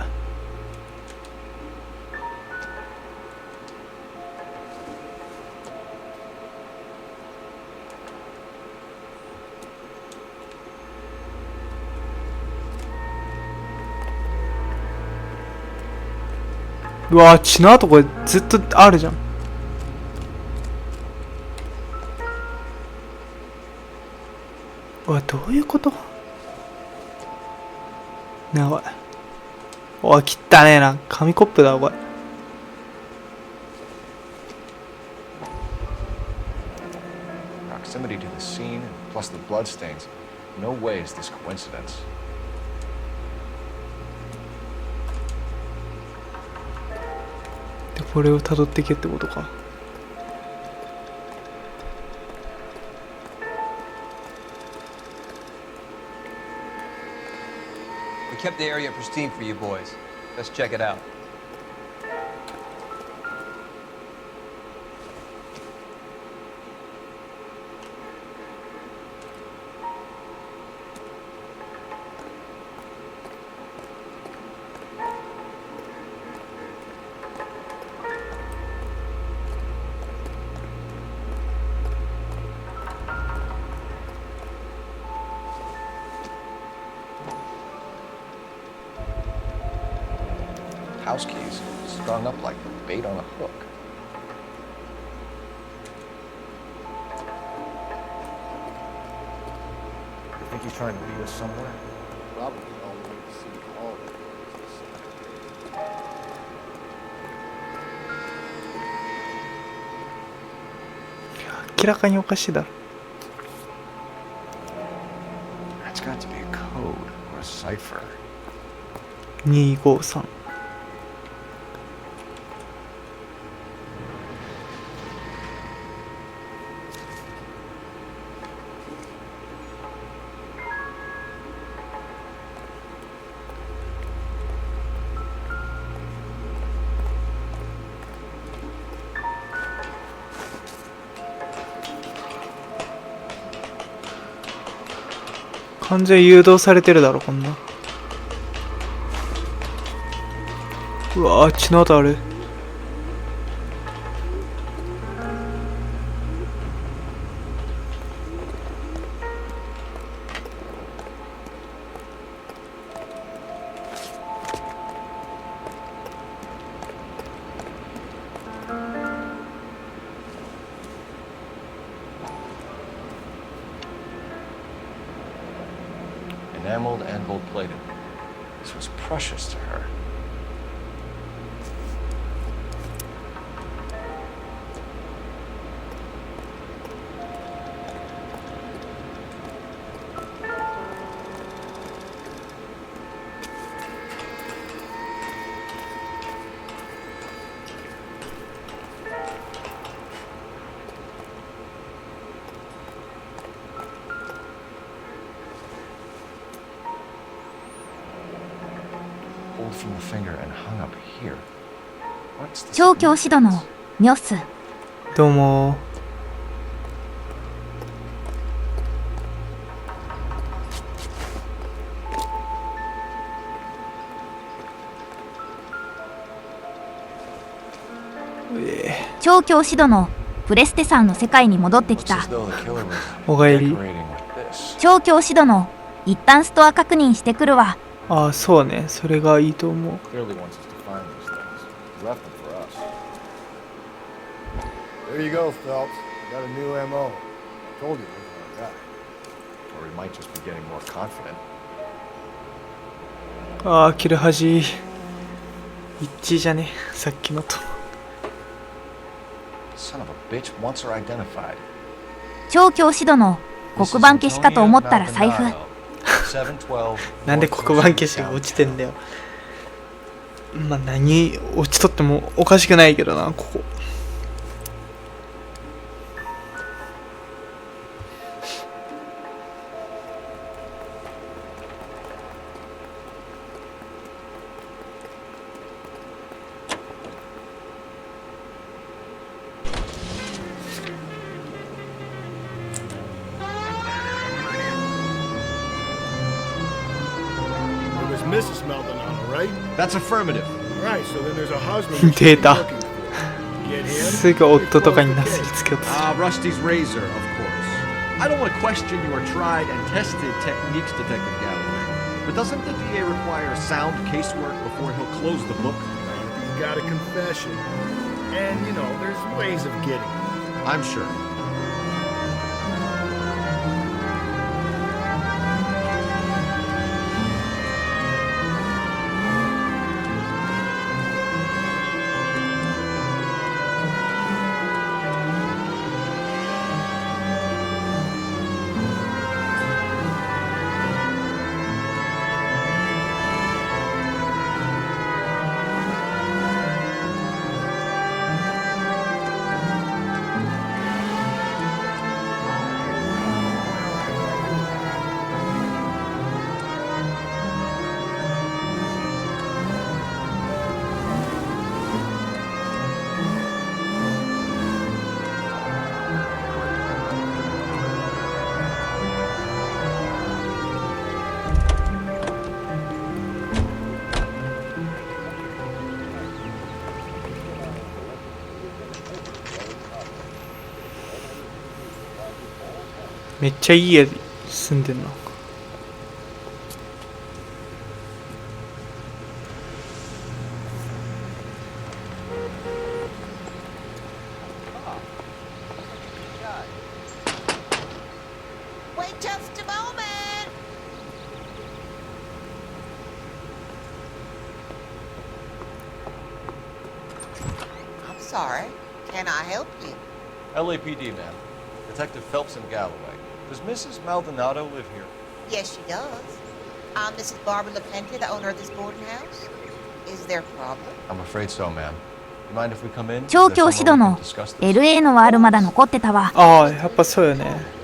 うわー、血の跡これずっとあるじゃん。おい、どういうこと？ねえ、おい。おい、汚ねえな。紙コップだ、おい。Proximity to the scene, plus the bloodstains. No way is this coincidence. で、これを辿ってけってことか。We kept the area pristine for you boys. Let's check it out. House keys strung up like bait on a hook. You think he's trying to lead us somewhere? Probably all the way to City Hall. 明らかにおかしいだろ。That's got to be a code or a cipher. 253。完全誘導されてるだろ、こんな。うわぁ、血の跡ある。Enameled and gold-plated. This was precious to her. From the finger and hung up here. What's this? 調教師殿、ニョス。どうも調教師殿、プレステさんの世界に戻ってきた。おかえり。調教師殿、一旦ストア確認してくるわ。ああ、そうね。それがいいと思う。Clearly wants us to find these things. He left them for us. There you go, Phelps. You got a new MO. I told you it was our guy. Or he might just be getting more confident. ああ、切れ端。一致じゃね。さっきのと。Son of a bitch wants her identified. 調教師殿、黒板消しかと思ったら財布。なんで黒板消しが落ちてんだよ。まあ何落ちとってもおかしくないけどな、ここ。Mrs. Maldonado, right? That's affirmative. Right, so then there's a husband. 出た。すぐ夫とかになすりつけようとする。Rusty's razor, of course. I don't want to question your tried and tested techniques, Detective Galloway. But doesn't the DA require sound casework before he'll close the book? He's got a confession. And, you know, there's ways of getting it. I'm sure. めっちゃいい家住んでんな。Wait just a moment. I'm sorry. Can I help you? LAPD, ma'am. Detective Phelps and Galloway. Does Mrs. Maldonado live here? Yes, she does. I'm Mrs. Barbara LaPente, the owner of this boarding house. Is there a problem? I'm afraid so, ma'am. You mind if we come in? 調教指導の L.A. ノワールまだ残ってたわ。ああ、やっぱそうよね。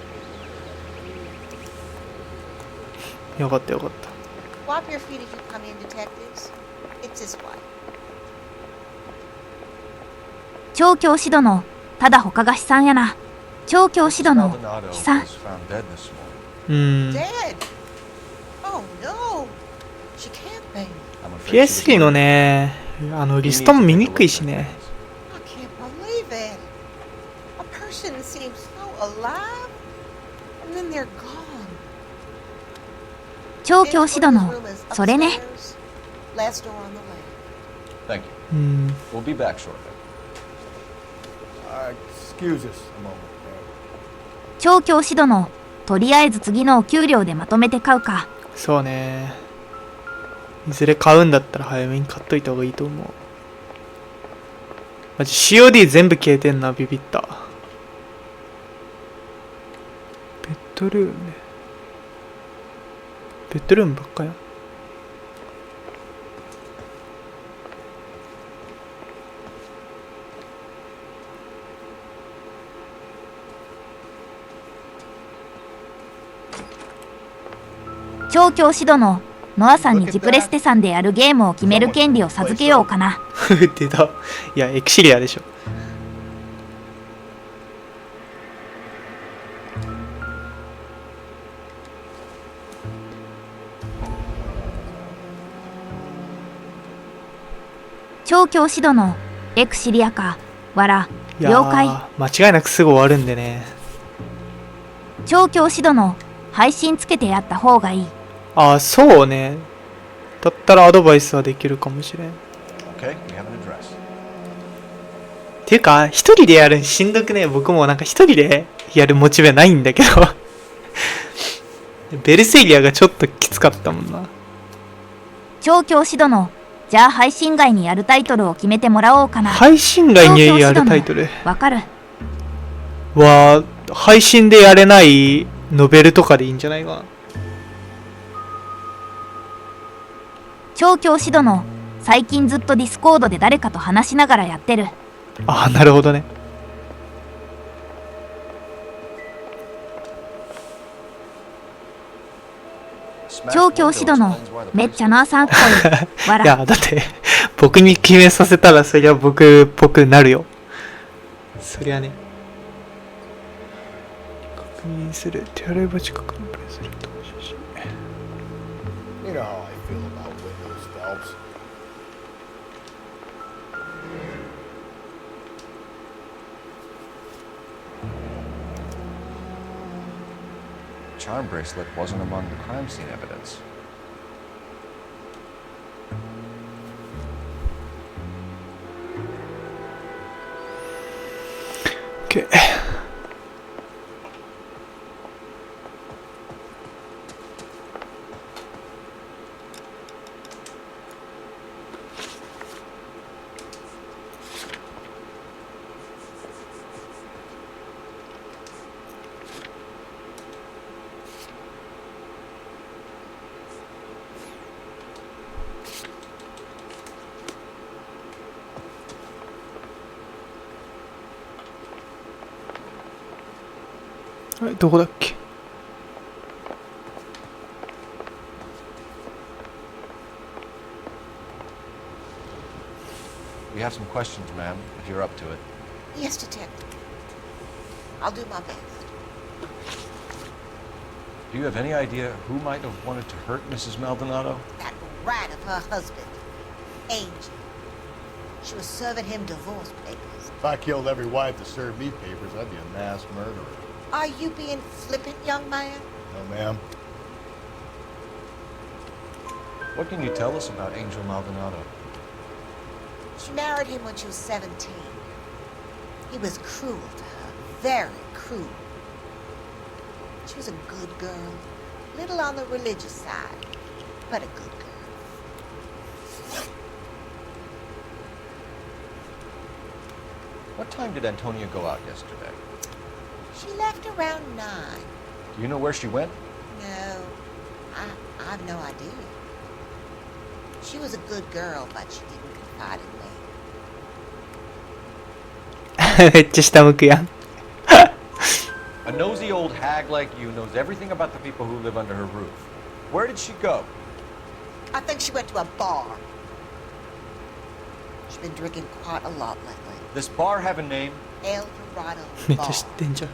よかったよかった。Wipe your feet as you come in, detectives. It's this way. 調教指導のただ他が悲惨やな。調教指導の悲惨。Dead. Oh no. She can't be. PS3 のね、リストも見にくいしね。I can't believe it. A person seems so alive, and then they're gone. 調教指導のそれね。 Last door on the left. Thank you. We'll be back shortly. Excuse us a moment. 調教指導のとりあえず次のお給料でまとめて買うか。そうね。いずれ買うんだったら早めに買っといた方がいいと思う。マジ COD 全部消えてんな、ビビった。ベッドルームね。ベッドルームばっかや。調教指導のノアさんにジプレステさんでやるゲームを決める権利を授けようかな。出た。いや、エクシリアでしょ。調教指導のエクシリアか。わら。了解。間違いなくすぐ終わるんでね。調教指導の配信つけてやった方がいい。ああ、そうね。だったらアドバイスはできるかもしれん。Okay, we have an address. っていうか、一人でやるんしんどくね。僕もなんか一人でやるモチベないんだけど。ベルセイリアがちょっときつかったもんな。調教指導のじゃあ配信外にやるタイトルを決めてもらおうかな。配信外にやるタイトルわかるは、配信でやれないノベルとかでいいんじゃないかな。調教指導の最近ずっとディスコードで誰かと話しながらやってる。ああ、なるほどね。調教指導のめっちゃノアさんっぽい。わら。いや、だって僕に決めさせたらそりゃ僕っぽくなるよ。そりゃね。確認する。手洗い場近くのプレゼント写真。You know how I feel about windows, Phelps. Charm bracelet wasn't among the crime scene evidence. Okay. We have some questions, ma'am, if you're up to it. Yes, detective. I'll do my best. Do you have any idea who might have wanted to hurt Mrs. Maldonado? That rat of her husband, Angel. She was serving him divorce papers. If I killed every wife to serve me papers, I'd be a mass murderer. Are you being flippant, young man? No, ma'am. What can you tell us about Angel Maldonado? She married him when she was 17. He was cruel to her, very cruel. She was a good girl, little on the religious side, but a good girl. What time did Antonia go out yesterday? She left around 9. Do you know where she went? No, I have no idea. She was a good girl, but she didn't confide in me. めっちゃ下向くやん。 A nosy old hag like you knows everything about the people who live under her roof. Where did she go? I think she went to a bar. She's been drinking quite a lot lately. This bar have a name? El Dorado めっちゃ Bar. 知ってんじゃん。 It's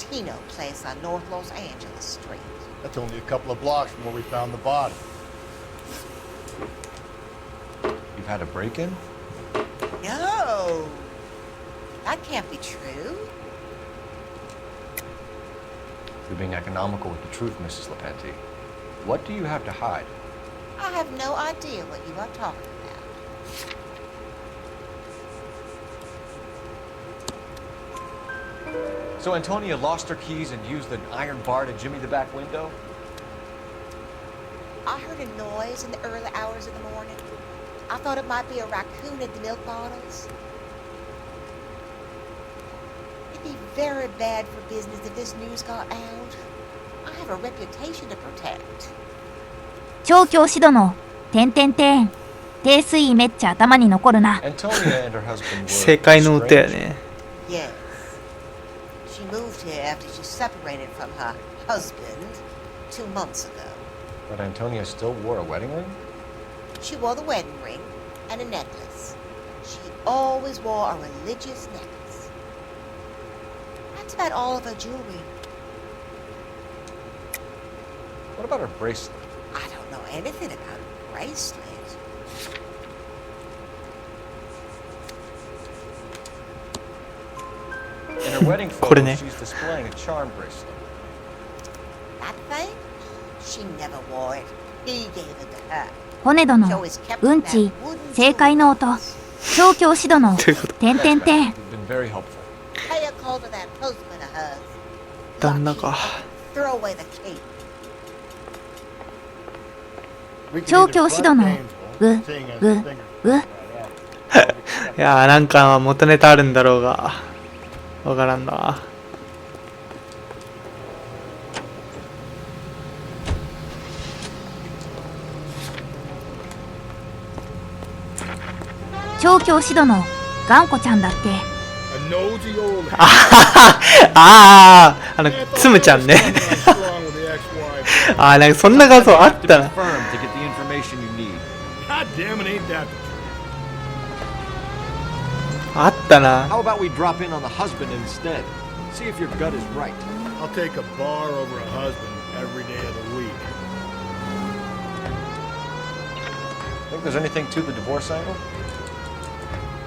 a Latino place on North Los Angeles Street. That's only a couple of blocks from where we found the body. You've had a break-in? No, that can't be true. You're being economical with the truth, Mrs. Lepenti. What do you have to hide? I have no idea what you are talking about. So Antonia lost her keys and used an iron bar to jimmy the back window? I heard a noise in the early hours of the morning. I thought it might be a raccoon at the milk bottles. It'd be very bad for business if this news got out. I have a reputation to protect. 調教師殿、低水位めっちゃ頭に残るな。 Antonia and her husband were 正解の歌やね。 Yes. She moved here after she separated from her husband 2 months ago. But Antonia still wore a wedding ring? She wore the wedding ring and a necklace. She always wore a religious necklace. That's about all of her jewelry. What about her bracelet? I don't know anything about her bracelet. In her wedding photo, she's displaying a charm bracelet. That thing? She never wore it. He gave it to her. 骨殿、うんち、正解の音。調教師殿、You've been very helpful. Pay a call to that postman of hers. 旦那か。 Throw away the cape. 調教師殿、いやーなんか元ネタあるんだろうがわからんな。調教師殿、頑固ちゃんだって。あつむちゃんね。あーなんかそんな画像あったな。 あったな。 How about we drop in on the husband instead? See if your gut is right. I'll take a bar over a husband every day of the week. Think there's anything to the divorce angle?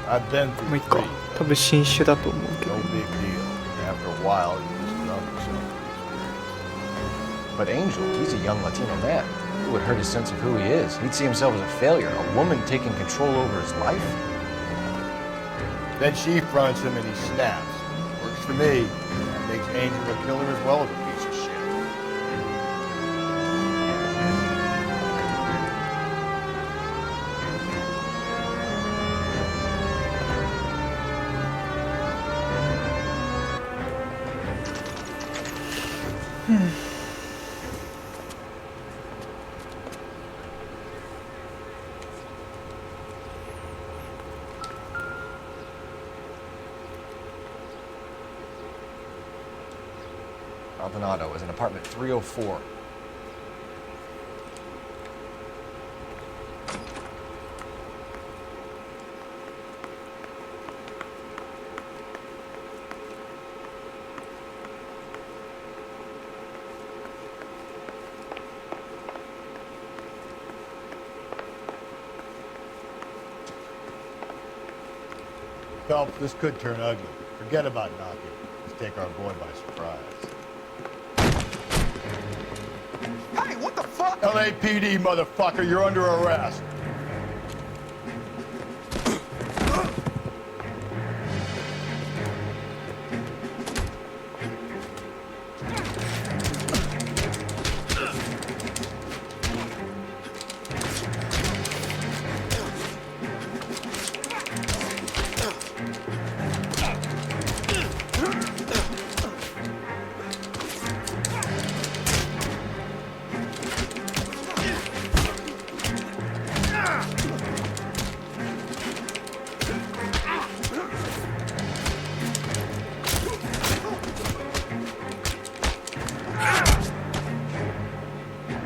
I've been もう through 一個 three. 多分新種だと思うけど。 No big deal. After a while, you just numb yourself. But Angel, he's a young Latino man. It would hurt his sense of who he is. He'd see himself as a failure, a woman taking control over his life. Then she fronts him and he snaps. Works for me. That makes Angel a killer as well as a piece of shit. Maldonado is in apartment 304. Phelps, this could turn ugly. Forget about knocking. to take our boy by surprise. Hey, what the fuck? LAPD, motherfucker, you're under arrest.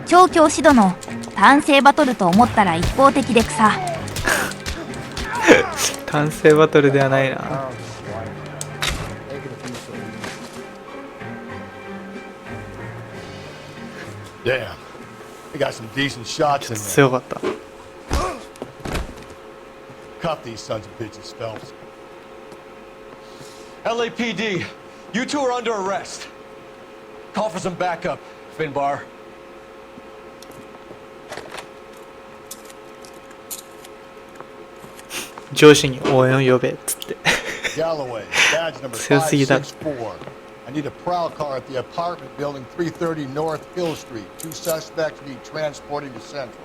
調教師殿、単性バトルと思ったら一方的で草。単性バトルではないな。Damn. We got some decent shots in there. 強かった。Cuff these sons of bitches, Phelps. LAPD, you two are under arrest. Call for some backup, Finbar. 上司に応援を呼べっつって。 Galloway, badge number 強すぎだ。 564. I need a prowl car at the apartment building 330 North Hill Street. 2 suspects need transporting to Central.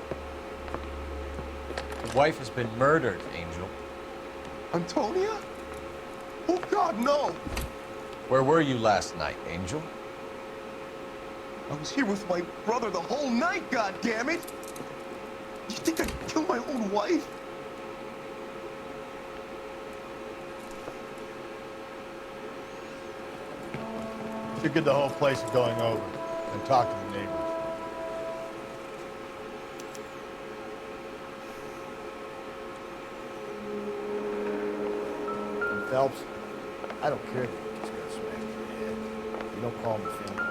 Your wife has been murdered, Angel. Antonia? Oh, God, no! Where were you last night, Angel? I was here with my brother the whole night, goddammit! You think I'd kill my own wife? Should get the whole place going over and talk to the neighbors. And Phelps, I don't care that you just got smacked in the head. You don't call me Finbar.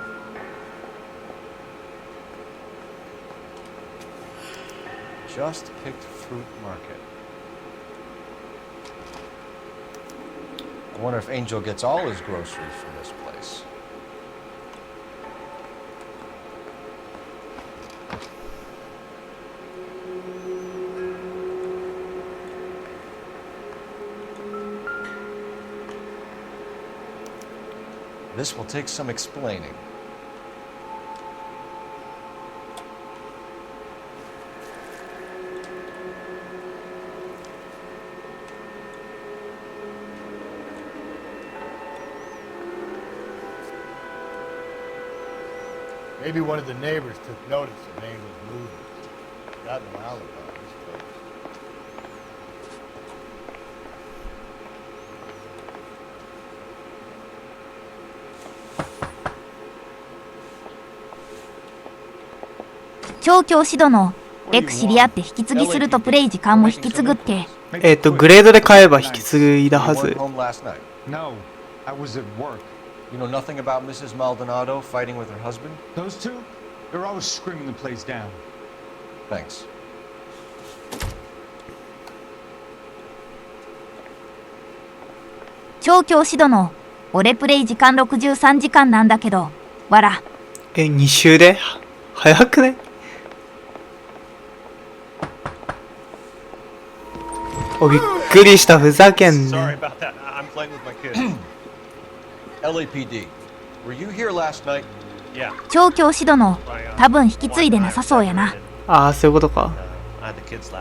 Just picked Fruit Market. I wonder if Angel gets all his groceries from this place. This will take some explaining. Maybe one of the neighbors took notice of Angel's movements. Got an alibi, I suppose.調教師殿、レク知り合って引き継ぎするとプレイ時間も引き継ぐって。グレードで買えば引き継いだはず。 No, I was at work. You know nothing about Mrs. Maldonado fighting with her husband? Those two? They're always screaming the place down. Thanks. 調教師殿、俺プレイ時間63時間なんだけど、わら。2周で早くね？お、びっくりした、ふざけんね。 Sorry about that. I'm playing with my kids. LAPD, were you here last night? Yeah. 調教師殿、多分引き継いでなさそうやな。ああ、そういうことか。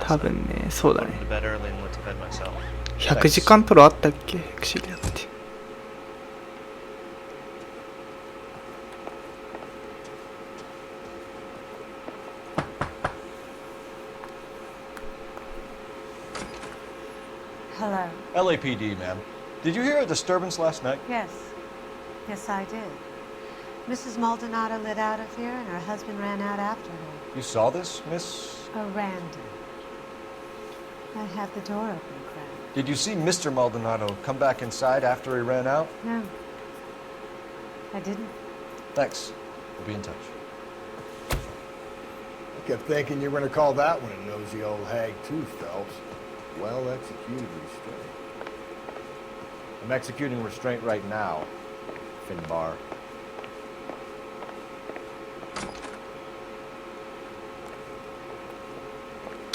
多分ね、そうだね。100時間トロあったっけ？知り合って。Hello. LAPD, ma'am. Did you hear a disturbance last night? Yes. Yes, I did. Mrs. Maldonado lit out of here and her husband ran out after her. You saw this, Miss? Oh, Randy. I had the door open, Craig. Did you see Mr. Maldonado come back inside after he ran out? No. I didn't. Thanks. We'll be in touch. I kept thinking you were going to call that one a nosy old hag too, Phelps. Well executed restraint. I'm executing restraint right now. Finbar.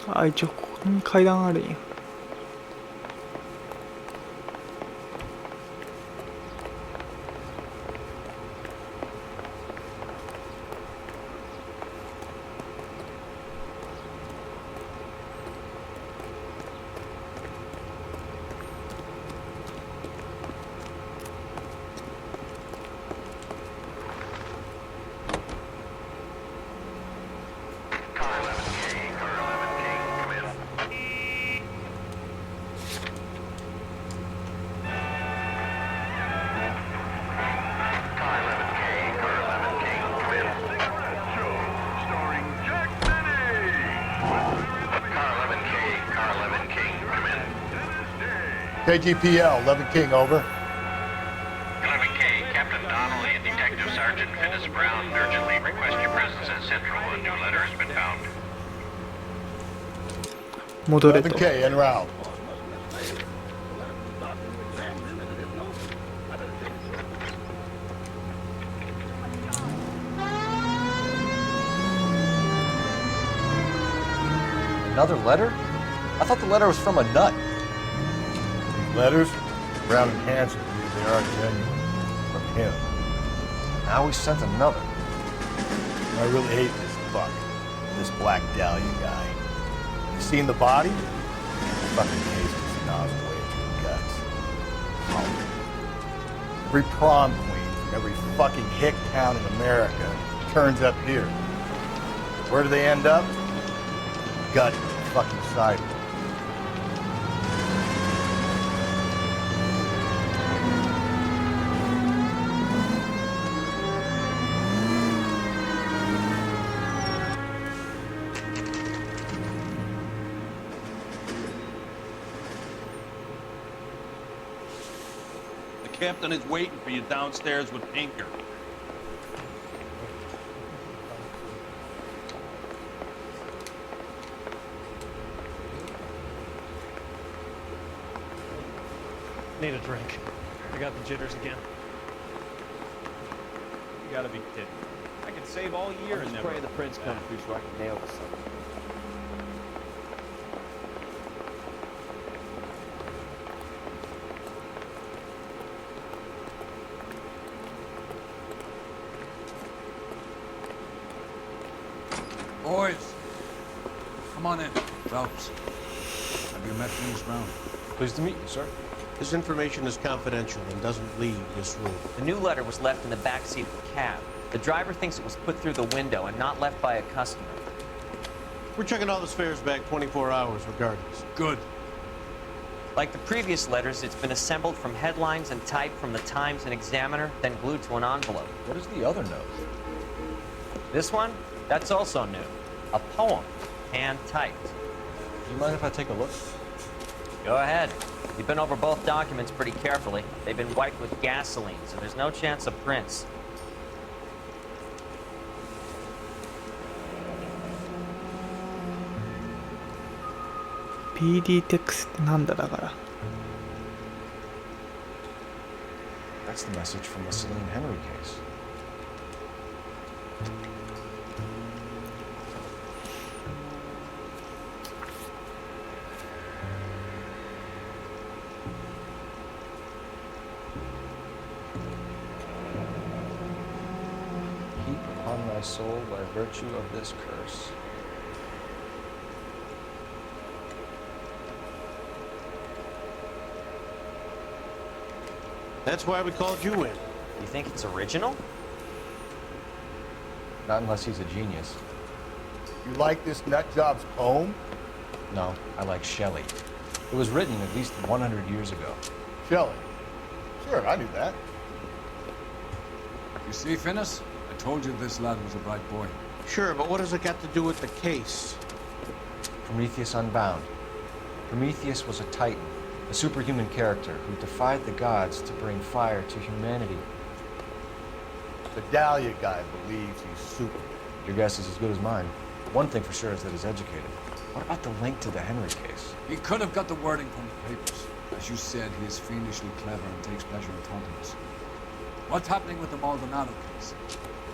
あ、一応ここに階段あるんや。KGPL, 11 King, over. 11K, Captain Donnelly and Detective Sergeant Dennis Brown urgently request your presence at Central. A new letter has been found. 戻れと。 11K, en route. Another letter? I thought the letter was from a nut. Letters? Brown and Hanson believe they are genuine. From him. Now he sent another. I really hate this fuck. This Black Dahlia guy. You seen the body? Fucking case just nozzled away at your guts. Oh. Every prom queen from every fucking hick town in America turns up here. Where do they end up? Gutted on the fucking sidewalk. The captain is waiting for you downstairs with Pinker. Need a drink. I got the jitters again. You gotta be kidding. I could save all year and never. Pray the prince comes through so I can nail this something. Boys, come on in. Phelps, have you met James Brown? Pleased to meet you, sir. This information is confidential and doesn't leave this room. The new letter was left in the back seat of the cab. The driver thinks it was put through the window and not left by a customer. We're checking all the spares back 24 hours regardless. Good. Like the previous letters, it's been assembled from headlines and typed from the Times and Examiner, then glued to an envelope. What is the other note? This one? That's also new. A poem, hand-typed. Do you mind if I take a look? Go ahead. We've been over both documents pretty carefully. They've been wiped with gasoline, so there's no chance of prints. PD テックスってなんだだから。 That's the message from the Celine Henry case. Heap upon my soul by virtue of this curse. That's why we called you in. You think it's original? Not unless he's a genius. You like this nutjob's poem? No, I like Shelley. It was written at least 100 years ago. Shelley? Sure, I knew that. You see, Finnis? I told you this lad was a bright boy. Sure, but what does it got to do with the case? Prometheus Unbound. Prometheus was a titan, a superhuman character who defied the gods to bring fire to humanity. The Dahlia guy believes he's super. Your guess is as good as mine. One thing for sure is that he's educated. What about the link to the Henry case? He could have got the wording from the papers. As you said, he is fiendishly clever and takes pleasure in taunting us. What's happening with the Maldonado case?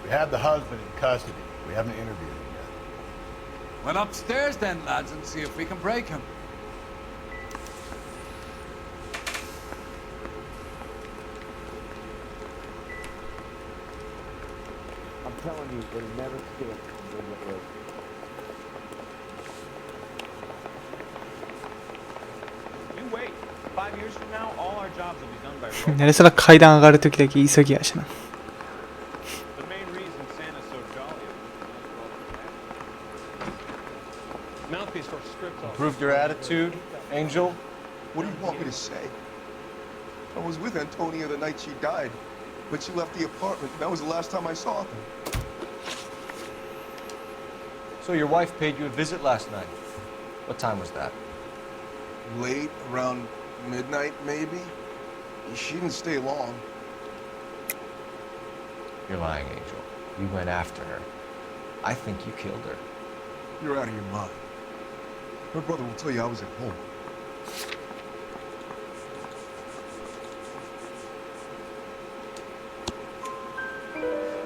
We have the husband in custody. We haven't interviewed him yet. Well, upstairs then, lads, and see if we can break him. I'm telling you, it'll never skip from Woodward Road. You wait. 5 years from now, all our jobs will be done by robots. なんでそんな階段上がるときだけ急ぎやしな。 The main reason Santa's so jolly is Mouthpiece for script. Improved your attitude, Angel? What do you want me to say? I was with Antonia the night she died, but she left the apartment. That was the last time I saw her. So your wife paid you a visit last night. What time was that? Late, around midnight, maybe? She didn't stay long. You're lying, Angel. You went after her. I think you killed her. You're out of your mind. Her brother will tell you I was at home.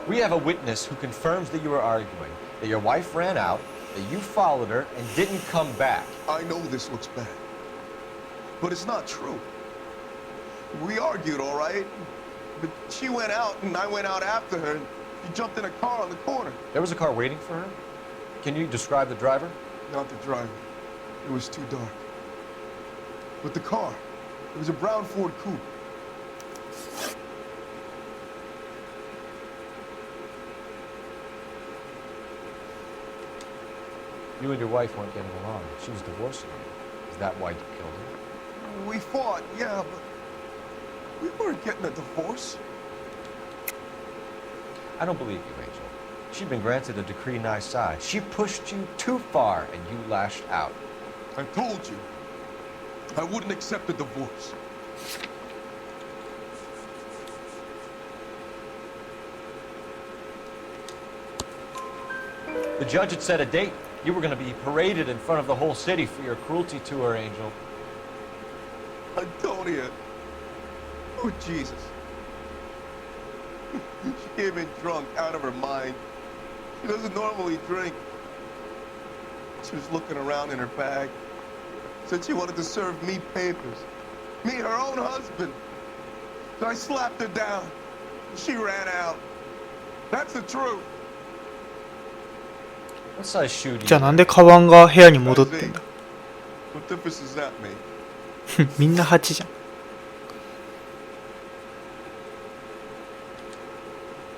We have a witness who confirms that you were arguing, that your wife ran out, that you followed her and didn't come back. I know this looks bad, but it's not true. We argued, all right? But she went out and I went out after her and she jumped in a car on the corner. There was a car waiting for her? Can you describe the driver? Not the driver. It was too dark. But the car, it was a brown Ford Coupe. You and your wife weren't getting along. She was divorcing you. Is that why you killed her? We fought, yeah, but we weren't getting a divorce. I don't believe you, Angel. She'd been granted a decree nisi. She pushed you too far and you lashed out. I told you, I wouldn't accept a divorce. The judge had set a date. You were going to be paraded in front of the whole city for your cruelty to her, Angel. Antonia. Oh, Jesus. She came in drunk, out of her mind. She doesn't normally drink. She was looking around in her bag. Said she wanted to serve me papers. Me, her own husband. So I slapped her down. She ran out. That's the truth. What size shoe do you じゃあなんでカバンが部屋に戻ってんだ What difference does that make? みんな8じゃん。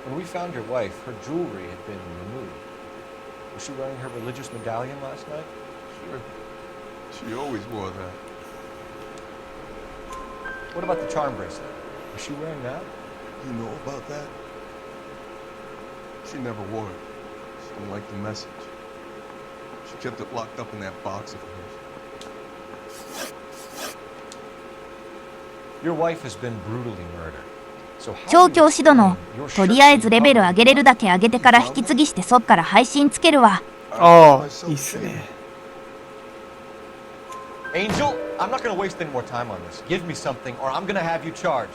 When we found your wife, her jewelry had been removed. Was she wearing her religious medallion last night? Sure. She always wore that. What about the charm bracelet? Was she wearing that? You know about that? She never wore it. She didn't like the message. She kept it locked up in that box of hers. Your wife has been brutally murdered. So 調教師殿、とりあえずレベル上げれるだけ上げてから引き継ぎしてそっから配信つけるわ。ああ、いいっすね。Angel, I'm not going to waste any more time on this. Give me something or I'm going to have you charged.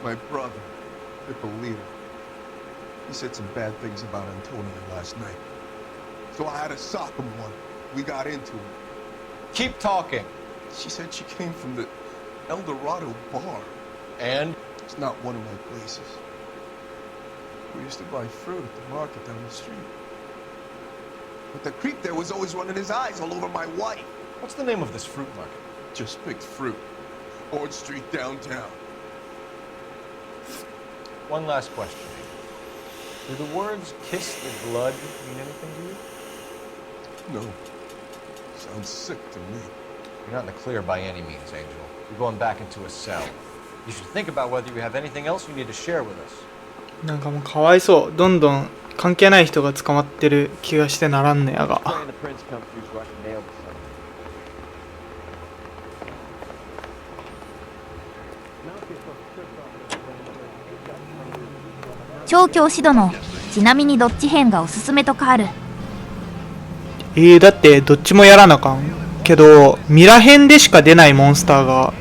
My brother, Hippolyta, he said some bad things about Antonia last night. So I had to sock him one. We got into it. Keep talking. She said she came from the El Dorado bar. And? It's not one of my places. We used to buy fruit at the market down the street. But the creep there was always running his eyes all over my wife. What's the name of this fruit market? Just picked fruit. Orange Street downtown. One last question. Do the words kiss the blood mean anything to you? No. Sounds sick to me. You're not in the clear by any means, Angel. You're going back into a cell. You should think about whether you have anything else you need to share with us. なんかもうかわいそう。どんどん関係ない人が捕まってる気がしてならんねやが。調教師殿、ちなみにどっち編がおすすめとかある？だってどっちもやらなあかんけど、ミラ編でしか出ないモンスターが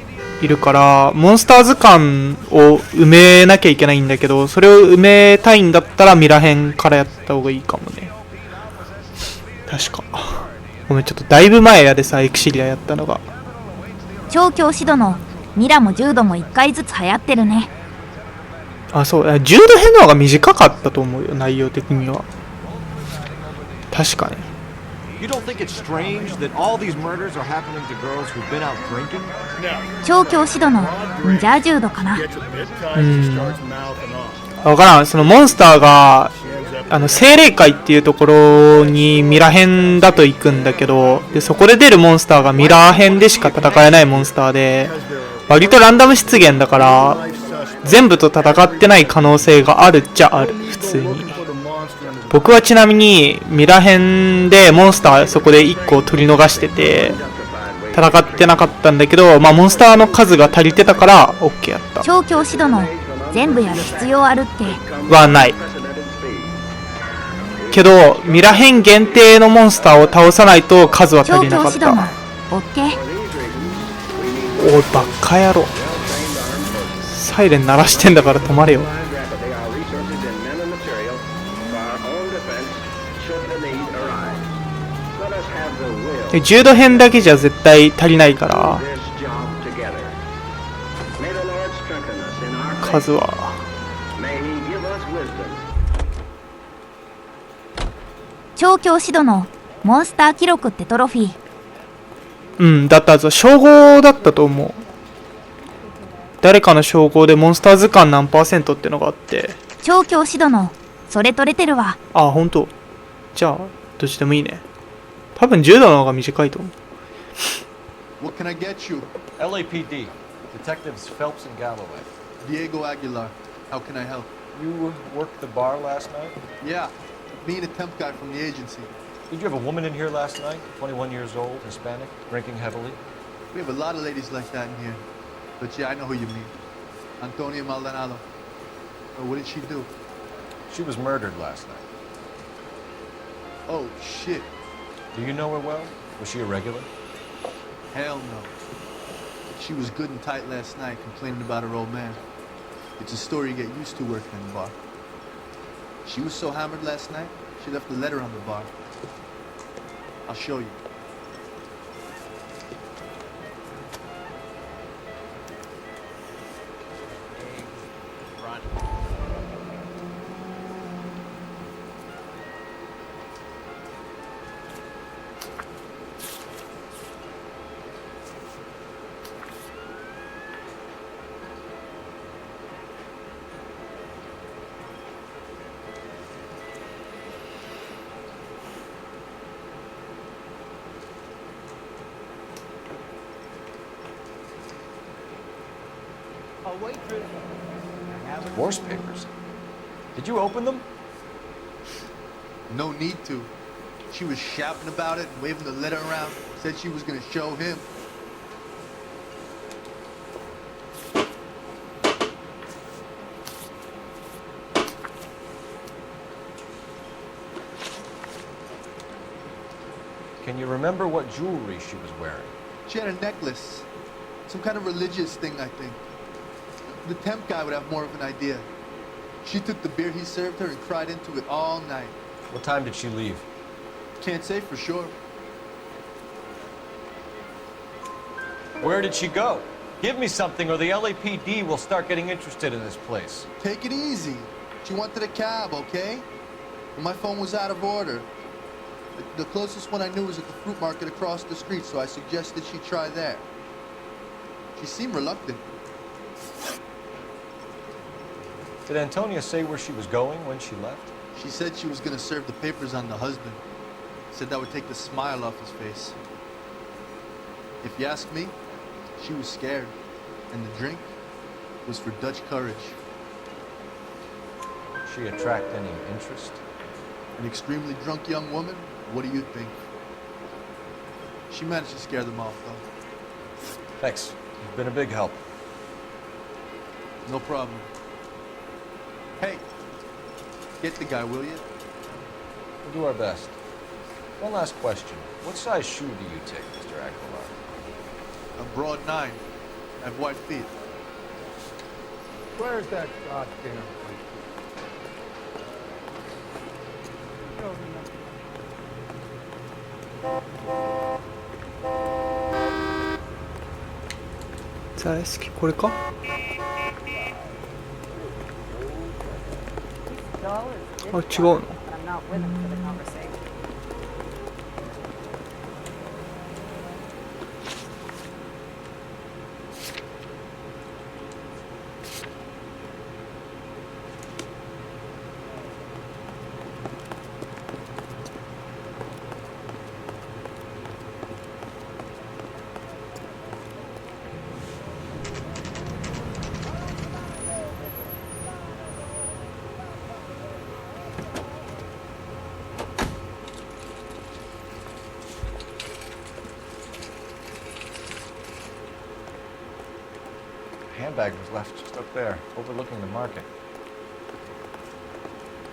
いるから、モンスター図鑑を埋めなきゃいけないんだけど、それを埋めたいんだったらミラ編からやった方がいいかもね。確か。ごめん、ちょっとだいぶ前やでさ、エクシリアやったのが。調教師殿、ミラも柔道も1回ずつ流行ってるね。あ、そう、柔道編の方が短かったと思うよ、内容的には。確かに。You don't think it's strange that all these murders are happening to girls who've been out drinking? 調教師殿、じゃあ柔道かな。わからん、そのモンスターが精霊界っていうところにミラ編だと行くんだけど、でそこで出るモンスターがミラ編でしか戦えないモンスターで、割とランダム出現だから全部と戦ってない可能性があるっちゃある。普通に僕はちなみにミラ編でモンスターそこで1個取り逃してて戦ってなかったんだけど、まあモンスターの数が足りてたから OK やった。調教師殿、全部やる必要あるってはないけど、ミラ編限定のモンスターを倒さないと数は足りなかった。調教師殿、OK。おいバカ野郎、サイレン鳴らしてんだから止まれよ。柔道編だけじゃ絶対足りないから数は。調教師殿、モンスター記録ってトロフィー。うん、だったはず。称号だったと思う。誰かの称号でモンスター図鑑何%ってのがあって。調教師殿、それ取れてるわ。あ、ほんと。じゃあどっちでもいいね。多分柔道の方が短いと思う。What can I get you? LAPD, Detectives Phelps and Galloway. Diego Aguilar. How can I help? You worked the bar last night? Yeah, me and a temp guy from the agency. Did you have a woman in here last night? 21 years old, Hispanic, drinking heavily? We have a lot of ladies like that in here. But yeah, I know who you mean. Antonia Maldonado. Oh, what did she do? She was murdered last night. Oh, shit. Do you know her well? Was she a regular? Hell no. She was good and tight last night, complaining about her old man. It's a story you get used to working in the bar. She was so hammered last night, she left a letter on the bar. I'll show you. Divorce papers. Did you open them? No need to. She was shouting about it and waving the letter around. Said she was gonna show him. Can you remember what jewelry she was wearing? She had a necklace. Some kind of religious thing, I think. The temp guy would have more of an idea. She took the beer he served her and cried into it all night. What time did she leave? Can't say for sure. Where did she go? Give me something or the LAPD will start getting interested in this place. Take it easy. She wanted a cab, okay? But my phone was out of order. The closest one I knew was at the fruit market across the street, so I suggested she try there. She seemed reluctant. Did Antonia say where she was going when she left? She said she was gonna serve the papers on the husband. Said that would take the smile off his face. If you ask me, she was scared. And the drink was for Dutch courage. Did she attract any interest? An extremely drunk young woman? What do you think? She managed to scare them off, though. Thanks. You've been a big help. No problem. Hey, get the guy, will you? We'll do our best. One last question. What size shoe do you take, Mr. Aguilar? A broad 9. I have white feet. Where's that goddamn place? 大好きこれか？ あ、違うの？ Handbag was left just up there, overlooking the market.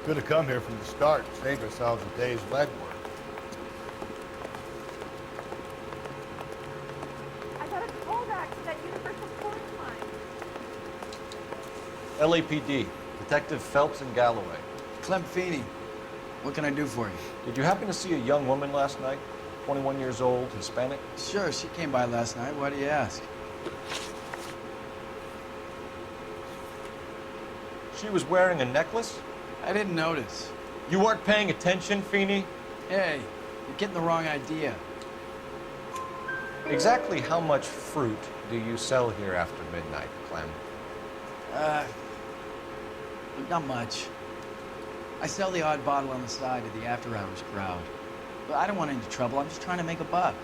Could have come here from the start and saved ourselves a day's legwork. I got a callback to that Universal Court line. LAPD, Detective Phelps and Galloway. Clem Feeney, what can I do for you? Did you happen to see a young woman last night? 21 years old, Hispanic? Sure, she came by last night. Why do you ask? She was wearing a necklace? I didn't notice. You weren't paying attention, Feeney? Hey, you're getting the wrong idea. Exactly how much fruit do you sell here after midnight, Clem? Not much. I sell the odd bottle on the side to the after-hours crowd. But I don't want any trouble. I'm just trying to make a buck.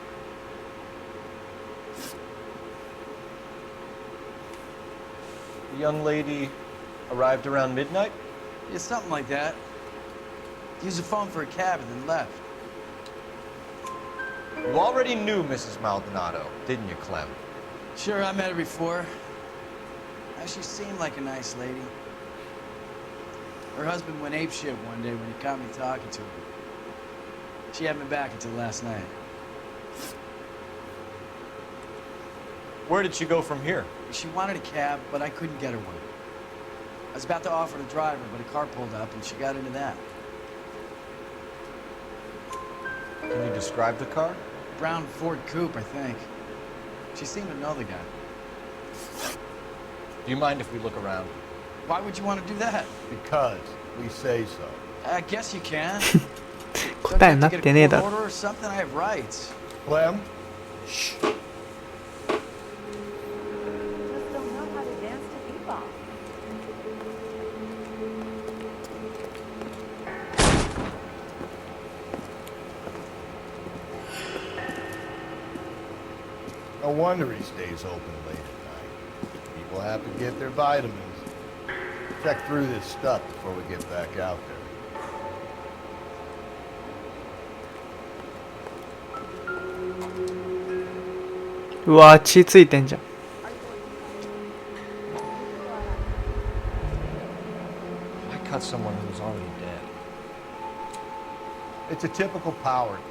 The young lady arrived around midnight? Yeah, something like that. Used the phone for a cab and then left. You already knew Mrs. Maldonado, didn't you, Clem? Sure, I met her before. She seemed like a nice lady. Her husband went apeshit one day when he caught me talking to her. She had me back until last night. Where did she go from here? She wanted a cab, but I couldn't get her one. I was about to offer to drive her, but a car pulled up and she got into that. Can you describe the car? Brown Ford Coupe, I think. She seemed to know the guy. Do you mind if we look around? Why would you want to do that? Because we say so. I guess you can. 答えになってねえだろ。 Order or something, I have rights. Clem? Just don't know how to dance to bebop. No wonder he stays open late at night. People have to get their vitamins. Check through this stuff before we get back out there.うわ、血ついてんじゃん。I cut someone who was already dead. It's a typical power thing.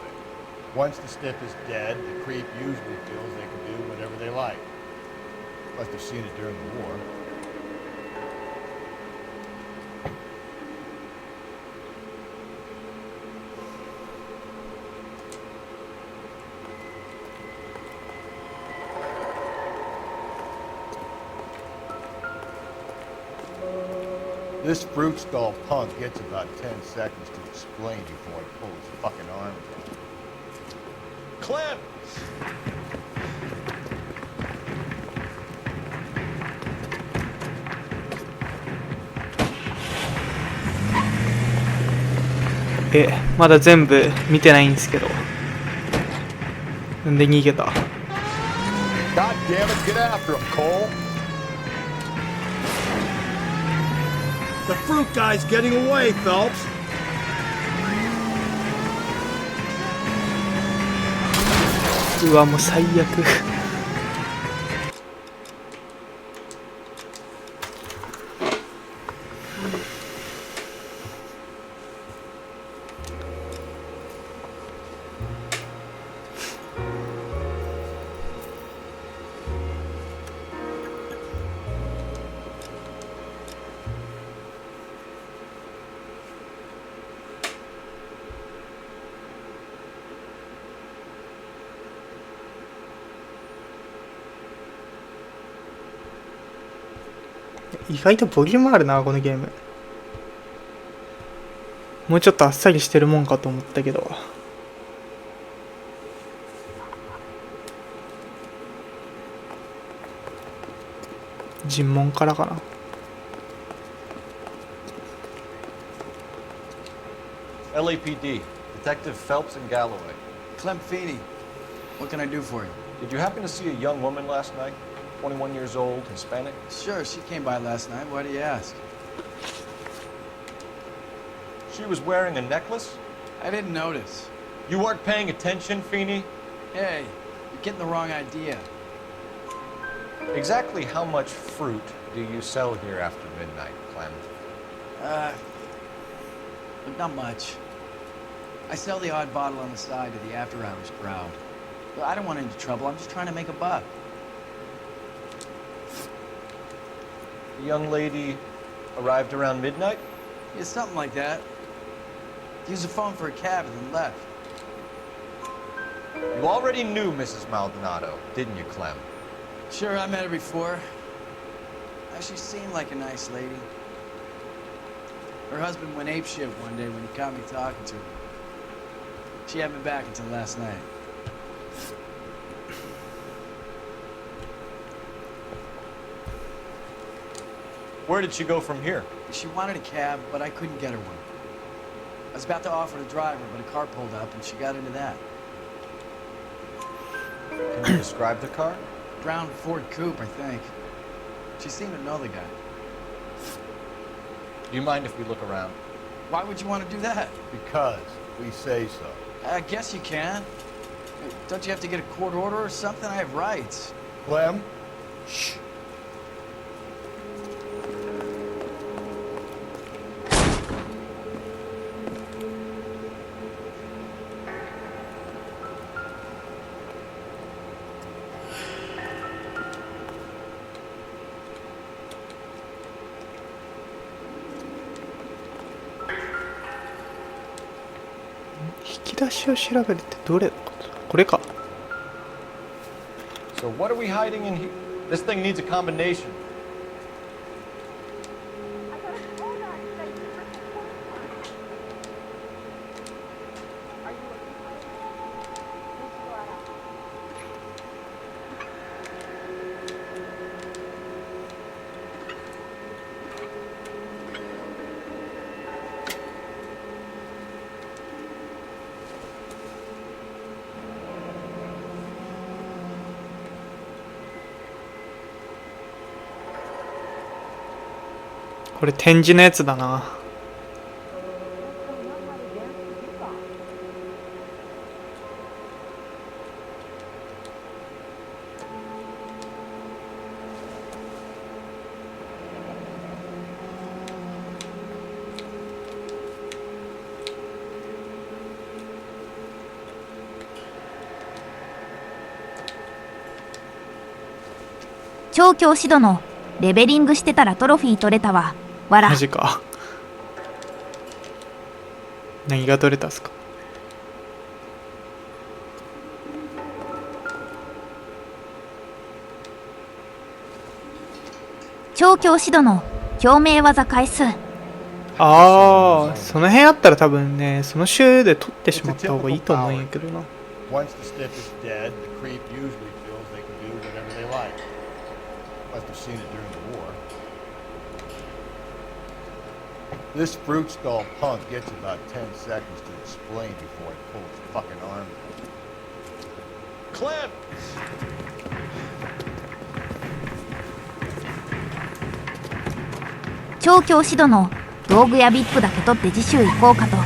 Once the stiff is dead, the creep usually feels they can do whatever they like. Must have seen it during the war. This fruit stall punk gets about 10 seconds to explain before I pull his fucking arms off. Clem!まだ全部見てないんですけど。なんで逃げた？ God damn it, get after him, Cole! The fruit guy's getting away, Phelps! Ugh, うわ、もう最悪。意外とボリュームあるなこのゲーム。もうちょっとあっさりしてるもんかと思ったけど。尋問からかな。LAPD, Detective Phelps and Galloway. Clem Feeney, what can I do for you? Did you happen to see a young woman last night? 21 years old, Hispanic? Sure, she came by last night. Why do you ask? She was wearing a necklace? I didn't notice. You weren't paying attention, Feeney? Hey, you're getting the wrong idea. Exactly how much fruit do you sell here after midnight, Clem? But not much. I sell the odd bottle on the side to the after-hours crowd. But I don't want any trouble. I'm just trying to make a buck. The young lady arrived around midnight? Yeah, something like that. Used the phone for a cab and then left. You already knew Mrs. Maldonado, didn't you, Clem? Sure, I met her before. She seemed like a nice lady. Her husband went apeshit one day when he caught me talking to her. She hadn't been back until last night. Where did she go from here? She wanted a cab, but I couldn't get her one. I was about to offer to drive her, but a car pulled up and she got into that. Can you describe the car? Brown Ford Coupe, I think. She seemed to know the guy. Do you mind if we look around? Why would you want to do that? Because we say so. I guess you can. Don't you have to get a court order or something? I have rights. Clem? Shh.引き出しを調べるってどれ？これか。So what are we hiding in here? This thing needs a combination. .これ展示のやつだな。調教師殿、レベリングしてたらトロフィー取れたわ。わら。マジか。何が取れたっすか。調教師殿、共鳴技回数。ああ、その辺あったら多分ね、その週で取ってしまった方がいいと思うんやけどな。Once the stiff is dead, the creep usually feels they can do whatever they like. Must have seen it during the war. This fruit stall punk gets about 10 seconds to explain before I pull his fucking arm. Clem! 調教師殿、道具やビップだけ取って次週行こうかと。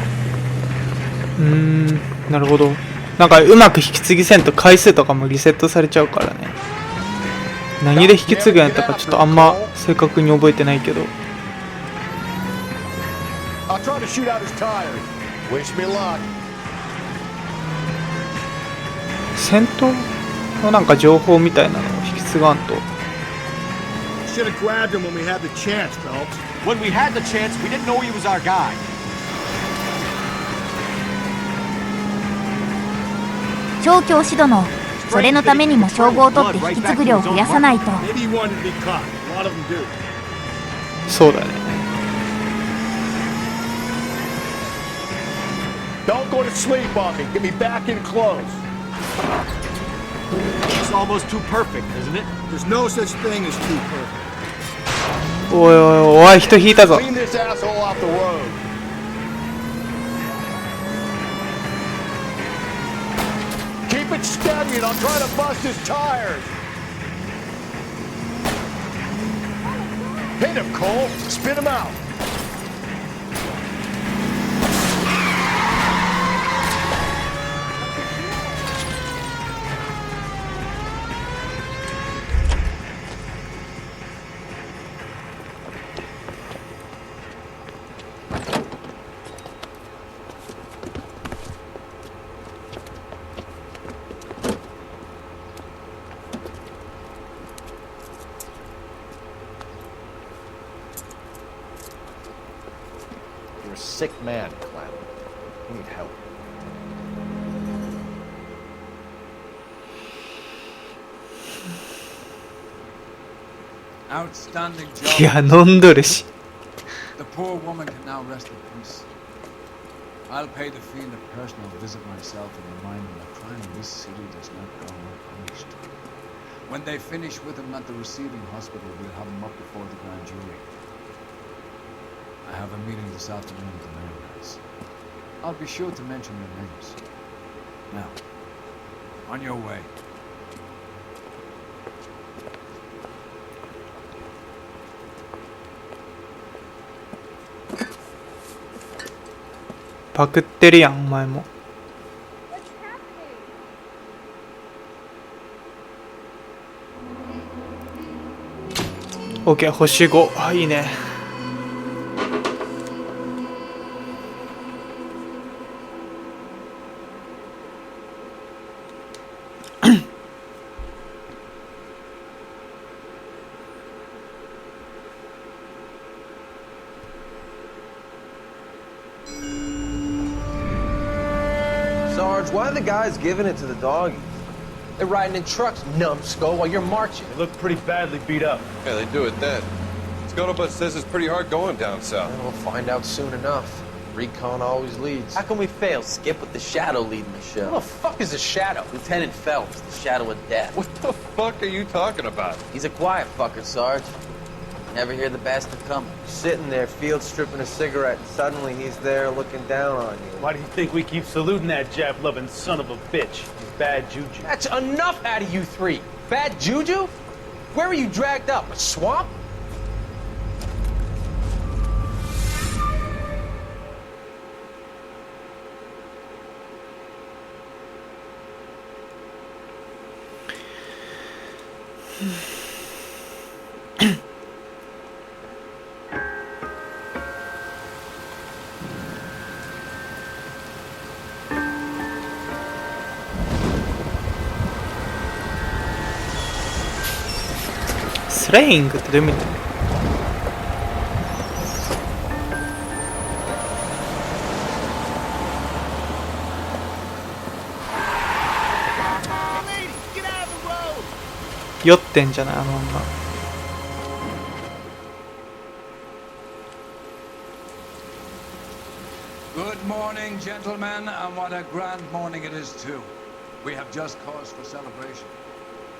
なるほど。なんかうまく引き継ぎせんと回数とかもリセットされちゃうからね。何で引き継ぐんやったかちょっとあんま正確に覚えてないけど。I'll try to shoot out his tires. Wish me luck. 戦闘のなんか情報みたいなのを引き継がんと。Should have grabbed him when we had the chance, Phelps. When we had the chance, we didn't know he was our guy. 調教師殿、それのためにも称号を取って引き継ぐ量を増やさないと。そうだね。 Don't go to sleep on me. Get me back in close. It's almost too perfect, isn't it? There's no such thing as too perfect. おいおいおい、人引いたぞ。 Clean this asshole off the road. Keep it steady and I'll try to bust his tires. Hit him, Cole. Spin him out. You're a sick man, Clem. You need help. Outstanding いや、 job. 飲んどるし。 The poor woman can now rest in peace. I'll pay the fiend a personal visit myself and remind him that crime in this city does not go unpunished. When they finish with him at the receiving hospital, we'll have him up before the grand jury. I have a meeting this afternoon with the mariners. I'll be sure to mention your names. Now, on your way. パクってるやん、お前も。OK、星5。あ、いいね。Sarge, why are the guys giving it to the doggies? They're riding in trucks, numbskull, while you're marching. They look pretty badly beat up. Yeah, they do it then. Scuttlebutt says it's pretty hard going down south. And we'll find out soon enough. Recon always leads. How can we fail? Skip with the Shadow leading the show. Who the fuck is the Shadow? Lieutenant Phelps, the Shadow of Death. What the fuck are you talking about? He's a quiet fucker, Sarge. Never hear the bastard coming. Sitting there, field stripping a cigarette, and suddenly he's there looking down on you. Why do you think we keep saluting that Jap-loving son of a bitch? He's bad juju. That's enough out of you three. Bad juju? Where were you dragged up? A swamp?スレイングってどういう意味だ？ 酔ってんじゃない、あの女。 Good morning, gentlemen, and what a grand morning it is, too. We have just cause for celebration.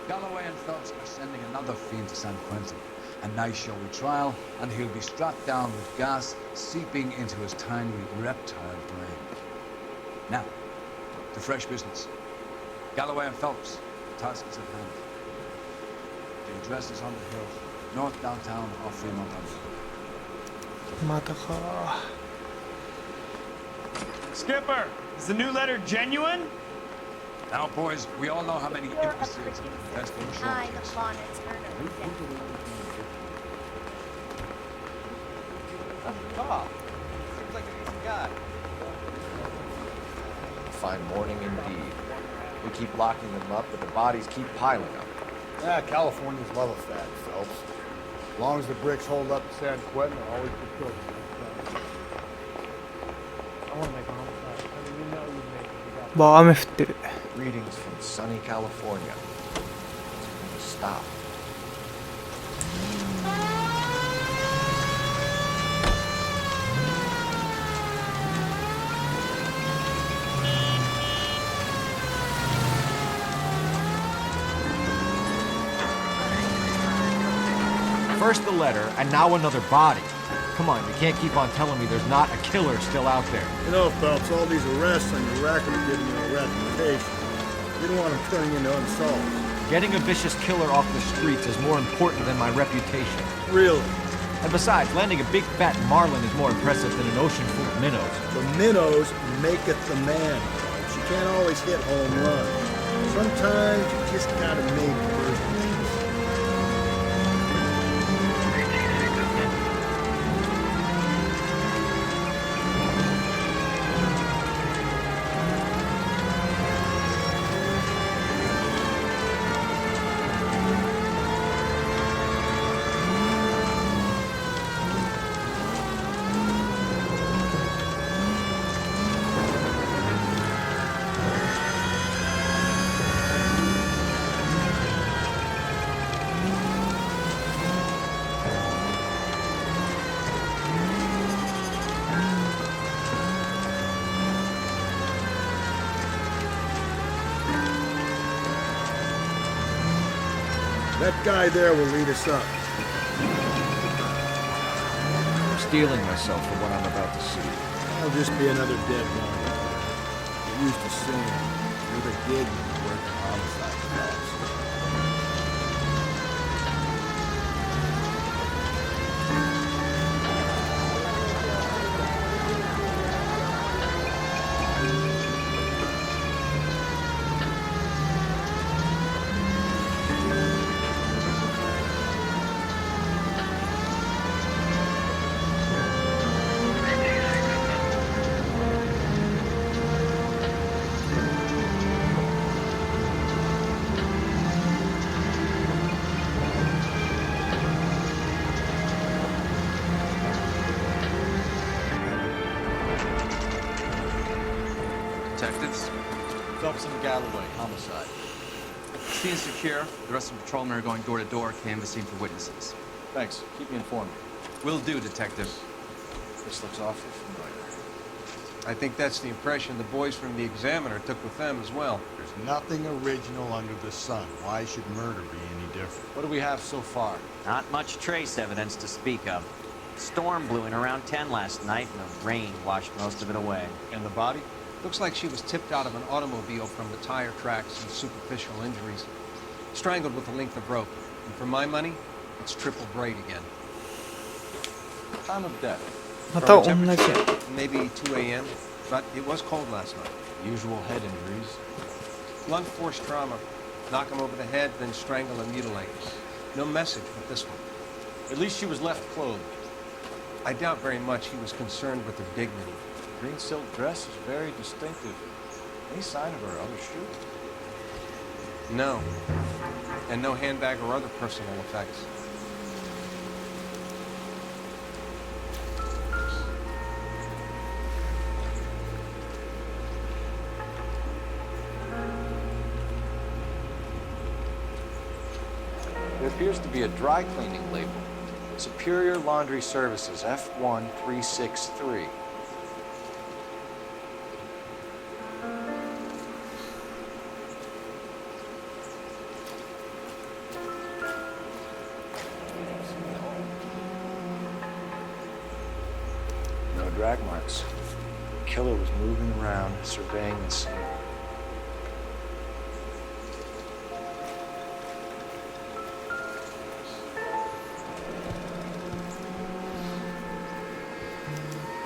Galloway and Phelps are sending another fiend to San Quentin. A nice showy trial, and he'll be strapped down with gas seeping into his tiny reptile brain. Now, to fresh business. Galloway and Phelps, task is at hand. The address is on the hill, north downtown off Fremont Avenue. またか。 Skipper, is the new letter genuine? Now, boys, we all know how many imbeciles have invested in short case. Bob. Seems like a decent guy. Fine morning indeed. We keep locking them up, but the bodies keep piling up. Yeah, Californians love a fat, Phelps. As long as the bricks hold up in San Quentin, they'll always be killed. I want to make a homicide. I mean, you know you make it. わあ、雨降ってる。 Greetings from sunny California. Stop. First the letter, and now another body. Come on, you can't keep on telling me there's not a killer still out there. You know, Phelps, all these arrests on your record are giving you a reputation. You don't want them turning into unsolved. Getting a vicious killer off the streets is more important than my reputation. Really? And besides, landing a big fat marlin is more impressive than an ocean full of minnows. The minnows maketh the man. You can't always hit home runs. Sometimes you just gotta make first base. That guy there will lead us up. I'm steeling myself for what I'm about to see. I'll just be another dead one. You're used to singing. You're the gig when you work the homicide cops. Detectives? Phelps and Galloway, homicide. Scene secure. The rest of the patrolmen are going door to door, canvassing for witnesses. Thanks. Keep me informed. Will do, Detective. This looks awfully familiar. I think that's the impression the boys from the Examiner took with them as well. There's nothing original under the sun. Why should murder be any different? What do we have so far? Not much trace evidence to speak of. Storm blew in around 10 last night, and the rain washed most of it away. And the body? Looks like she was tipped out of an automobile from the tire tracks and superficial injuries. Strangled with a length of rope. And for my money, it's triple braid again. Time of death. また同じや。 Maybe 2 a.m., but it was cold last night. Usual head injuries. Blunt force trauma. Knock him over the head, then strangle and mutilate. No message with this one. At least she was left clothed. I doubt very much he was concerned with her dignity. The green silk dress is very distinctive. Any sign of her other shoe? No. And no handbag or other personal effects. There appears to be a dry cleaning label. Superior Laundry Services, F1363. No drag marks. The killer was moving around, surveying the scene.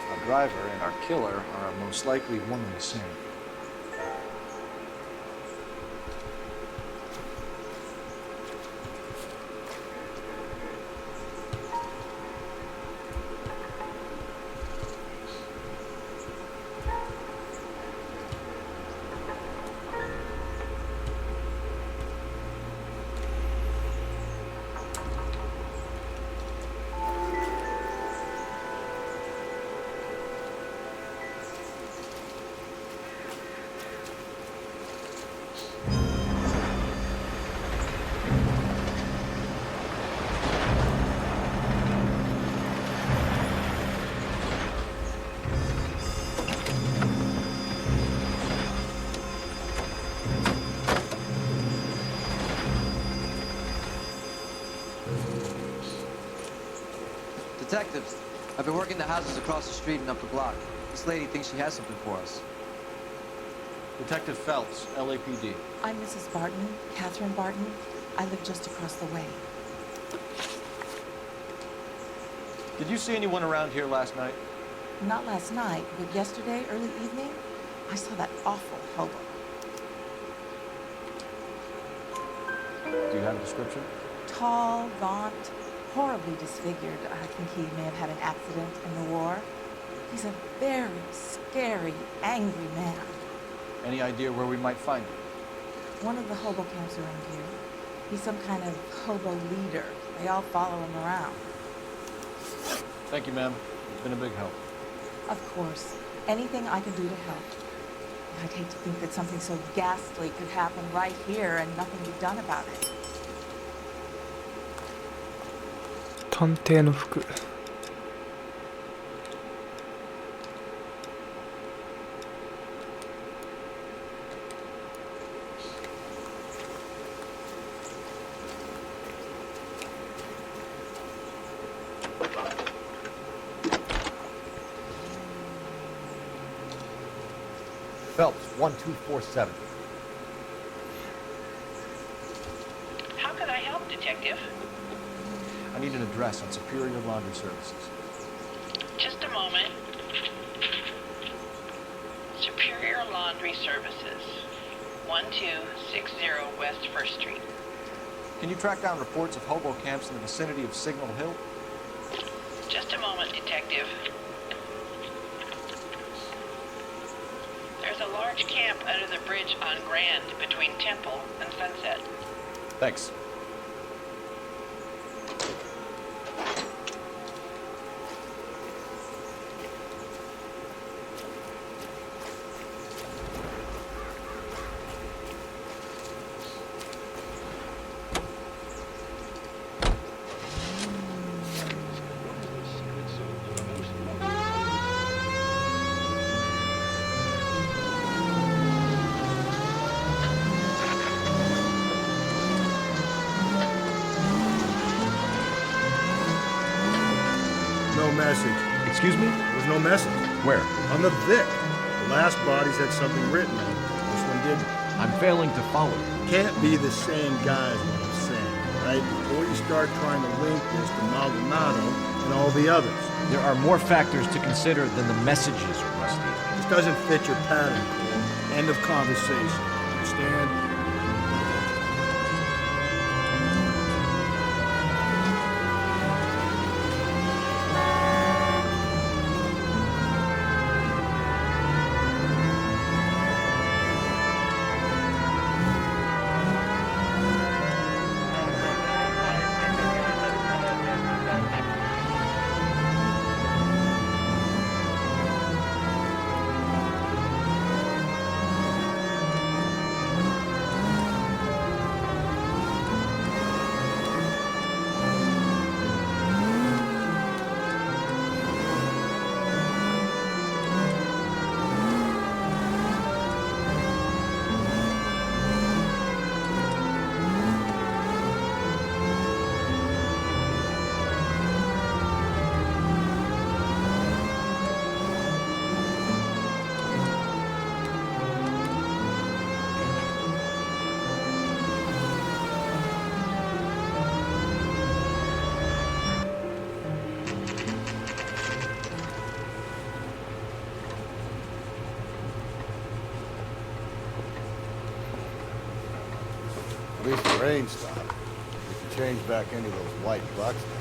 Our driver and our killer are most likely one and the same. Detectives, I've been working the houses across the street and up the block. This lady thinks she has something for us. Detective Phelps, LAPD. I'm Mrs. Barton, Catherine Barton. I live just across the way. Did you see anyone around here last night? Not last night, but yesterday, early evening, I saw that awful hobo. Do you have a description? Tall, gaunt, horribly disfigured. I think he may have had an accident in the war. He's a very scary, angry man. Any idea where we might find him? One of the hobo camps around here. He's some kind of hobo leader. They all follow him around. Thank you, ma'am. It's been a big help. Of course. Anything I can do to help. I'd hate to think that something so ghastly could happen right here and nothing be done about it. 探偵の服。Phelps, 1247. How can I help, Detective? I need an address on Superior Laundry Services. Just a moment. Superior Laundry Services, 1260 West 1st Street. Can you track down reports of hobo camps in the vicinity of Signal Hill? Just a moment, Detective. There's a large camp under the bridge on Grand between Temple and Sunset. Thanks. No message. Excuse me? There was no message. Where? On the Vic. The last bodies had something written on it. This one didn't. I'm failing to follow you. Can't be the same guy is what I'm saying, right? Before you start trying to link this to Maldonado and all the others. There are more factors to consider than the messages, Rusty. This doesn't fit your pattern, Cole. End of conversation. Understand? At least the rain stopped. We can change back into those white bucks now.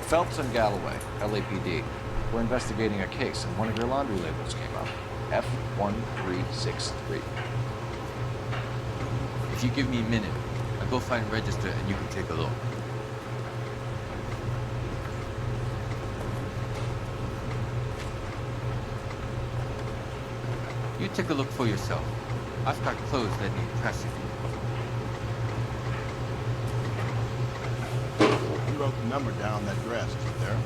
Phelps and Galloway, LAPD. We're investigating a case, and one of your laundry labels came up. F1363. If you give me a minute, I'll go find a register and you can take a look. You take a look for yourself. I've got clothes that need pressing. You wrote the number down on that dress, is it there?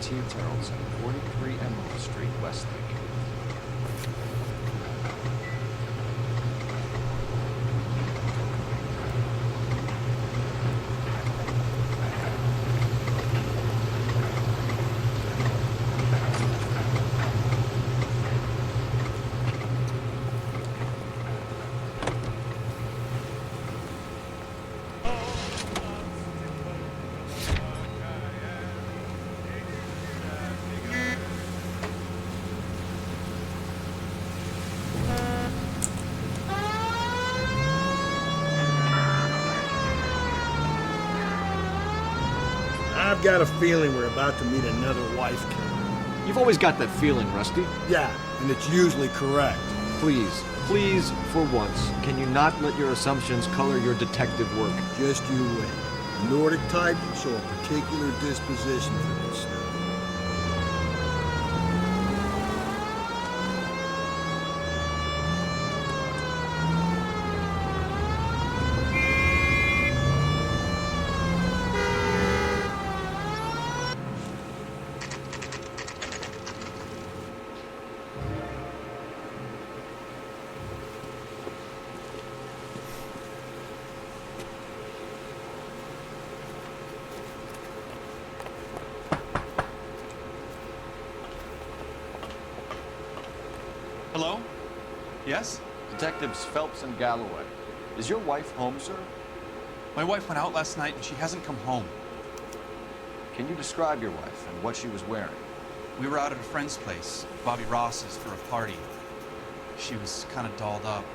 T. Tarleton, 43 Emerald Street, Westlake. I've got a feeling we're about to meet another wife killer. You've always got that feeling, Rusty. Yeah, and it's usually correct. Please, for once, can you not let your assumptions color your detective work? Just you wait. Nordic types show a particular disposition for this stuff. Hello? Yes? Detectives Phelps and Galloway. Is your wife home, sir? My wife went out last night and she hasn't come home. Can you describe your wife and what she was wearing? We were out at a friend's place, Bobby Ross's, for a party. She was kind of dolled up.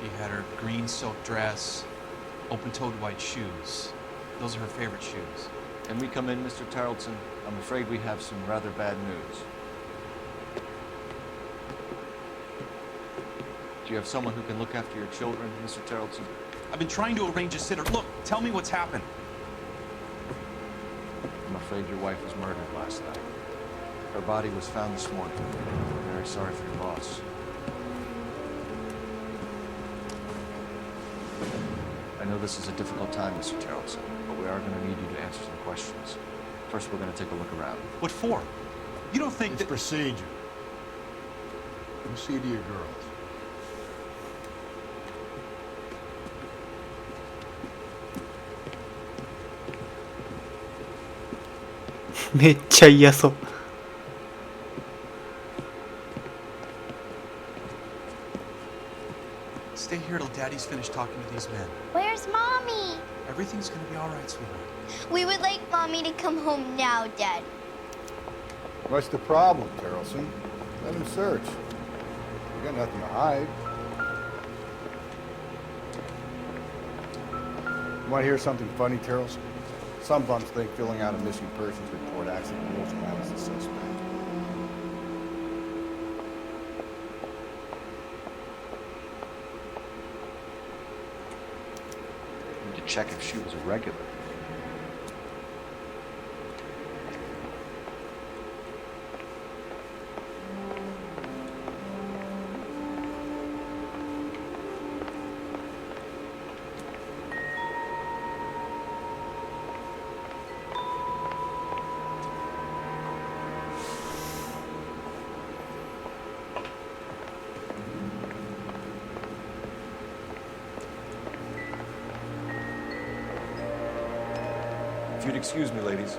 She had her green silk dress, open-toed white shoes. Those are her favorite shoes. Can we come in, Mr. Tarleton? I'm afraid we have some rather bad news. Do you have someone who can look after your children, Mr. Tarleton? I've been trying to arrange a sitter. Look, tell me what's happened. I'm afraid your wife was murdered last night. Her body was found this morning. I'm very sorry for your loss. I know this is a difficult time, Mr. Tarleton, but we are going to need you to answer some questions. First, we're going to take a look around. What for? You don't think It's that... procedure. You see to your girls.めっちゃ嫌そう。Stay here till Daddy's finished talking to these men. Where's Mommy? Everything's gonna be all right, sweetheart. We would like Mommy to come home now, Dad. What's the problem, Tarleton? Let him search. You got nothing to hide. You want to hear something funny, Tarleton? Some bums think filling out a missing persons report actually rules him out as a suspect. We need to check if she was a regular. If you'd excuse me, ladies.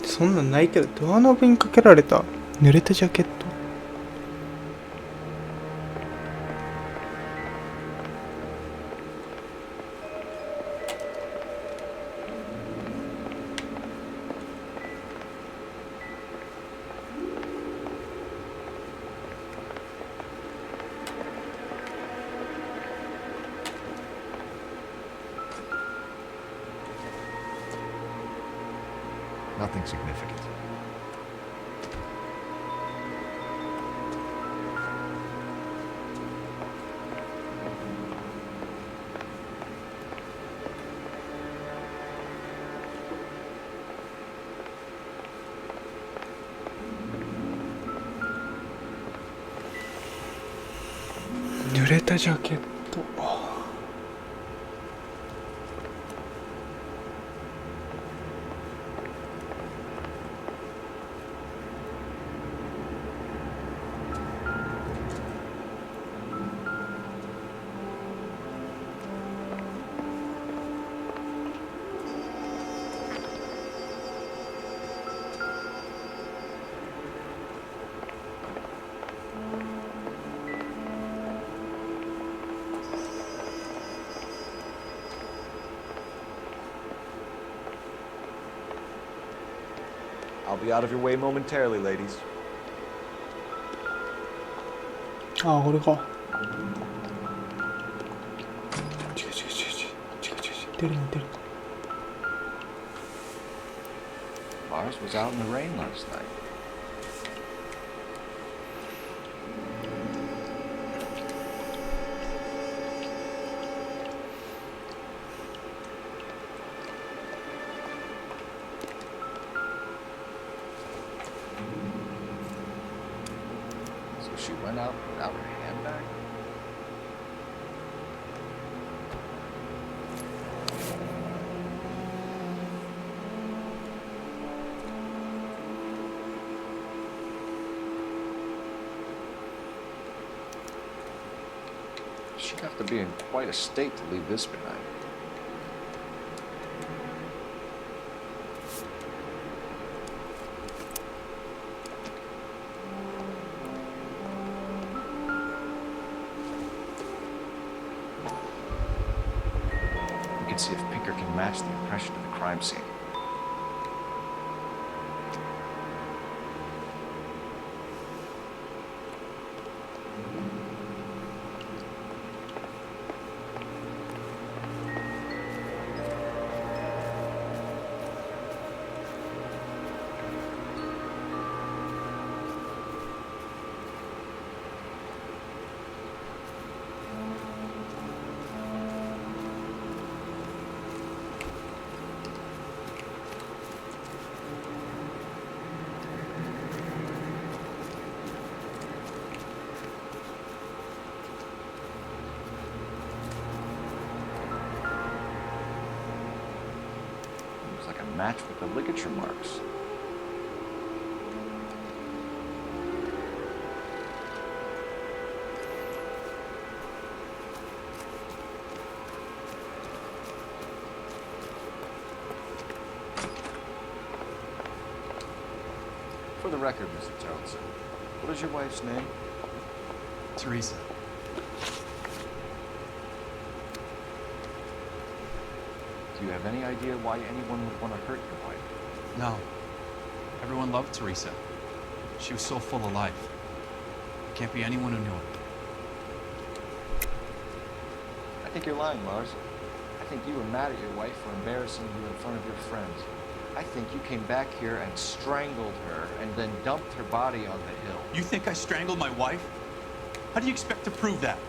そんなんないけど、ドアノブにかけられた濡れたジャケット。Nothing significant.濡れたジャケット。I'll be out of your way momentarily, ladies. ああ、これか。出るの出るの。Lars was out in the rain last night. So she went out without her handbag? She'd have to be in quite a state to leave this behind. We can see if Pinker can match the impression of the crime scene. Match with the ligature marks. For the record, Mr. Tarleton, what is your wife's name? Teresa. Do you have any idea why anyone would want to hurt your wife? No. Everyone loved Teresa. She was so full of life. There can't be anyone who knew it. I think you're lying, Lars. I think you were mad at your wife for embarrassing you in front of your friends. I think you came back here and strangled her and then dumped her body on the hill. You think I strangled my wife? How do you expect to prove that?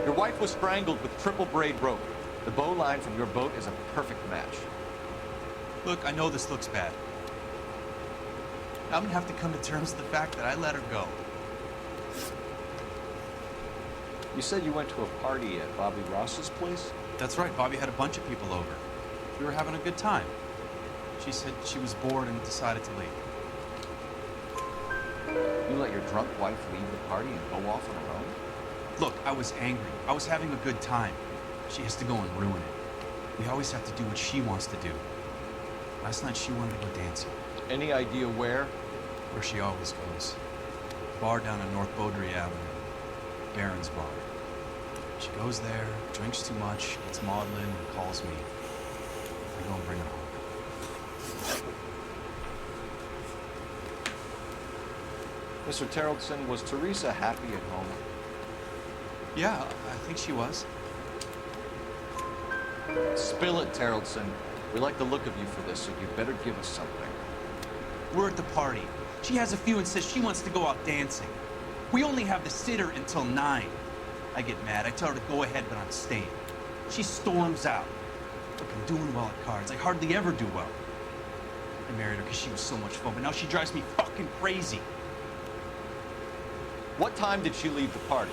Your wife was strangled with triple braid rope. The bow line from your boat is a perfect match. Look, I know this looks bad. I'm gonna have to come to terms with the fact that I let her go. You said you went to a party at Bobby Ross's place? That's right, Bobby had a bunch of people over. We were having a good time. She said she was bored and decided to leave. You let your drunk wife leave the party and go off on her own? Look, I was angry. I was having a good time. She has to go and ruin it. We always have to do what she wants to do. Last night she wanted to go dancing. Any idea where? Where she always goes. Bar down on North Beaudry Avenue. Baron's Bar. She goes there, drinks too much, gets maudlin, and calls me. I go and bring her home. Mr. Tarleton, was Teresa happy at home? Yeah, I think she was. Spill it, Terrellson. We like the look of you for this, so you better give us something. We're at the party. She has a few and says she wants to go out dancing. We only have the sitter until 9. I get mad. I tell her to go ahead, but I'm staying. She storms out. Look, I'm doing well at cards. I hardly ever do well. I married her because she was so much fun, but now she drives me fucking crazy. What time did she leave the party?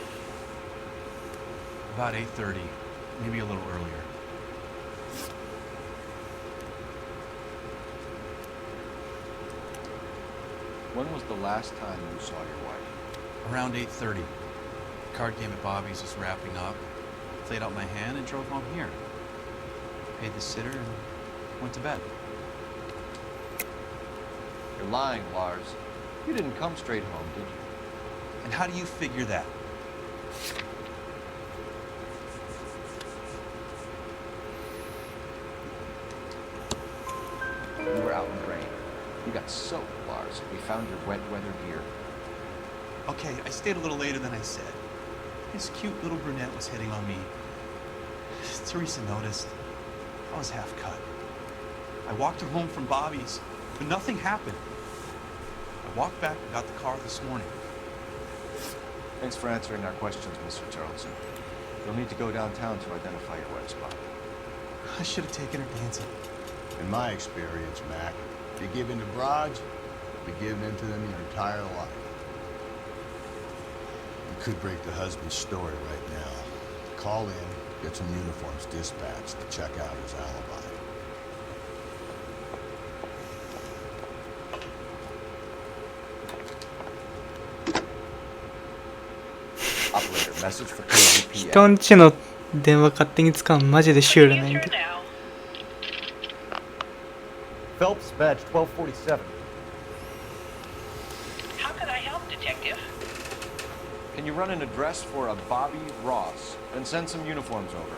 About 8:30, maybe a little earlier. When was the last time you saw your wife? Around 8:30. The card game at Bobby's was wrapping up. Played out my hand and drove home here. Paid the sitter and went to bed. You're lying, Lars. You didn't come straight home, did you? And how do you figure that? You were out in the rain. You got soaked, Lars. We found your wet weather gear. Okay, I stayed a little later than I said. This cute little brunette was hitting on me. Teresa noticed. I was half cut. I walked her home from Bobby's, but nothing happened. I walked back and got the car this morning. Thanks for answering our questions, Mr. Charlton. You'll need to go downtown to identify your wife's body. I should have taken her dancing. In my experience, Mac, if you give in to broads, you'll be giving in to them your entire life. You could break the husband's story right now. Call in, get some uniforms dispatched to check out his alibi. Operator, message for KGPL. 人んちの電話勝手に使うのマジでシュールなんだけど。Phelps, badge 1247. How can I help, Detective? Can you run an address for a Bobby Ross and send some uniforms over?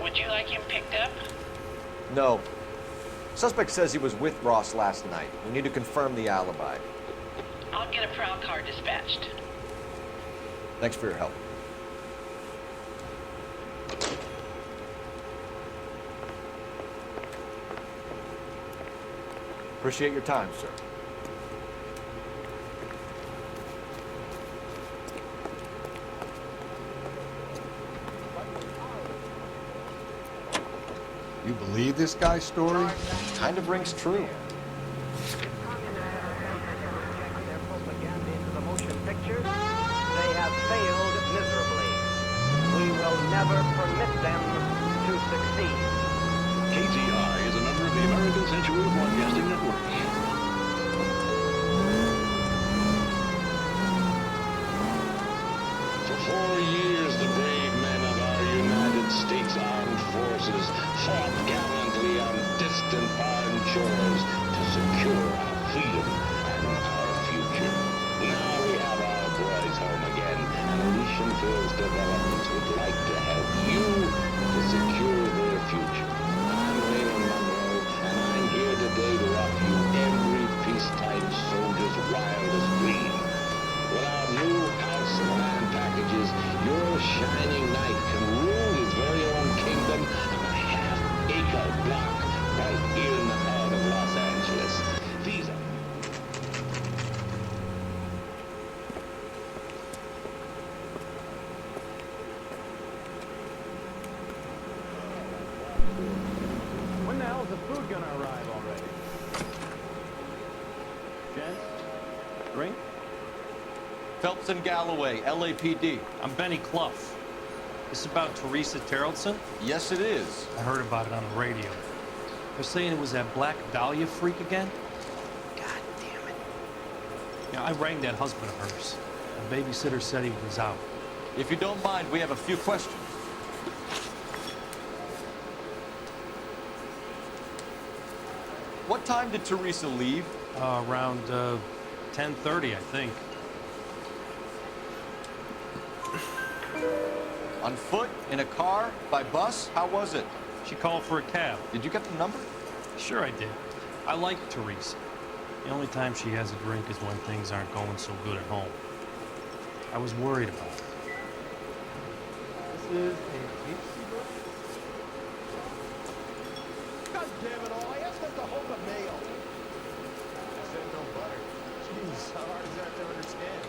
Would you like him picked up? No. Suspect says he was with Ross last night. We need to confirm the alibi. I'll get a prowl car dispatched. Thanks for your help. Appreciate your time, sir. You believe this guy's story? Kind of rings true. They have failed miserably. We will never permit them to succeed. KTI is a member of the American Century Broadcasting Network. For 4 years, the brave men of our United States Armed Forces fought gallantly on distant foreign shores to secure our freedom and our future. Now we have our boys home again, and Elysian Fields Developments would like to help you to secure their future. I'm Raymond Monroe, and I'm here today to offer you every peacetime soldier's wildest dream. With our new house and land packages, your shining knight can rule his very own kingdom on a half-acre block right here in the heart of Los Angeles. These are... When the hell's the food gonna arrive already? Gents? Drink? Phelps and Galloway, LAPD. I'm Benny Clough. This about Teresa Terrellson? Yes, it is. I heard about it on the radio. They're saying it was that Black Dahlia freak again? God damn it. Yeah, I rang that husband of hers. The babysitter said he was out. If you don't mind, we have a few questions. What time did Teresa leave? Around 10:30, I think. On foot? In a car? By bus? How was it? She called for a cab. Did you get the number? Sure I did. I like Teresa. The only time she has a drink is when things aren't going so good at home. I was worried about her. is a pastry book? God damn it all, I asked them to hold the mail. I said no butter. Jeez, how hard is that to understand?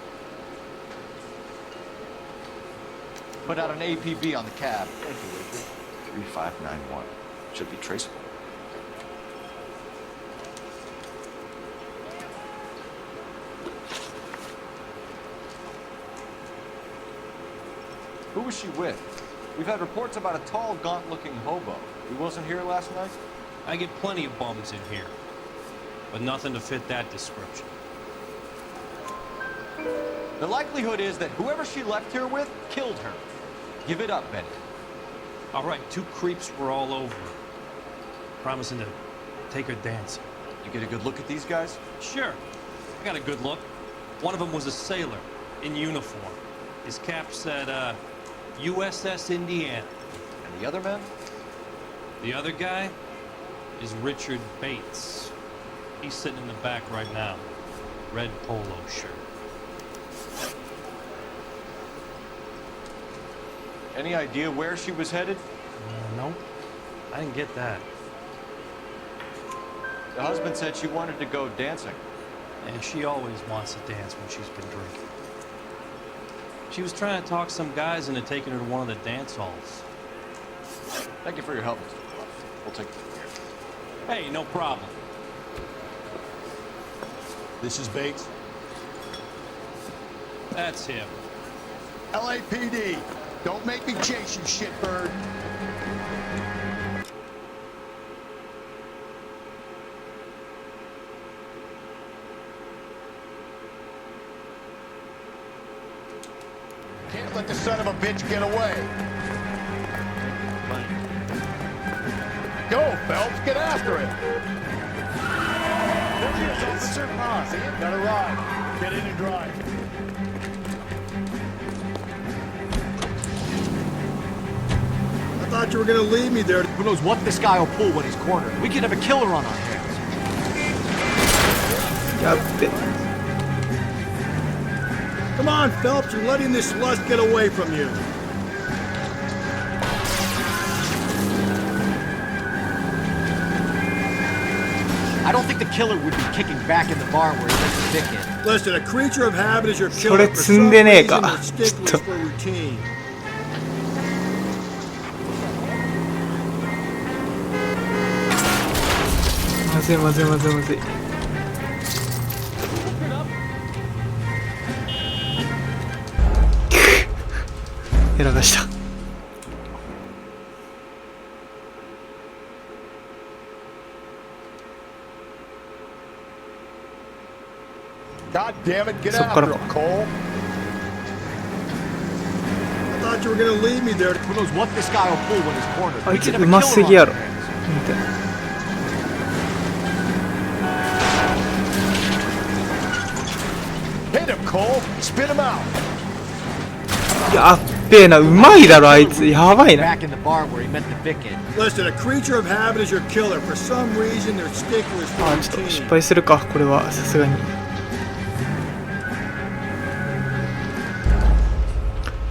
Put out an APB on the cab. Thank you, Richard. 3591. Should be traceable. Who was she with? We've had reports about a tall, gaunt-looking hobo. He wasn't here last night? I get plenty of bums in here, but nothing to fit that description. The likelihood is that whoever she left here with killed her. Give it up, Benny. All right, 2 creeps were all over her, promising to take her dancing. You get a good look at these guys? Sure. I got a good look. One of them was a sailor in uniform. His cap said, USS Indiana. And the other man? The other guy is Richard Bates. He's sitting in the back right now. Red polo shirt. Any idea where she was headed? No, I didn't get that. The husband said she wanted to go dancing. And she always wants to dance when she's been drinking. She was trying to talk some guys into taking her to one of the dance halls. Thank you for your help, Mr. Bluff. We'll take it from here. Hey, no problem. This is Bates. That's him. LAPD, don't make me chase you, shitbird. Can't let the son of a bitch get away. Go, Phelps, get after it. There he is, officer. See it? Got a ride. Get in and drive. I thought you were gonna leave me there. Who knows what this guy will pull when he's cornered? We could have a killer on our hands. Come on, Phelps, you're letting this lust get away from you. I don't think the killer would be kicking back in the bar where he let the dick in. Listen, a creature of habit is your そ killer れ for 積ん some でねえ reason か that's ちょっ stickless と for routine. まずいまずいまずいまずいやらかした God damn it, get そっから after him, Cole. I thought you were gonna leave me there. Who knows what this guy will pull when he's cornered? あ We いつ could う have a ますぎ killer や on ろ our hands. 見て Hit him, Cole. Spit him out. やっべえなうまいだろあいつやばいな Back in the bar where he met the Vic in. Listen, a creature of habit is your killer. For some reason, they're sticklers for あちょっと失 routine. 敗するかこれはさすがに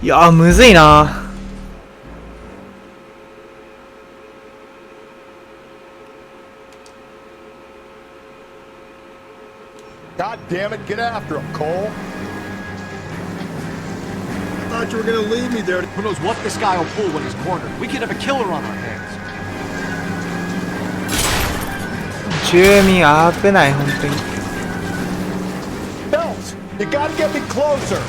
いやーむずいな God damn it, get after him, Cole. I thought you were gonna leave me there. Who knows what this guy will pull when he's cornered? We could have a killer on our hands. 住民危ない本当に Phelps, you gotta get me closer.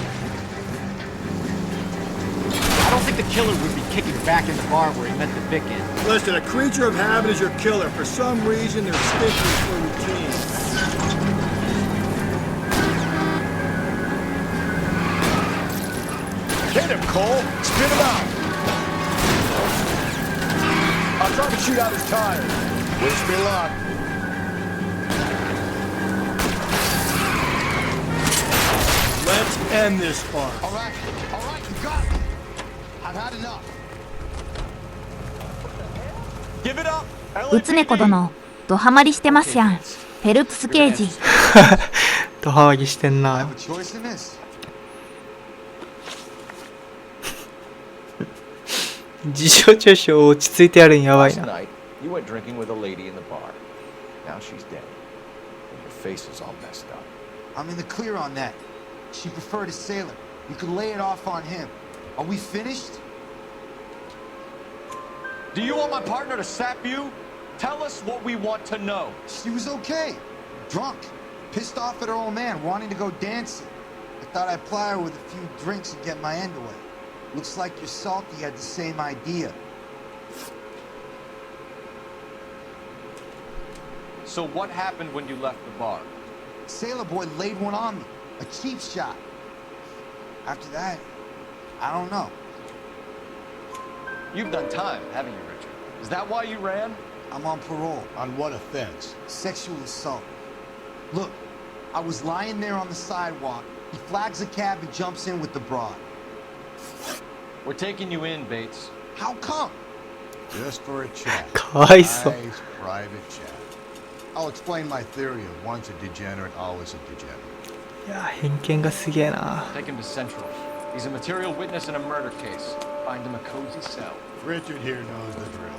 I don't think the killer would be kicking back in the bar where he met the Vic in. Listen, a creature of habit is your killer. For some reason, they're sticklers for routine. Hit him, Cole. Spit him out. I'll try to shoot out his tires. Wish me luck. Let's end this farce. All right, you got it. I've had enough. Give it up. うつねこ殿ドハマりしてますやんフェルプス刑事ドハマりしてん I な have a choice in this. 事情聴取を落ち着いてやるんやばい Last な。 night, you went drinking with a lady in the bar. Now she's dead. And your face is all messed up. I'm in the clear on that. She preferred a sailor. You could lay it off on him. Are we finished? Do you want my partner to sap you? Tell us what we want to know. She was okay. Drunk. Pissed off at her old man, wanting to go dancing. I thought I'd ply her with a few drinks and get my end away. Looks like your salty had the same idea. So what happened when you left the bar? Sailor boy laid one on me. A cheap shot. After that, I don't know. You've done time, haven't you, Richard? Is that why you ran? I'm on parole. On what offense? Sexual assault. Look, I was lying there on the sidewalk. He flags a cab and jumps in with the broad. We're taking you in, Bates. How come? Just for a chat. かわいそう。 Nice private chat. I'll explain my theory of once a degenerate, always a degenerate. いや、偏見がすげえな。 Take him to Central. He's a material witness in a murder case. Find him a cozy cell. Richard here knows the drill.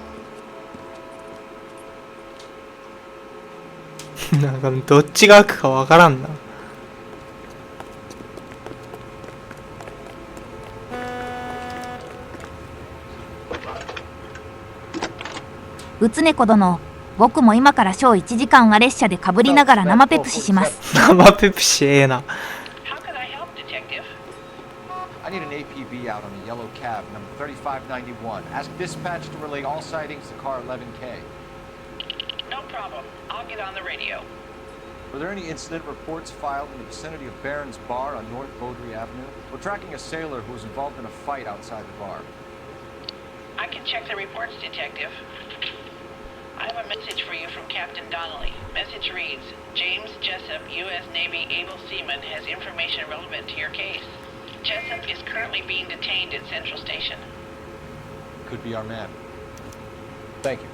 なんかどっちが悪かわからんな。うつねこ殿、僕も今から小1時間は列車でかぶりながら生ペプシします。生ペプシええな。 I need an APB out on the yellow cab, number 3591. Ask dispatch to relay all sightings to car 11K. No problem. I'll get on the radio. Were there any incident reports filed in the vicinity of Barron's Bar on North Beaudry Avenue? We're tracking a sailor who was involved in a fight outside the bar. I can check the reports, Detective. I have a message for you from Captain Donnelly. Message reads, James Jessup, U.S. Navy able seaman, has information relevant to your case. Jessup is currently being detained at Central Station. Could be our man. Thank you.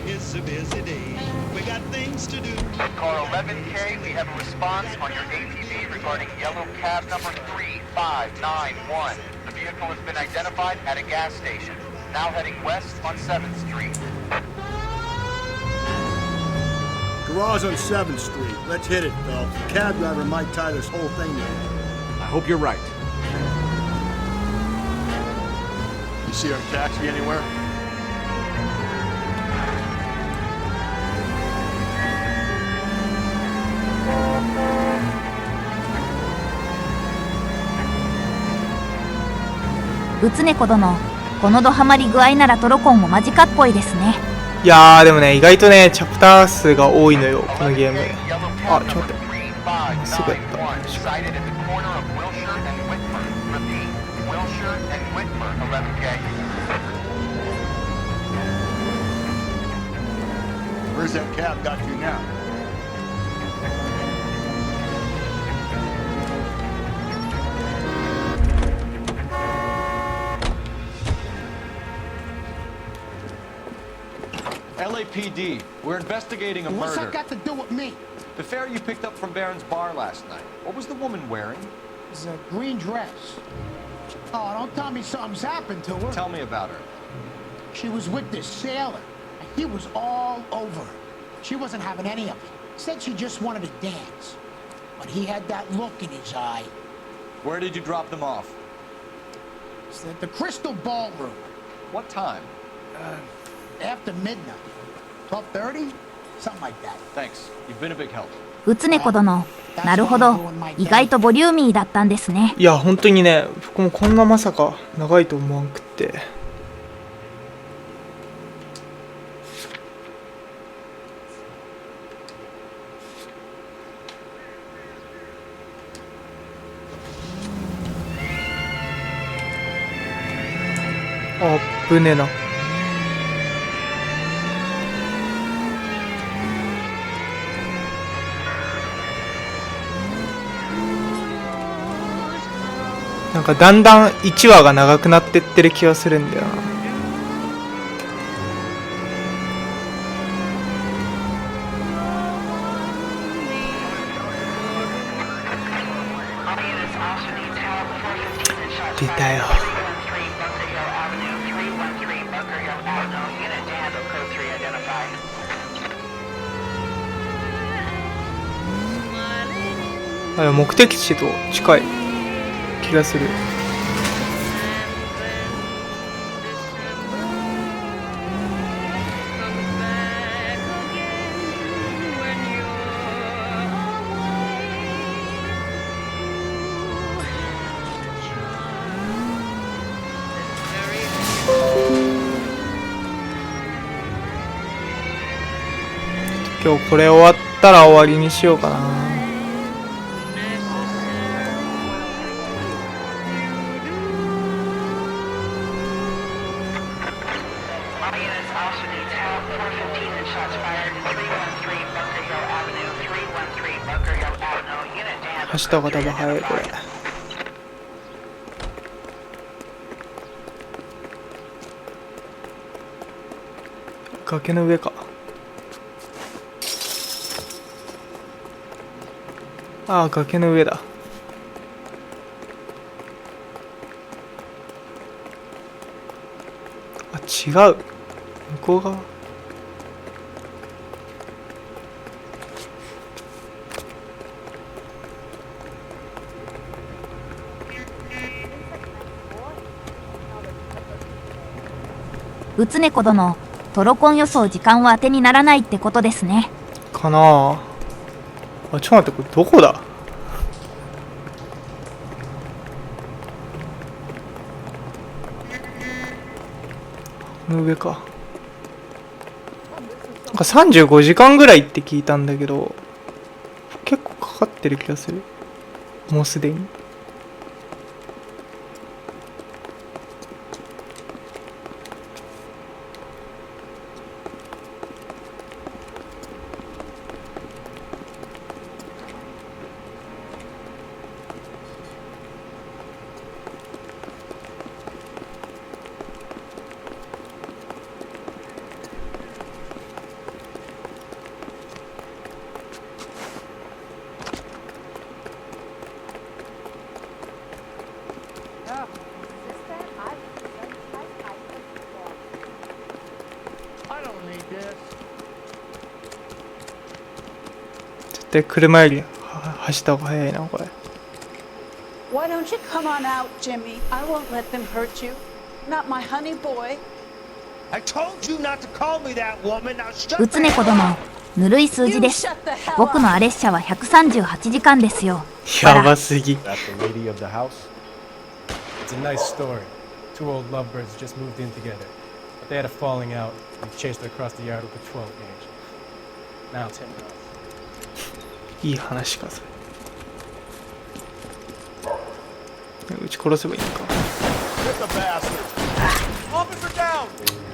It's a busy day. We got things to do. Car 11K, we have a response on your ATV regarding yellow cab number 3591. The vehicle has been identified at a gas station. Now heading west on 7th Street. Garage on 7th Street. Let's hit it, Phelps. The cab driver might tie this whole thing together. I hope you're right. You see our taxi anywhere?うつねこ殿、このドハマり具合ならトロコンもマジかっこいいですね。いやーでもね、意外とねチャプター数が多いのよこのゲーム。あ、ちょっと待って、すぐやった。 Sighted at the corner of Wilshire and Whitford. Repeat, Wilshire and Whitford, 11K. Where's that cab got you now? LAPD, we're investigating a murder. What's that got to do with me? The fare you picked up from Barron's Bar last night. What was the woman wearing? It's a green dress. Oh, don't tell me something's happened to her. Tell me about her. She was with this sailor. He was all over her. She wasn't having any of it. Said she just wanted to dance. But he had that look in his eye. Where did you drop them off? It's at the Crystal Ballroom. What time? After midnight. 12:30? Something like that. Thanks. You've been a big help. うつねこ殿、なるほど、意外とボリューミーだったんですね。いや本当にね、僕もこんなまさか長いと思わんくって。あっぶねえな。なんかだんだん1話が長くなってってる気がするんだよな。出たよ。あれ目的地と近い気がする。今日これ終わったら終わりにしようかな。走った方が多分早いこれ。崖の上か。ああ、崖の上だ。あ、違う。向こう側。うつねこ殿、トロコン予想時間は当てにならないってことですね。かなあ。あ、ちょっと待って、これどこだ。この上か。なんか35時間ぐらいって聞いたんだけど、結構かかってる気がする。もうすでに。絶対車より走った方が早いなこれ。Why don't you come on out, Jimmy? I won't let them hurt you. Not my honey boy. I told you not to call me that woman. Now shut うつねこ殿、ぬるい数字です。僕のアレッシャは138時間ですよ。やばすぎ。 That's the lady of the house. It's a nice story. Two old lovebirds just moved in together, but they had a falling out and chased her across the yard with a 12 gauge. Now it's him and us. いい話かそれ。撃ち殺せばいいのか。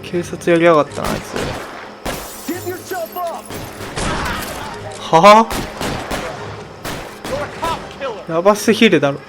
警察やりやがったなあいつ。はあ、やばすぎるだろ。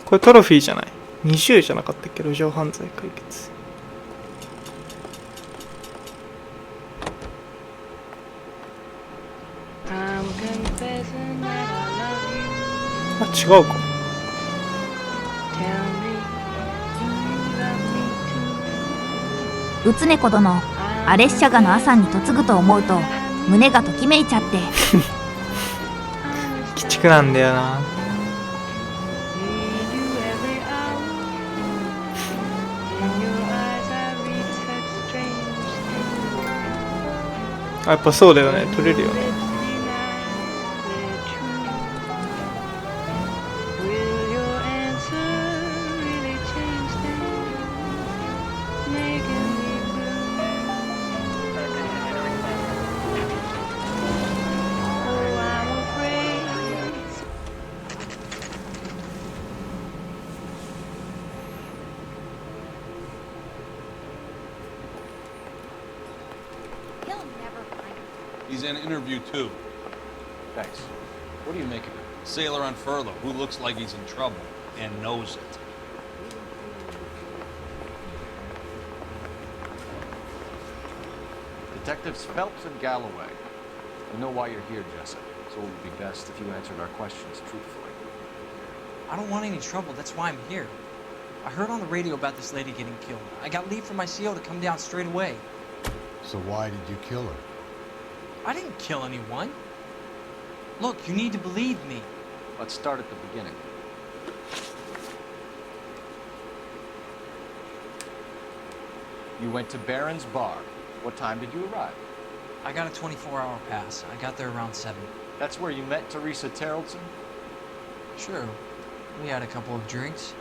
これトロフィーじゃない。20じゃなかったっけ。路上犯罪解決。あ、違うか。うつねこ殿、アレッシャガの朝に嫁ぐと思うと胸がときめいちゃって。鬼畜なんだよな。やっぱそうだよね、取れるよね。He's in interview too. Thanks. What do you make of it? Sailor on furlough who looks like he's in trouble and knows it. Detectives Phelps and Galloway. We know why you're here, Jessup, so it would be best if you answered our questions truthfully. I don't want any trouble, that's why I'm here. I heard on the radio about this lady getting killed. I got leave from my CO to come down straight away. So why did you kill her? I didn't kill anyone. Look, you need to believe me. Let's start at the beginning. You went to Barron's Bar. What time did you arrive? I got a 24-hour pass. I got there around 7. That's where you met Teresa Terrellson? Sure. We had a couple of drinks.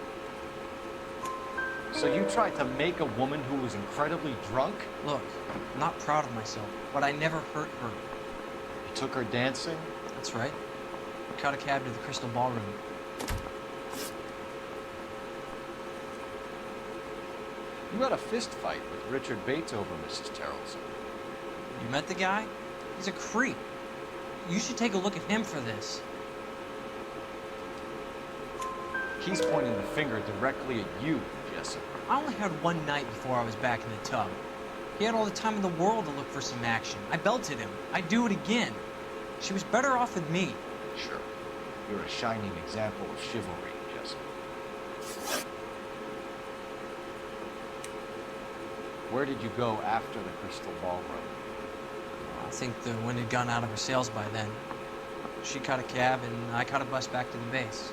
So you tried to make a woman who was incredibly drunk? Look, I'm not proud of myself, but I never hurt her. You took her dancing? That's right. I caught a cab to the Crystal Ballroom. You had a fist fight with Richard Bates over Mrs. Terrellson. You met the guy? He's a creep. You should take a look at him for this. He's pointing the finger directly at you, Jessup. I only had one night before I was back in the tub. He had all the time in the world to look for some action. I belted him. I'd do it again. She was better off with me. Sure. You're a shining example of chivalry, Jessup. Where did you go after the Crystal Ballroom? I think the wind had gone out of her sails by then. She caught a cab and I caught a bus back to the base.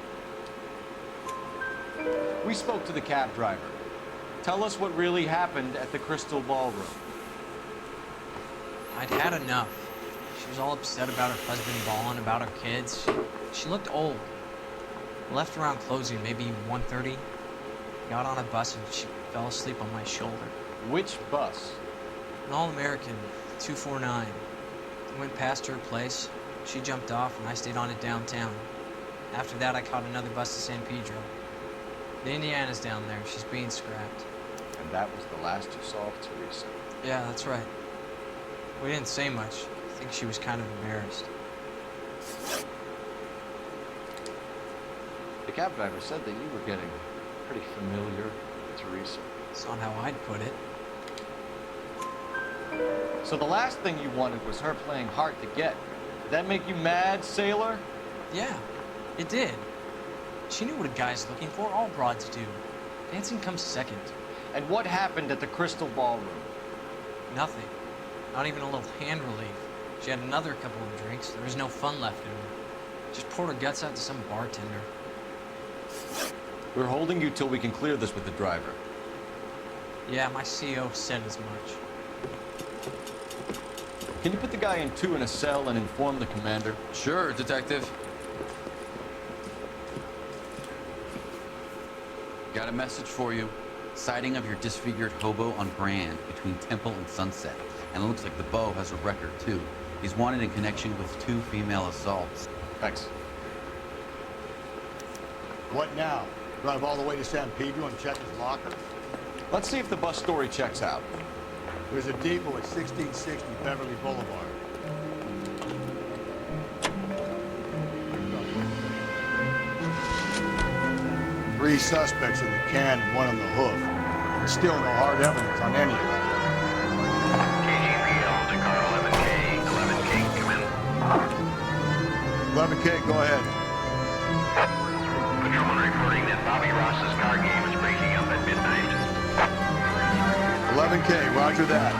We spoke to the cab driver. Tell us what really happened at the Crystal Ballroom. I'd had enough. She was all upset about her husband balling, about her kids. She looked old. Left around closing, maybe 1:30. Got on a bus and she fell asleep on my shoulder. Which bus? An All-American, 249. Went past her place. She jumped off and I stayed on it downtown. After that, I caught another bus to San Pedro. The Indiana's down there. She's being scrapped. And that was the last you saw of Teresa? Yeah, that's right. We didn't say much. I think she was kind of embarrassed. The cab driver said that you were getting pretty familiar with Teresa. That's not how I'd put it. So the last thing you wanted was her playing hard to get. Did that make you mad, sailor? Yeah, it did. She knew what a guy's looking for. All broads do. Dancing comes second. And what happened at the Crystal Ballroom? Nothing. Not even a little hand relief. She had another couple of drinks. There was no fun left in her. Just poured her guts out to some bartender. We're holding you till we can clear this with the driver. Yeah, my CO said as much. Can you put the guy in 2 in a cell and inform the commander? Sure, Detective. Got a message for you. Sighting of your disfigured hobo on Grand between Temple and Sunset. And it looks like the Beau has a record, too. He's wanted in connection with 2 female assaults. Thanks. What now? Drive all the way to San Pedro and check his locker? Let's see if the bus story checks out. There's a depot at 1660 Beverly Boulevard. Three suspects in the can and one on the hoof. There's still no hard evidence on any of them. KGPL to car 11K. 11K, come in. 11K, go ahead. Patrolman reporting that Bobby Ross's car game is breaking up at midnight. 11K, 10K, roger that.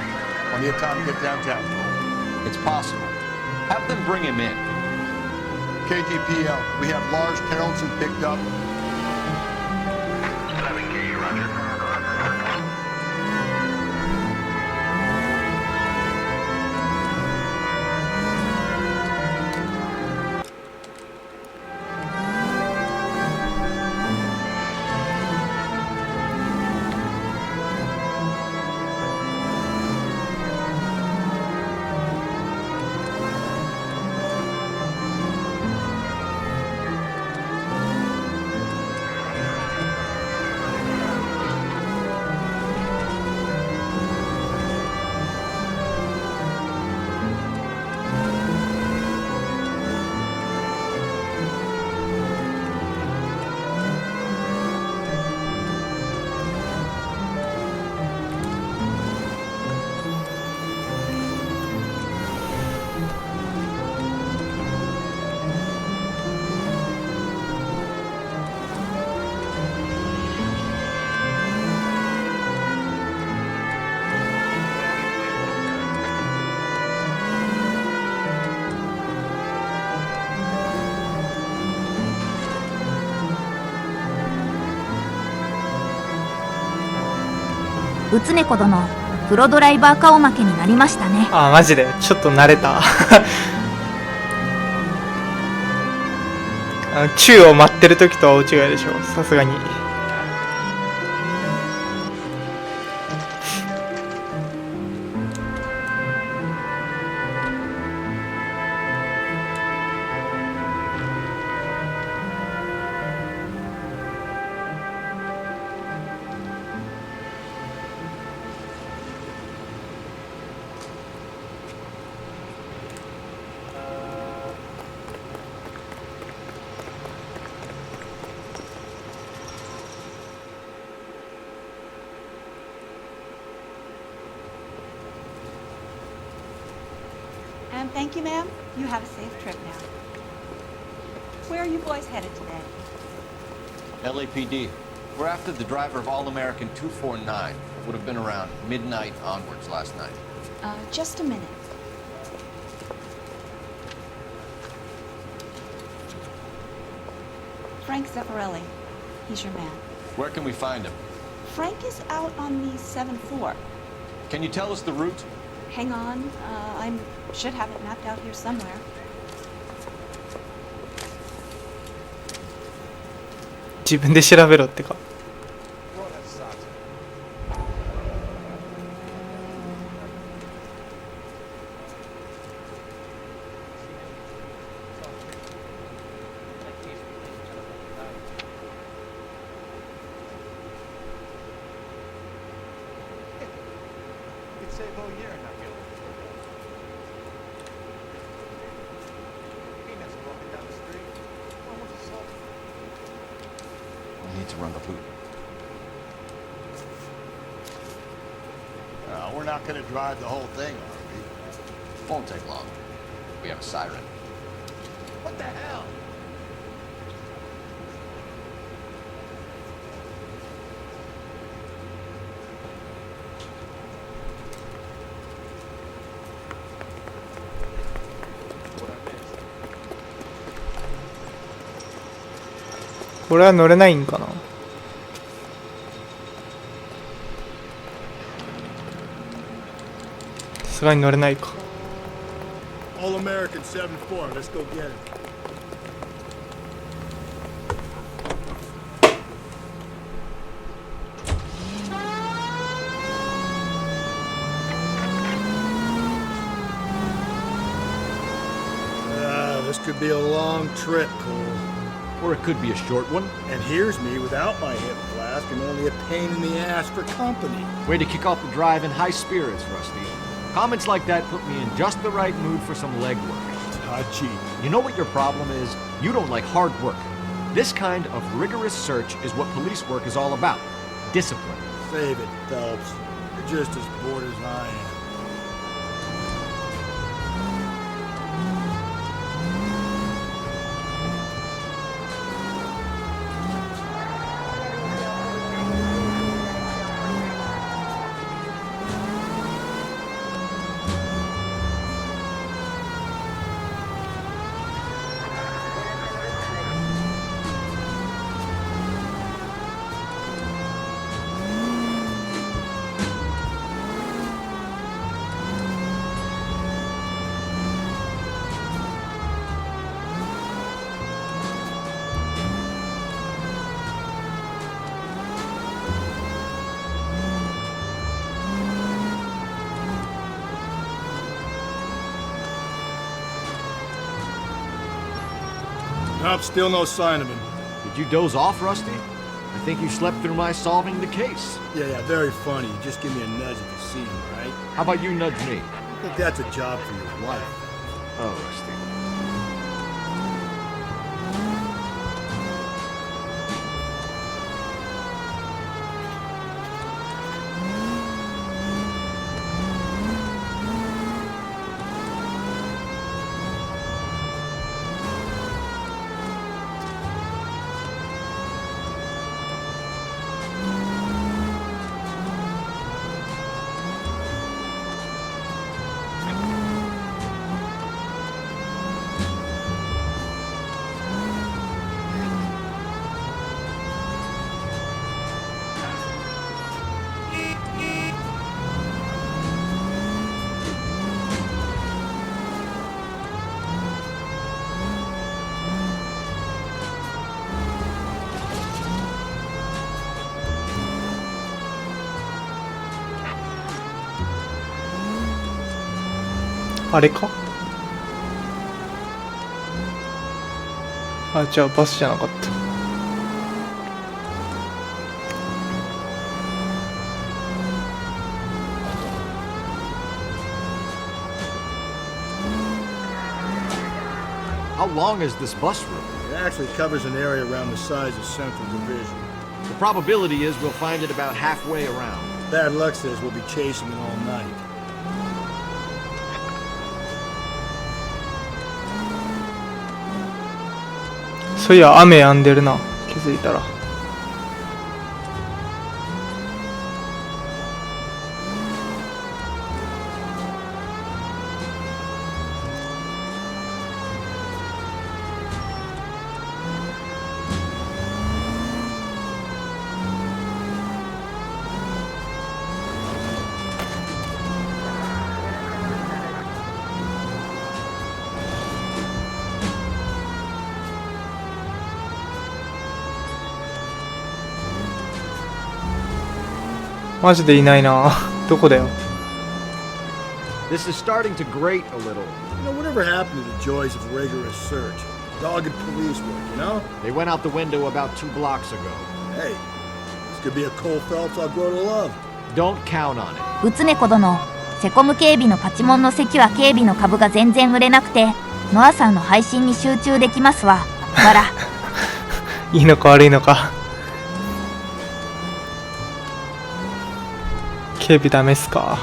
Plenty of time to get downtown, Cole. It's possible. Have them bring him in. KGPL, we have Lars Carrollton picked up. 11K, roger.うつねこ殿、プロドライバー顔負けになりましたね。あ、マジでちょっと慣れた宙を待ってる時とは大違いでしょ、さすがに。And thank you, ma'am. You have a safe trip now. Where are you boys headed today? LAPD. We're after the driver of All-American 249. Would have been around midnight onwards last night. Just a minute. Frank Zeffirelli. He's your man. Where can we find him? Frank is out on the 7th floor. Can you tell us the route? Hang on. I should have it mapped out here somewhere. 自分で調べろってか。We need to run the loop. We're not going to drive the whole thing, are we? Won't take long. We have a siren. What the hell? What I missed? これは乗れないんかな。さすがに乗れないか。All American 7-4. Let's go get it. This could be a long trip, Cole. Or it could be a short one. And here's me without my hip flask and only a pain in the ass for company. Way to kick off the drive in high spirits, Rusty. Comments like that put me in just the right mood for some legwork. Hachi. You know what your problem is? You don't like hard work. This kind of rigorous search is what police work is all about. Discipline. Save it, Phelps. You're just as bored as I am. Nope, still no sign of him. Did you doze off, Rusty? I think you slept through my solving the case. Yeah, very funny. You just give me a nudge if you see him, right? How about you nudge me? I think that's a job for your wife. Oh, Rusty.あれか。あ、じゃあバスじゃなかった。How long is this bus route? It actually covers an area around the size of Central Division. The probability is we'll find it about halfway around. Bad luck says we'll be chasing it all night. そういや雨止んでるな、気づいたら。マジでいないな。どこだよ。This is starting to grate a little. You know, whatever happened to the joys of rigorous search? Dogged police work, you know? They went out the window about 2 blocks ago. Hey, this could be a Cole Phelps I'll grow to love. Don't count on it. うつねこ殿、セコム警備のパチモンのセキュア警備の株が全然売れなくて、ノアさんの配信に集中できますわ。わら。いいのか悪いのか。警備ダメっすか。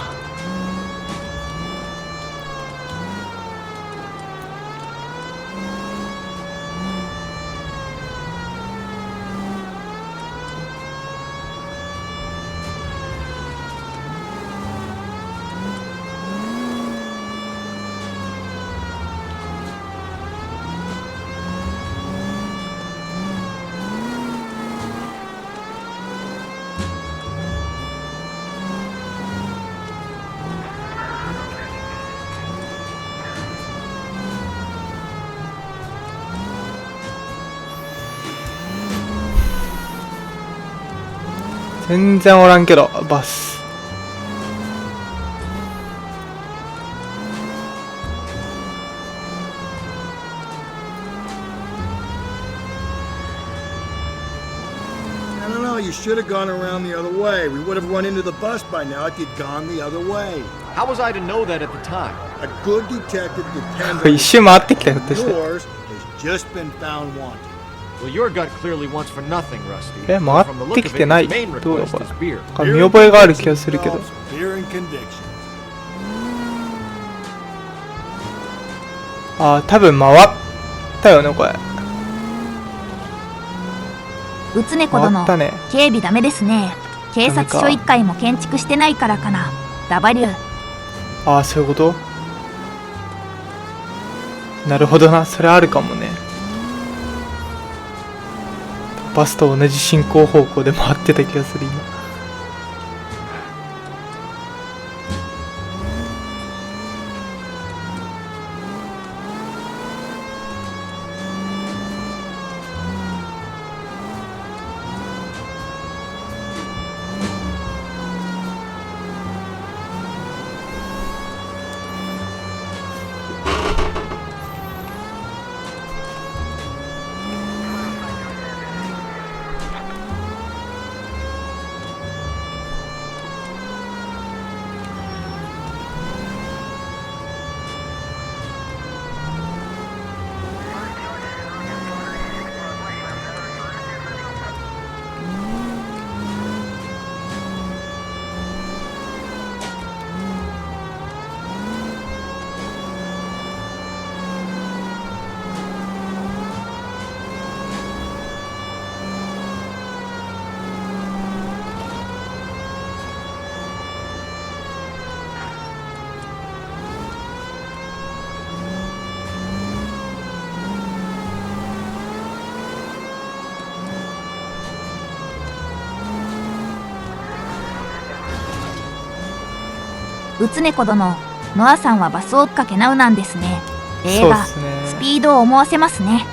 全然おらんけど、バス。I don't know, you should have gone around the other way. We would have run into the bus by now if you'd gone the other way. How was I to know that at the time? A good detective depends 一周回ってきたよってして。 yours has just been found wanted. Well, your gut clearly wants for nothing, Rusty. 回 From the っ look て of き it, てない。 his main どうだ request これ。 is beer. なんか見覚えがある気がするけど。 Fear and conviction. ああ、多分回ったよねこれ。うつねこ殿、回ったね。警備ダメですね。警察署1階も建築してないからかな。W。ああ、そういうこと。なるほどな、それあるかもね。バスと同じ進行方向で回ってた気がする今。うつ猫殿、ノアさんはバス追っかけナウなんですね。映画、そうっすね。スピードを思わせますね。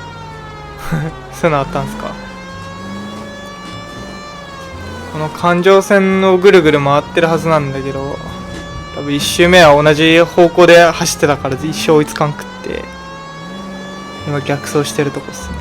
そういうのあったんすか。この環状線をぐるぐる回ってるはずなんだけど、多分1周目は同じ方向で走ってたから一生追いつかんくって、今逆走してるとこっすね。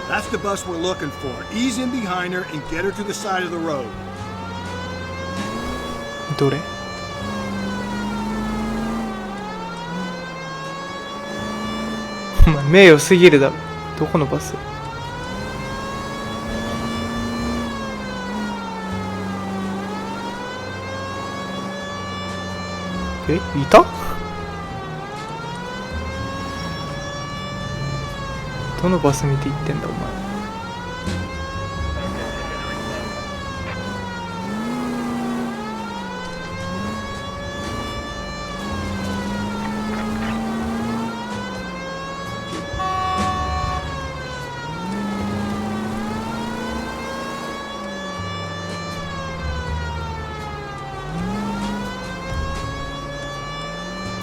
That's the bus we're looking for. Ease in behind her and get her to the side of the road. どれ？お前名誉すぎるだろ。どこのバス？え、いた？どのバス見て行ってんだお前。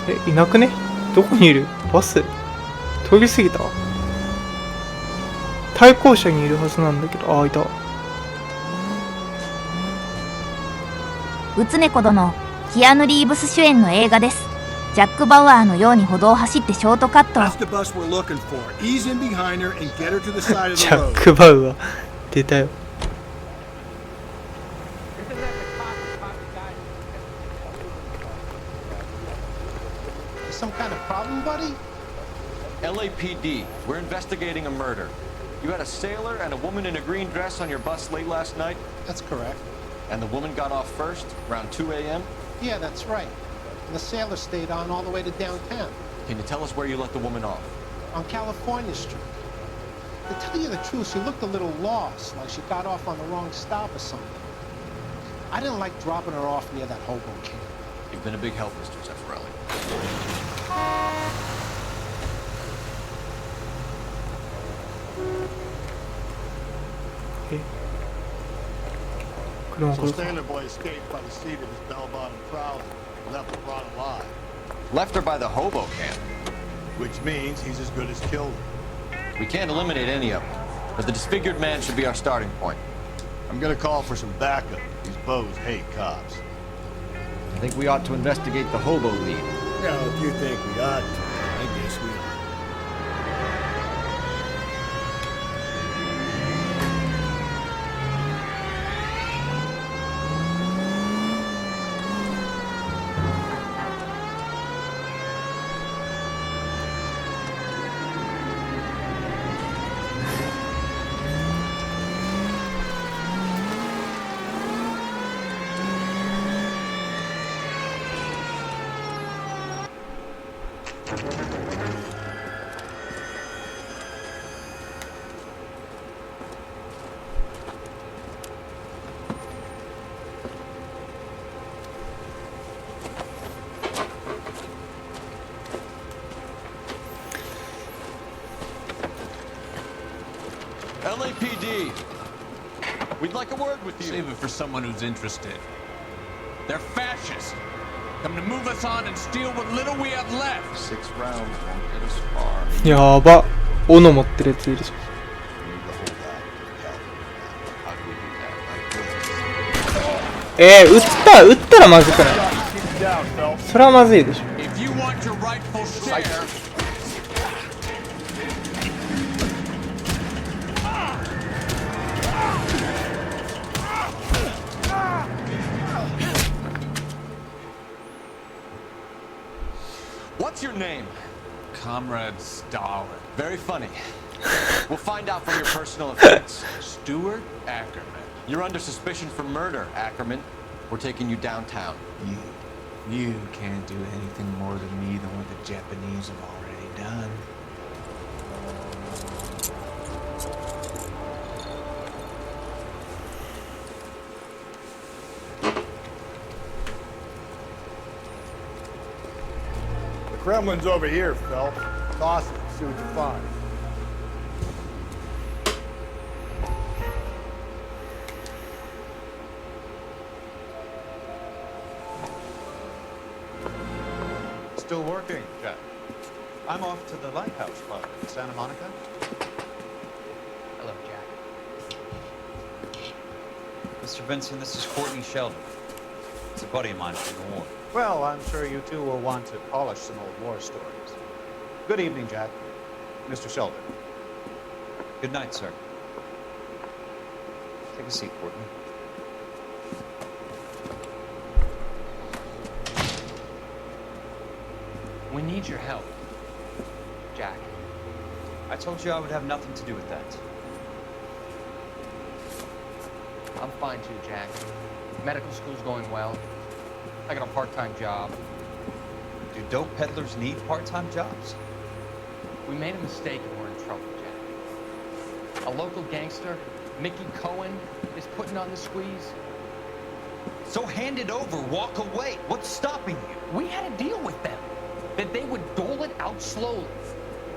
え、いなくね？どこにいる？バス通り過ぎた？対向車にいるはずなんだけど、あ、いた。うつ猫殿、キアヌ・リーブス主演の映画です。ジャック・バウアーのように歩道を走ってショートカット。That's the bus we're looking for. Ease in behind her and get her to the side of ジ the ャ road. ック・バウアー出たよ。Some kind of problem, buddy? LAPD, we're investigating a murder. You had a sailor and a woman in a green dress on your bus late last night? That's correct. And the woman got off first, around 2 a.m.? Yeah, that's right. And the sailor stayed on all the way to downtown. Can you tell us where you let the woman off? On California Street. To tell you the truth, she looked a little lost, like she got off on the wrong stop or something. I didn't like dropping her off near that hobo camp. You've been a big help, Mr. Zeffirelli. So Standard Boy escaped by the seat of his bell-bottom trouser and left the brought alive. Left her by the hobo camp. Which means he's as good as killed her. We can't eliminate any of them, but the disfigured man should be our starting point. I'm gonna call for some backup. These bows hate cops. I think we ought to investigate the hobo lead. Yeah, if you think we ought to, I guess we ought. LAPD, we'd like a word with you. Save it for someone who's interested. They're fascists. Come to move us on and steal what little we have left. 6 rounds won't get us far. やば。斧持ってるやついるじゃん。撃ったらまずくない？それはまずいでしょ。If you want your rightful share, What's your name? Comrade Stalin. Very funny. We'll find out from your personal effects. Stuart Ackerman. You're under suspicion for murder, Ackerman. We're taking you downtown. You can't do anything more to me than what the Japanese have already done. The Kremlin's over here, Phelps. Toss it, see what you find. Still working, Jack. I'm off to the Lighthouse Club in Santa Monica. Hello, Jack. Mr. Vincent, this is Courtney Sheldon. It's a buddy of mine from the war. Well, I'm sure you two will want to polish some old war stories. Good evening, Jack. Mr. Sheldon. Good night, sir. Take a seat, Courtney. We need your help, Jack. I told you I would have nothing to do with that. I'm fine too, Jack. Medical school's going well. I got a part-time job. Do dope peddlers need part-time jobs? We made a mistake and we're in trouble, Jack. A local gangster, Mickey Cohen, is putting on the squeeze. So hand it over, walk away. What's stopping you? We had a deal with them that they would dole it out slowly.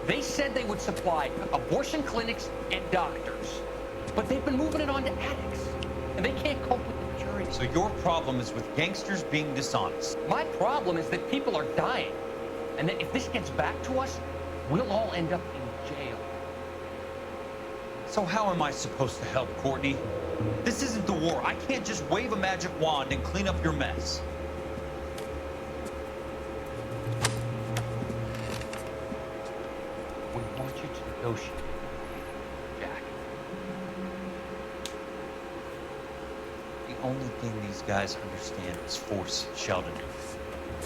They said they would supply abortion clinics and doctors, but they've been moving it on to addicts, and they can't cope with the jury. So your problem is with gangsters being dishonest. My problem is that people are dying, and that if this gets back to us, we'll all end up in jail. So how am I supposed to help, Courtney? This isn't the war. I can't just wave a magic wand and clean up your mess. We want you to negotiate, Jack. The only thing these guys understand is force, Sheldon.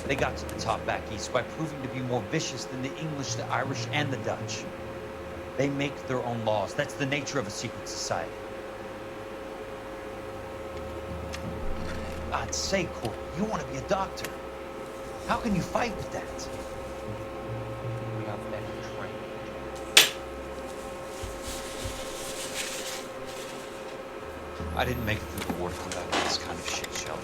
They got to the top back east by proving to be more vicious than the English, the Irish, and the Dutch. They make their own laws. That's the nature of a secret society. I'd say, Courtney, you want to be a doctor. How can you fight with that? We are better trained. I didn't make it through the war to come back with this kind of shit, Sheldon.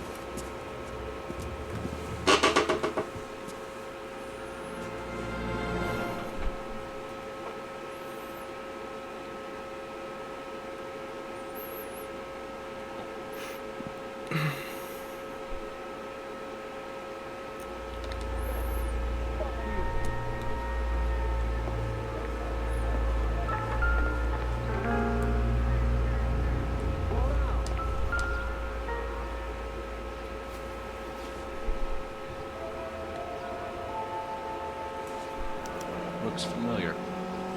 Looks familiar.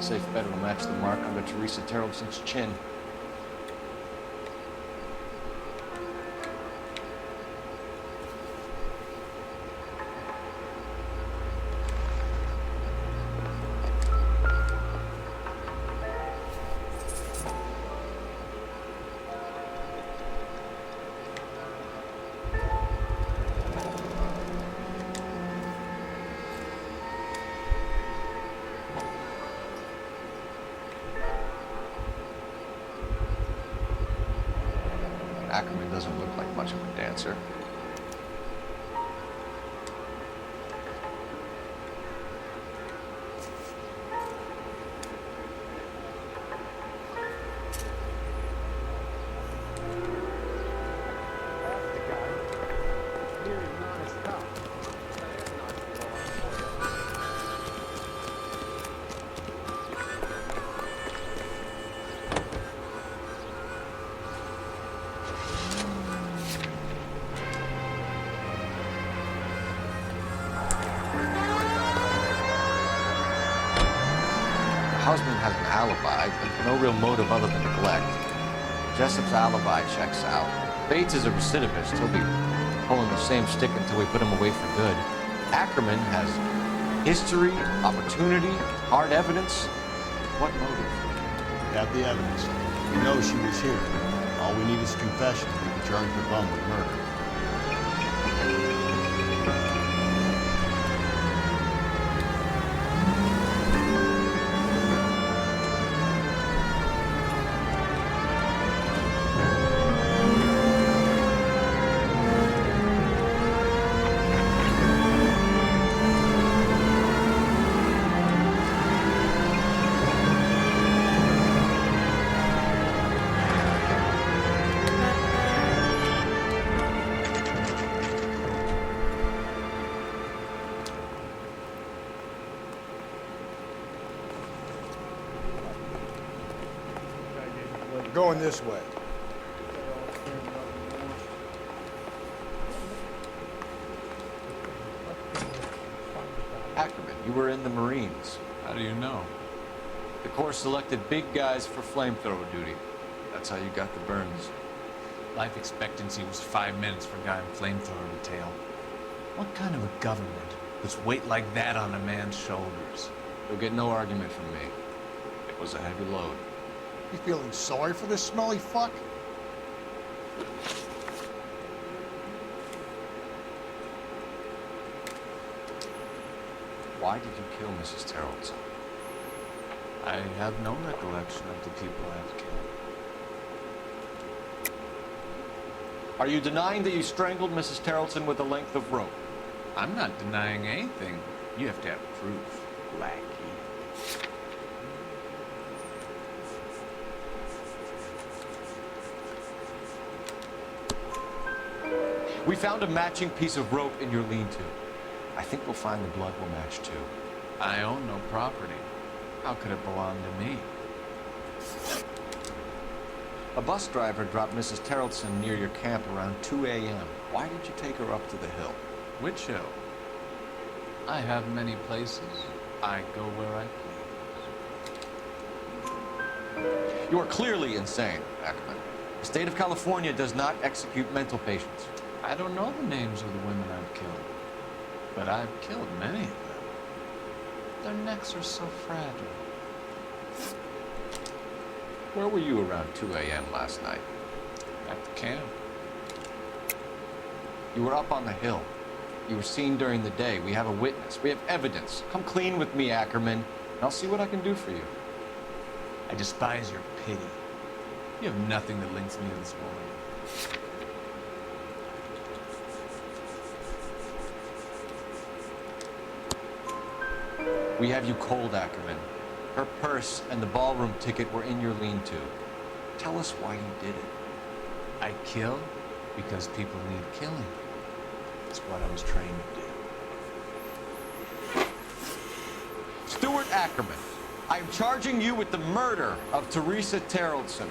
Safe bet it'll match the mark under Teresa Terrelson's chin. Ackerman doesn't look like much of a dancer. Husband has an alibi, but no real motive other than neglect. Jessup's alibi checks out. Bates is a recidivist. He'll be pulling the same stick until we put him away for good. Ackerman has history, opportunity, hard evidence. What motive? We have the evidence. We know she was here. All we need is confession. We can charge the bum with murder. going this way. Ackerman, you were in the Marines. How do you know? The Corps selected big guys for flamethrower duty. That's how you got the burns. Life expectancy was 5 minutes for a guy in flamethrower detail. What kind of a government puts weight like that on a man's shoulders? You'll get no argument from me. It was a heavy load. You feeling sorry for this smelly fuck? Why did you kill Mrs. Terrellson? I have no recollection of the people I've killed. Are you denying that you strangled Mrs. Terrellson with a length of rope? I'm not denying anything. You have to have proof, lackey. We found a matching piece of rope in your lean-to. I think we'll find the blood will match too. I own no property. How could it belong to me? A bus driver dropped Mrs. Terrellson near your camp around 2 a.m. Why did you take her up to the hill? Which hill? I have many places. I go where I please. You are clearly insane, Ackerman. The state of California does not execute mental patients. I don't know the names of the women I've killed, but I've killed many of them. Their necks are so fragile. Where were you around 2 a.m. last night? At the camp. You were up on the hill. You were seen during the day. We have a witness. We have evidence. Come clean with me, Ackerman, and I'll see what I can do for you. I despise your pity. You have nothing that links me to this woman. We have you cold, Ackerman. Her purse and the ballroom ticket were in your lean-to. Tell us why you did it. I kill because people need killing. It's what I was trained to do. Stuart Ackerman, I am charging you with the murder of Teresa Terrellson.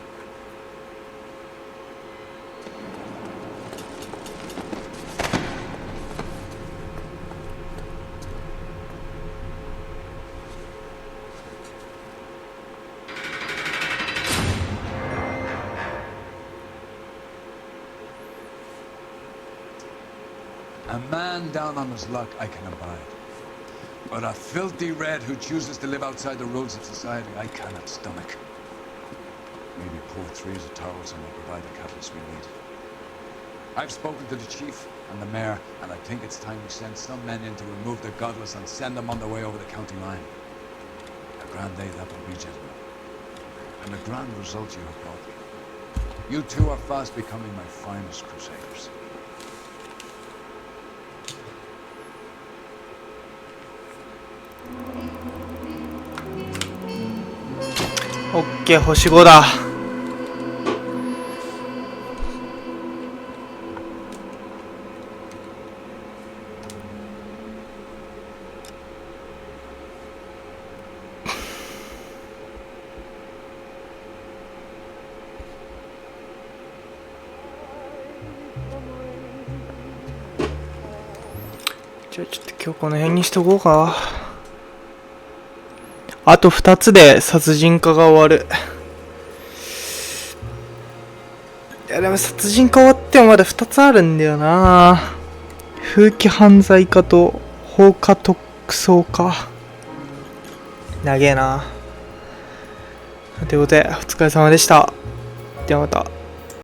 A man down on his luck I can abide. But a filthy red who chooses to live outside the rules of society I cannot stomach. Maybe poor Teresa Terrellson will provide the catalyst we need. I've spoken to the chief and the mayor, and I think it's time we send some men in to remove the godless and send them on their way over the county line. A grand day that will be, gentlemen. And a grand result you have brought me. You two are fast becoming my finest crusaders.オッケー、星5だ。じゃあちょっと今日この辺にしとこうか。あと2つで殺人家が終わる。いやでも殺人家終わってもまだ2つあるんだよな。風紀犯罪家と放火特捜家。長えな。ということでお疲れ様でした。ではまた。